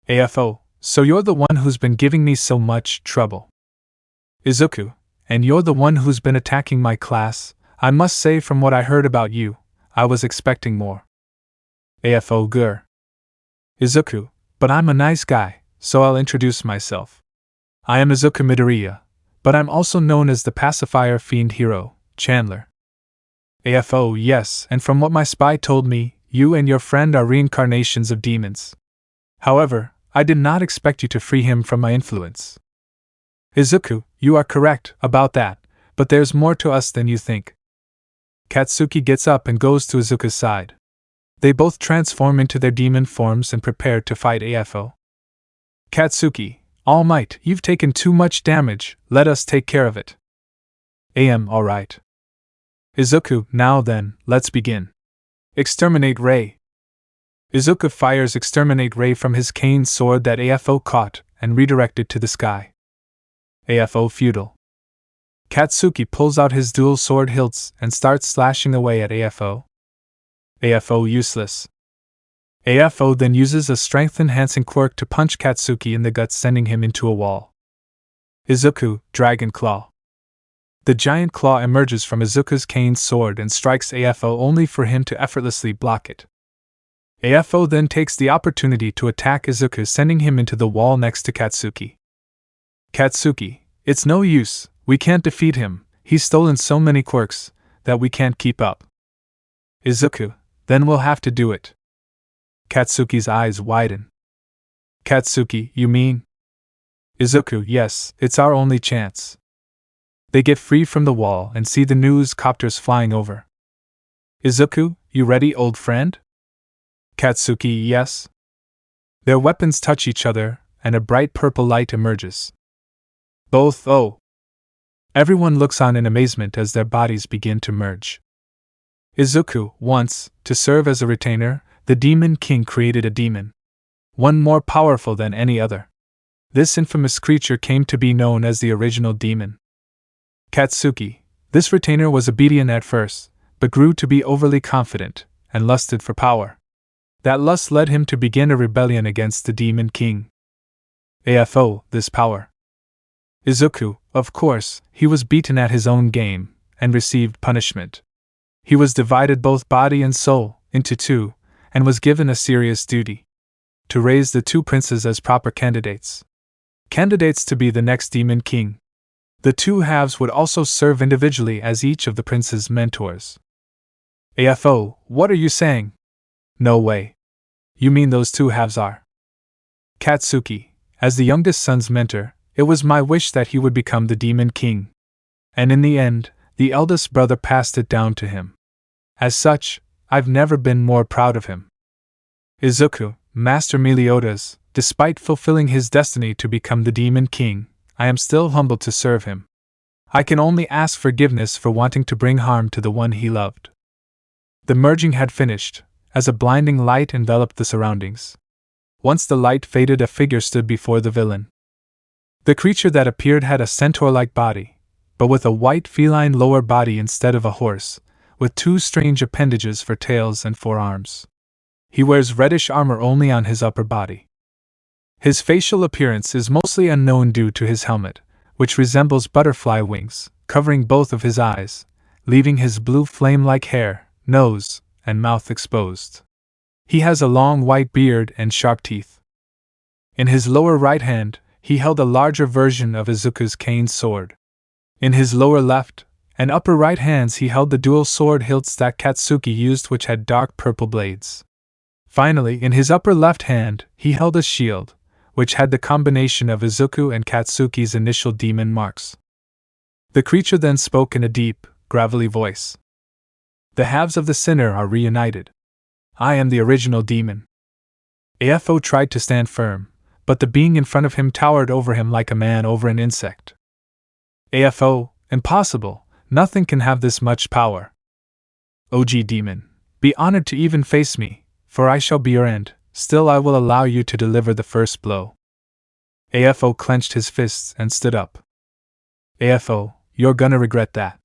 AFO, so you're the one who's been giving me so much trouble. Izuku, and you're the one who's been attacking my class. I must say, from what I heard about you, I was expecting more. AFO, grr. Izuku, but I'm a nice guy, so I'll introduce myself. I am Izuku Midoriya, but I'm also known as the Pacifier Fiend hero, Chandler. AFO, yes, and from what my spy told me, you and your friend are reincarnations of demons. However, I did not expect you to free him from my influence. Izuku, you are correct about that, but there's more to us than you think. Katsuki gets up and goes to Izuku's side. They both transform into their demon forms and prepare to fight AFO. Katsuki, All Might, you've taken too much damage, let us take care of it. Alright. Izuku, now then, let's begin. Exterminate Ray. Izuku fires Exterminate Ray from his cane sword that AFO caught and redirected to the sky. AFO futile. Katsuki pulls out his dual sword hilts and starts slashing away at AFO. AFO useless. AFO then uses a strength-enhancing quirk to punch Katsuki in the gut, sending him into a wall. Izuku, Dragon Claw. The giant claw emerges from Izuku's cane sword and strikes AFO only for him to effortlessly block it. AFO then takes the opportunity to attack Izuku, sending him into the wall next to Katsuki. Katsuki, it's no use, we can't defeat him, he's stolen so many quirks that we can't keep up. Izuku, then we'll have to do it. Katsuki's eyes widen. Katsuki, you mean? Izuku, yes, it's our only chance. They get free from the wall and see the news copters flying over. Izuku, you ready, old friend? Katsuki, yes. Their weapons touch each other, and a bright purple light emerges. Both, oh. Everyone looks on in amazement as their bodies begin to merge. Izuku, once, to serve as a retainer, the Demon King created a demon. One more powerful than any other. This infamous creature came to be known as the original demon. Katsuki, this retainer was obedient at first, but grew to be overly confident, and lusted for power. That lust led him to begin a rebellion against the Demon King. AFO, this power. Izuku, of course, he was beaten at his own game, and received punishment. He was divided both body and soul into two, and was given a serious duty. To raise the two princes as proper candidates. Candidates to be the next Demon King. The two halves would also serve individually as each of the prince's mentors. AFO, what are you saying? No way. You mean those two halves are? Katsuki, as the youngest son's mentor, it was my wish that he would become the Demon King. And in the end, the eldest brother passed it down to him. As such, I've never been more proud of him. Izuku, Master Meliodas, despite fulfilling his destiny to become the Demon King, I am still humbled to serve him. I can only ask forgiveness for wanting to bring harm to the one he loved. The merging had finished, as a blinding light enveloped the surroundings. Once the light faded, a figure stood before the villain. The creature that appeared had a centaur-like body, but with a white feline lower body instead of a horse, with two strange appendages for tails and forearms. He wears reddish armor only on his upper body. His facial appearance is mostly unknown due to his helmet, which resembles butterfly wings, covering both of his eyes, leaving his blue flame-like hair, nose, and mouth exposed. He has a long white beard and sharp teeth. In his lower right hand, he held a larger version of Izuku's cane sword. In his lower left and upper right hands he held the dual sword hilts that Katsuki used, which had dark purple blades. Finally, in his upper left hand, he held a shield, which had the combination of Izuku and Katsuki's initial demon marks. The creature then spoke in a deep, gravelly voice. The halves of the sinner are reunited. I am the original demon. AFO tried to stand firm, but the being in front of him towered over him like a man over an insect. AFO, impossible, nothing can have this much power. OG demon, be honored to even face me, for I shall be your end, still I will allow you to deliver the first blow. AFO clenched his fists and stood up. AFO, you're gonna regret that.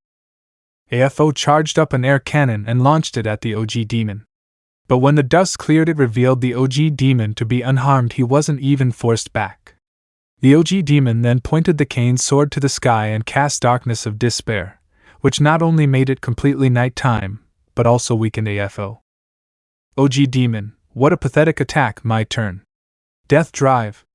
AFO charged up an air cannon and launched it at the OG demon. But when the dust cleared, it revealed the OG demon to be unharmed. He wasn't even forced back. The OG demon then pointed the cane sword to the sky and cast darkness of despair, which not only made it completely nighttime, but also weakened AFO. OG demon, what a pathetic attack. My turn. Death drive.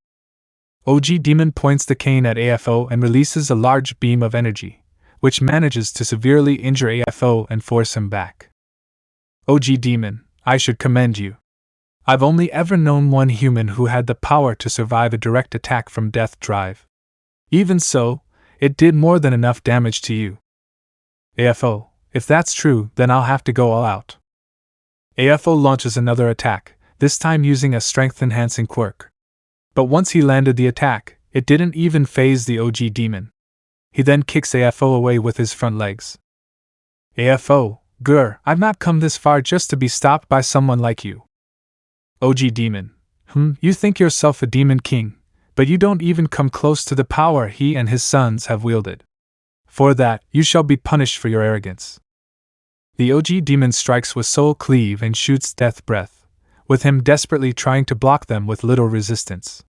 OG demon points the cane at AFO and releases a large beam of energy, which manages to severely injure AFO and force him back. OG demon, I should commend you. I've only ever known one human who had the power to survive a direct attack from Death Drive. Even so, it did more than enough damage to you. AFO, if that's true, then I'll have to go all out. AFO launches another attack, this time using a strength-enhancing quirk. But once he landed the attack, it didn't even faze the OG demon. He then kicks AFO away with his front legs. AFO, grr, I've not come this far just to be stopped by someone like you. OG demon, you think yourself a demon king, but you don't even come close to the power he and his sons have wielded. For that, you shall be punished for your arrogance. The OG demon strikes with soul cleave and shoots death breath, with him desperately trying to block them with little resistance.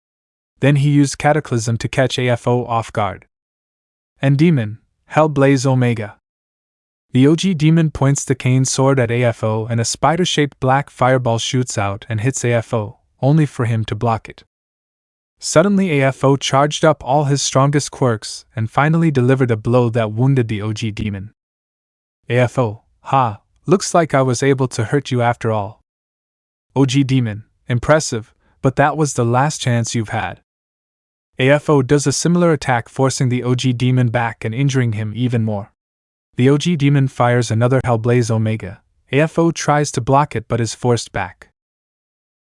Then he used cataclysm to catch AFO off guard. And demon, Hellblaze Omega. The OG demon points the cane sword at AFO and a spider-shaped black fireball shoots out and hits AFO, only for him to block it. Suddenly AFO charged up all his strongest quirks and finally delivered a blow that wounded the OG demon. AFO, ha, looks like I was able to hurt you after all. OG demon, impressive, but that was the last chance you've had. AFO does a similar attack, forcing the OG demon back and injuring him even more. The OG demon fires another Hellblaze Omega. AFO tries to block it but is forced back.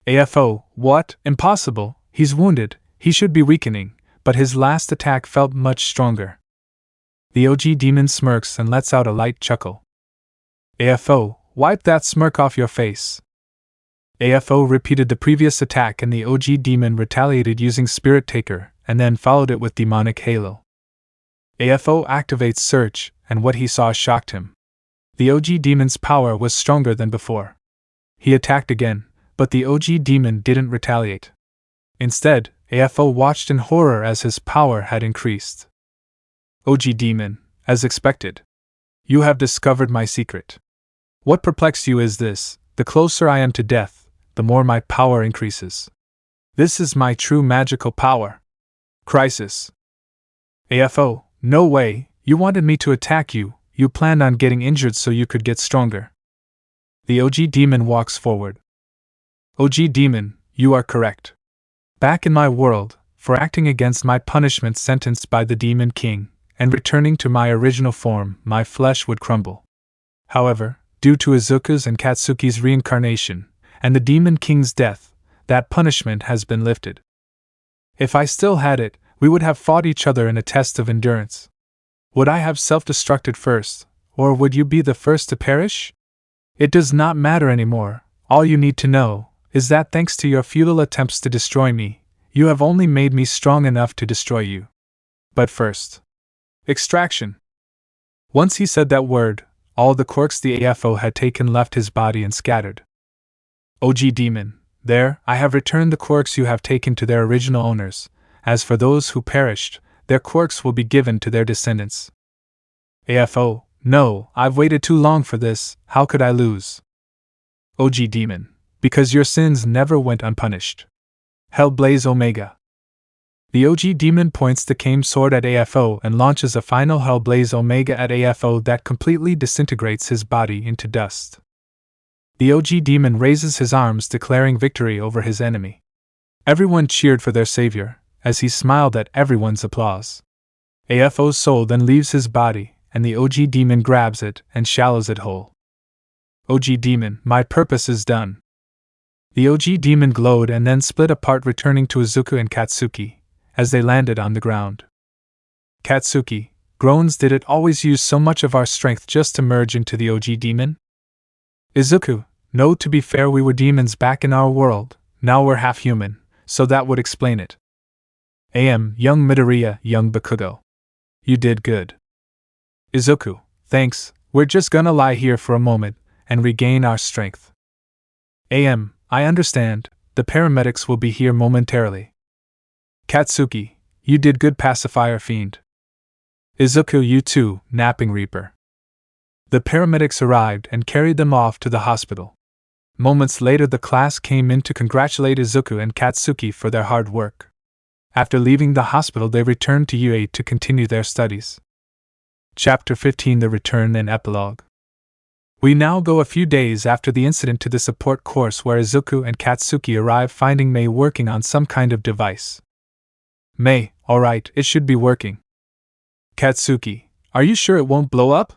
AFO, what? Impossible, he's wounded, he should be weakening, but his last attack felt much stronger. The OG demon smirks and lets out a light chuckle. AFO, wipe that smirk off your face. AFO repeated the previous attack and the OG demon retaliated using Spirit Taker, and then followed it with Demonic Halo. AFO activates Search, and what he saw shocked him. The OG demon's power was stronger than before. He attacked again, but the OG demon didn't retaliate. Instead, AFO watched in horror as his power had increased. OG demon, as expected. You have discovered my secret. What perplexed you is this: the closer I am to death, the more my power increases. This is my true magical power. Crisis. AFO, no way, you wanted me to attack you, you planned on getting injured so you could get stronger. The OG demon walks forward. OG demon, you are correct. Back in my world, for acting against my punishment sentenced by the Demon King, and returning to my original form, my flesh would crumble. However, due to Izuku's and Katsuki's reincarnation, and the Demon King's death, that punishment has been lifted. If I still had it, we would have fought each other in a test of endurance. Would I have self-destructed first, or would you be the first to perish? It does not matter anymore. All you need to know is that thanks to your futile attempts to destroy me, you have only made me strong enough to destroy you. But first, extraction. Once he said that word, all the quirks the AFO had taken left his body and scattered. OG demon, there, I have returned the quirks you have taken to their original owners. As for those who perished, their quirks will be given to their descendants. AFO, no, I've waited too long for this, how could I lose? OG demon, because your sins never went unpunished. Hellblaze Omega. The OG demon points the Kame sword at AFO and launches a final Hellblaze Omega at AFO that completely disintegrates his body into dust. The OG demon raises his arms, declaring victory over his enemy. Everyone cheered for their savior, as he smiled at everyone's applause. AFO's soul then leaves his body, and the OG demon grabs it and shallows it whole. OG demon, my purpose is done. The OG demon glowed and then split apart, returning to Izuku and Katsuki, as they landed on the ground. Katsuki groans, did it always use so much of our strength just to merge into the OG demon? Izuku, no, to be fair, we were demons back in our world, now we're half human, so that would explain it. Young Midoriya, young Bakugo. You did good. Izuku, thanks, we're just gonna lie here for a moment, and regain our strength. I understand, the paramedics will be here momentarily. Katsuki, you did good, Pacifier Fiend. Izuku, you too, Napping Reaper. The paramedics arrived and carried them off to the hospital. Moments later, the class came in to congratulate Izuku and Katsuki for their hard work. After leaving the hospital, they returned to UA to continue their studies. Chapter 15: The Return and Epilogue. We now go a few days after the incident to the support course, where Izuku and Katsuki arrive, finding Mei working on some kind of device. Mei, alright, it should be working. Katsuki, are you sure it won't blow up?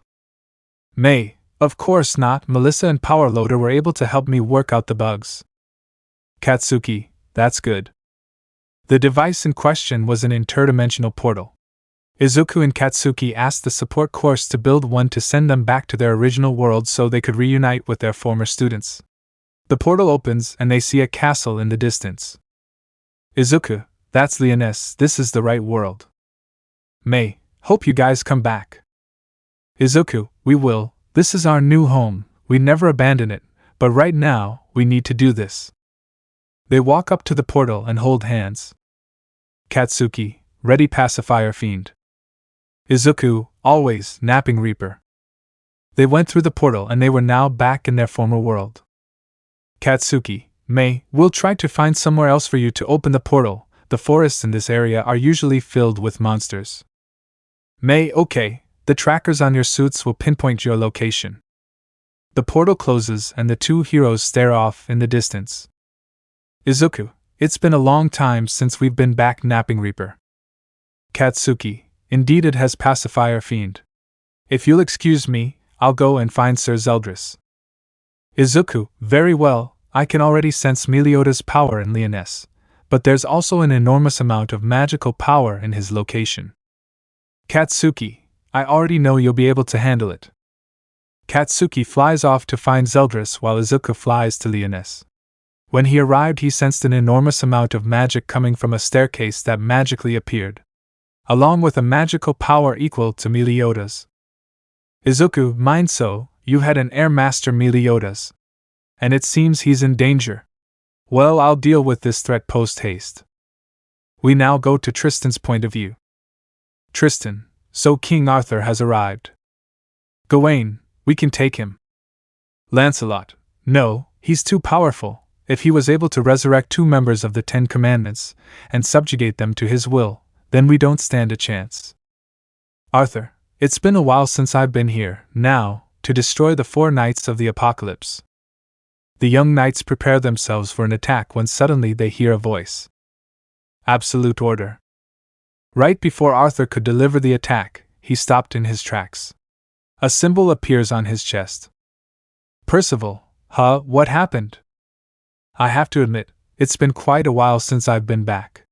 Mei, of course not, Melissa and Powerloader were able to help me work out the bugs. Katsuki, that's good. The device in question was an interdimensional portal. Izuku and Katsuki asked the support course to build one to send them back to their original world so they could reunite with their former students. The portal opens and they see a castle in the distance. Izuku, that's Leoness, this is the right world. Mei, hope you guys come back. Izuku, we will, this is our new home, we never abandon it, but right now, we need to do this. They walk up to the portal and hold hands. Katsuki, ready, Pacifier Fiend. Izuku, always, Napping Reaper. They went through the portal and they were now back in their former world. Katsuki, Mei, we'll try to find somewhere else for you to open the portal, the forests in this area are usually filled with monsters. Mei, okay, the trackers on your suits will pinpoint your location. The portal closes and the two heroes stare off in the distance. Izuku, it's been a long time since we've been back, Napping Reaper. Katsuki, indeed it has Pacifier Fiend. If you'll excuse me, I'll go and find Sir Zeldris. Izuku, very well, I can already sense Meliodas' power in Leoness, but there's also an enormous amount of magical power in his location. Katsuki, I already know you'll be able to handle it. Katsuki flies off to find Zeldris while Izuku flies to Leoness. When he arrived, he sensed an enormous amount of magic coming from a staircase that magically appeared, along with a magical power equal to Meliodas. Izuku, mind so, you had an Air Master Meliodas. And it seems he's in danger. Well, I'll deal with this threat post-haste. We now go to Tristan's point of view. Tristan, so King Arthur has arrived. Gawain, we can take him. Lancelot, no, he's too powerful. If he was able to resurrect 2 members of the 10 Commandments and subjugate them to his will, then we don't stand a chance. Arthur, it's been a while since I've been here, now, to destroy the 4 knights of the apocalypse. The young knights prepare themselves for an attack when suddenly they hear a voice. Absolute order. Right before Arthur could deliver the attack, he stopped in his tracks. A symbol appears on his chest. Percival, what happened? I have to admit, it's been quite a while since I've been back.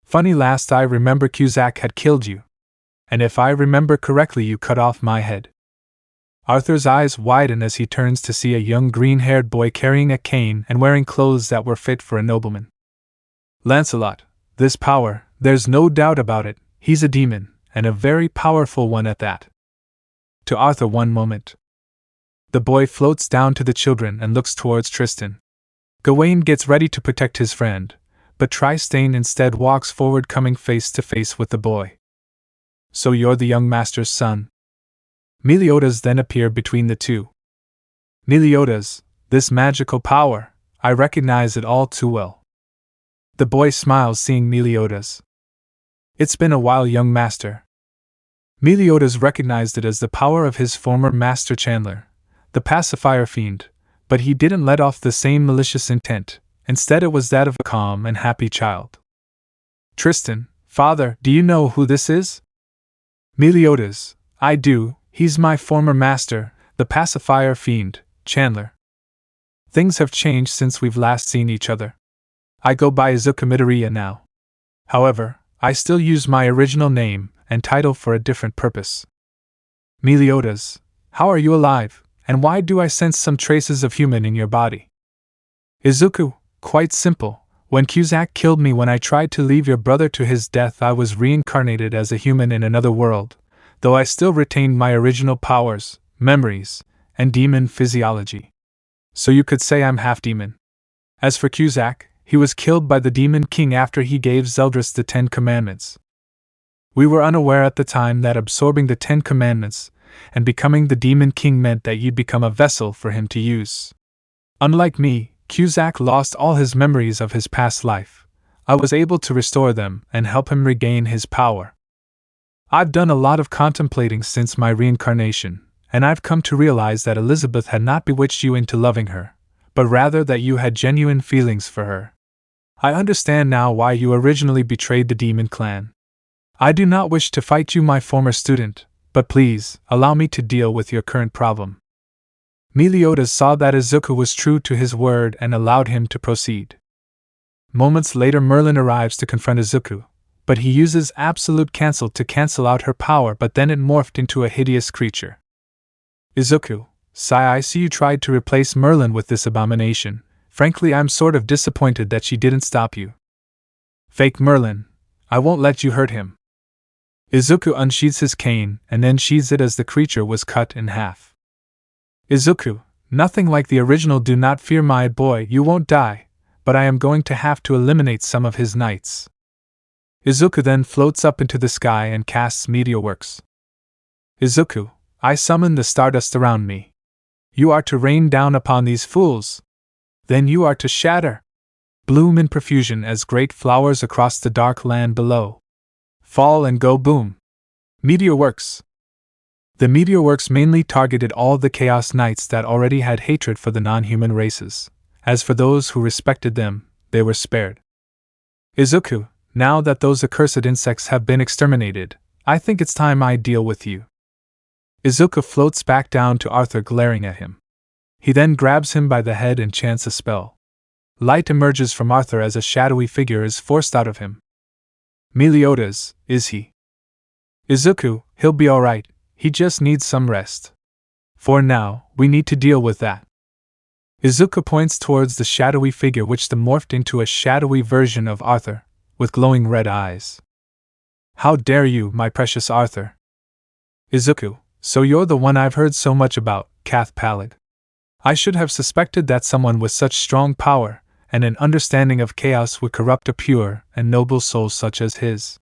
Funny, last I remember Cusack had killed you. And if I remember correctly, you cut off my head. Arthur's eyes widen as he turns to see a young green-haired boy carrying a cane and wearing clothes that were fit for a nobleman. Lancelot, this power, there's no doubt about it, he's a demon, and a very powerful one at that. To Arthur, one moment. The boy floats down to the children and looks towards Tristan. Gawain gets ready to protect his friend, but Tristan instead walks forward, coming face to face with the boy. So you're the young master's son? Meliodas then appeared between the two. Meliodas, this magical power, I recognize it all too well. The boy smiles, seeing Meliodas. It's been a while, young master. Meliodas recognized it as the power of his former master Chandler, the Pacifier Fiend, but he didn't let off the same malicious intent. Instead, it was that of a calm and happy child. Tristan, father, do you know who this is? Meliodas, I do, he's my former master, the Pacifier Fiend, Chandler. Things have changed since we've last seen each other. I go by Izuku Midoriya now. However, I still use my original name and title for a different purpose. Meliodas, how are you alive, and why do I sense some traces of human in your body? Izuku, quite simple. When Cusack killed me when I tried to leave your brother to his death, I was reincarnated as a human in another world, though I still retained my original powers, memories, and demon physiology. So you could say I'm half demon. As for Cusack, he was killed by the Demon King after he gave Zeldris the 10 Commandments. We were unaware at the time that absorbing the 10 Commandments and becoming the Demon King meant that you'd become a vessel for him to use. Unlike me, Cusack lost all his memories of his past life. I was able to restore them and help him regain his power. I've done a lot of contemplating since my reincarnation, and I've come to realize that Elizabeth had not bewitched you into loving her, but rather that you had genuine feelings for her. I understand now why you originally betrayed the demon clan. I do not wish to fight you, my former student, but please, allow me to deal with your current problem. Meliodas saw that Izuku was true to his word and allowed him to proceed. Moments later, Merlin arrives to confront Izuku, but he uses absolute cancel to cancel out her power, but then it morphed into a hideous creature. Izuku, I see you tried to replace Merlin with this abomination. Frankly, I'm sort of disappointed that she didn't stop you. Fake Merlin, I won't let you hurt him. Izuku unsheathes his cane and then sheathes it as the creature was cut in half. Izuku, nothing like the original. Do not fear, my boy, you won't die, but I am going to have to eliminate some of his knights. Izuku then floats up into the sky and casts meteorworks. Izuku, I summon the stardust around me. You are to rain down upon these fools. Then you are to shatter, bloom in profusion as great flowers across the dark land below. Fall and go boom. Meteorworks. The meteorworks mainly targeted all the Chaos Knights that already had hatred for the non-human races. As for those who respected them, they were spared. Izuku, Now that those accursed insects have been exterminated, I think it's time I deal with you. Izuku floats back down to Arthur, glaring at him. He then grabs him by the head and chants a spell. Light emerges from Arthur as a shadowy figure is forced out of him. Meliodas, is he? Izuku, he'll be alright, he just needs some rest. For now, we need to deal with that. Izuku points towards the shadowy figure which morphed into a shadowy version of Arthur, with glowing red eyes. How dare you, my precious Arthur? Izuku, so you're the one I've heard so much about, Kath Palad. I should have suspected that someone with such strong power and an understanding of chaos would corrupt a pure and noble soul such as his.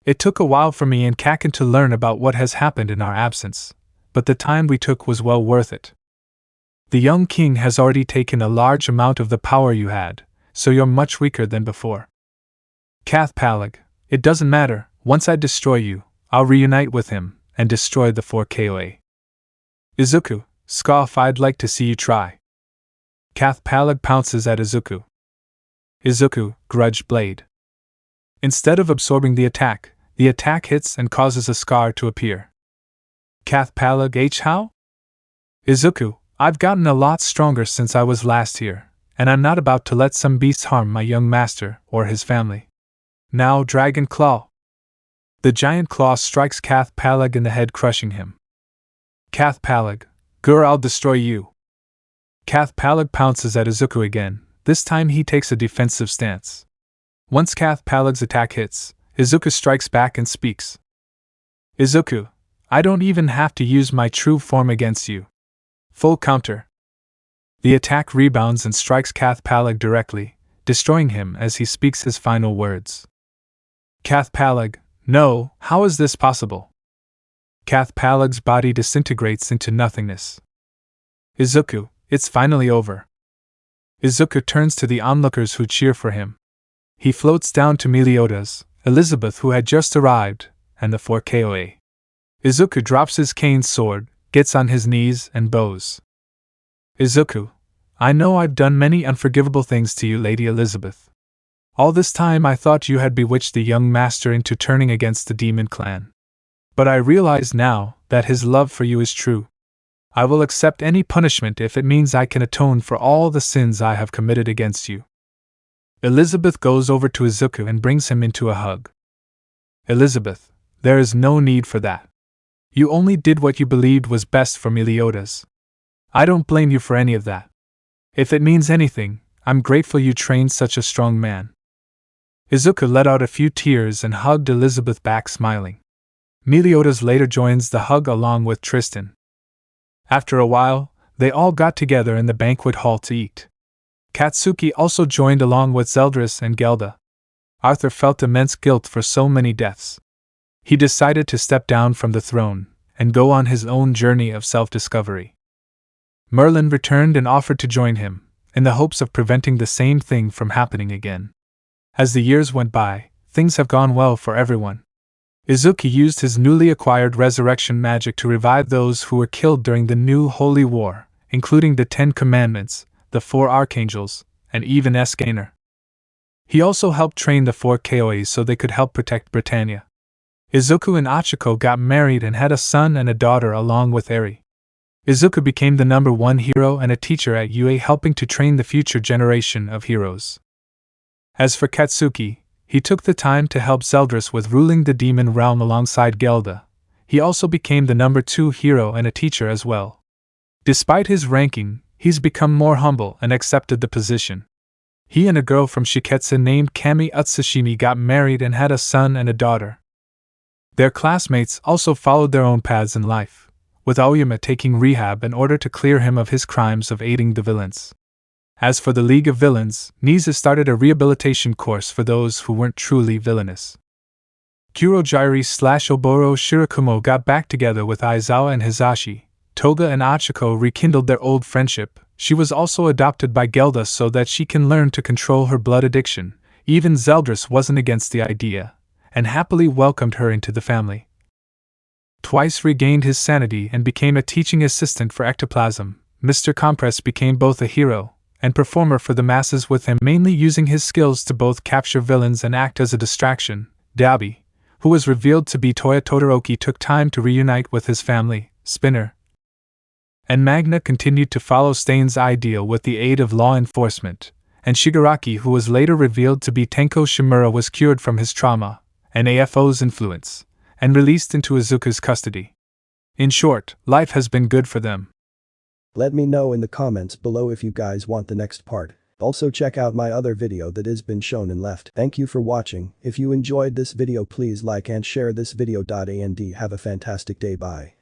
It took a while for me and Kaken to learn about what has happened in our absence, but the time we took was well worth it. The young king has already taken a large amount of the power you had, so you're much weaker than before. Kath Palad, it doesn't matter, once I destroy you, I'll reunite with him and destroy the 4KOA. Izuku, scoff, I'd like to see you try. Kath Palad pounces at Izuku. Izuku, grudge blade. Instead of absorbing the attack hits and causes a scar to appear. Kath Palad, how? Izuku, I've gotten a lot stronger since I was last here, and I'm not about to let some beast harm my young master or his family. Now, Dragon Claw. The giant claw strikes Kath Palad in the head, crushing him. Kath Palad, Gur, I'll destroy you. Kath Palad pounces at Izuku again, this time he takes a defensive stance. Once Kath Palad's attack hits, Izuku strikes back and speaks. Izuku, I don't even have to use my true form against you. Full counter. The attack rebounds and strikes Kath Palad directly, destroying him as he speaks his final words. Kath Palad, no, how is this possible? Kath Palad's body disintegrates into nothingness. Izuku, it's finally over. Izuku turns to the onlookers who cheer for him. He floats down to Meliodas, Elizabeth who had just arrived, and the 4KOA. Izuku drops his cane sword, gets on his knees and bows. Izuku, I know I've done many unforgivable things to you, Lady Elizabeth. All this time I thought you had bewitched the young master into turning against the demon clan. But I realize now that his love for you is true. I will accept any punishment if it means I can atone for all the sins I have committed against you. Elizabeth goes over to Izuku and brings him into a hug. Elizabeth, there is no need for that. You only did what you believed was best for Meliodas. I don't blame you for any of that. If it means anything, I'm grateful you trained such a strong man. Izuku let out a few tears and hugged Elizabeth back, smiling. Meliodas later joins the hug along with Tristan. After a while, they all got together in the banquet hall to eat. Katsuki also joined along with Zeldris and Gelda. Arthur felt immense guilt for so many deaths. He decided to step down from the throne and go on his own journey of self-discovery. Merlin returned and offered to join him, in the hopes of preventing the same thing from happening again. As the years went by, things have gone well for everyone. Izuku used his newly acquired resurrection magic to revive those who were killed during the new Holy War, including the 10 Commandments, the 4 Archangels, and even Escanor. He also helped train the 4 KOAs so they could help protect Britannia. Izuku and Achiko got married and had a son and a daughter along with Eri. Izuku became the #1 hero and a teacher at UA, helping to train the future generation of heroes. As for Katsuki, he took the time to help Zeldris with ruling the demon realm alongside Gelda. He also became the #2 hero and a teacher as well. Despite his ranking, he's become more humble and accepted the position. He and a girl from Shiketsu named Kami Utsushimi got married and had a son and a daughter. Their classmates also followed their own paths in life, with Aoyama taking rehab in order to clear him of his crimes of aiding the villains. As for the League of Villains, Nisa started a rehabilitation course for those who weren't truly villainous. Kurogyari/Oboro Shirakumo got back together with Aizawa and Hizashi. Toga and Achiko rekindled their old friendship. She was also adopted by Gelda so that she can learn to control her blood addiction. Even Zeldris wasn't against the idea, and happily welcomed her into the family. Twice regained his sanity and became a teaching assistant for ectoplasm. Mr. Compress became both a hero and performer for the masses, with him mainly using his skills to both capture villains and act as a distraction. Dabi, who was revealed to be Toya Todoroki, took time to reunite with his family. Spinner and Magna continued to follow Stain's ideal with the aid of law enforcement, and Shigaraki, who was later revealed to be Tenko Shimura, was cured from his trauma and AFO's influence, and released into Izuku's custody. In short, life has been good for them. Let me know in the comments below if you guys want the next part. Also check out my other video that has been shown and left. Thank you for watching. If you enjoyed this video, please like and share this video. And have a fantastic day. Bye.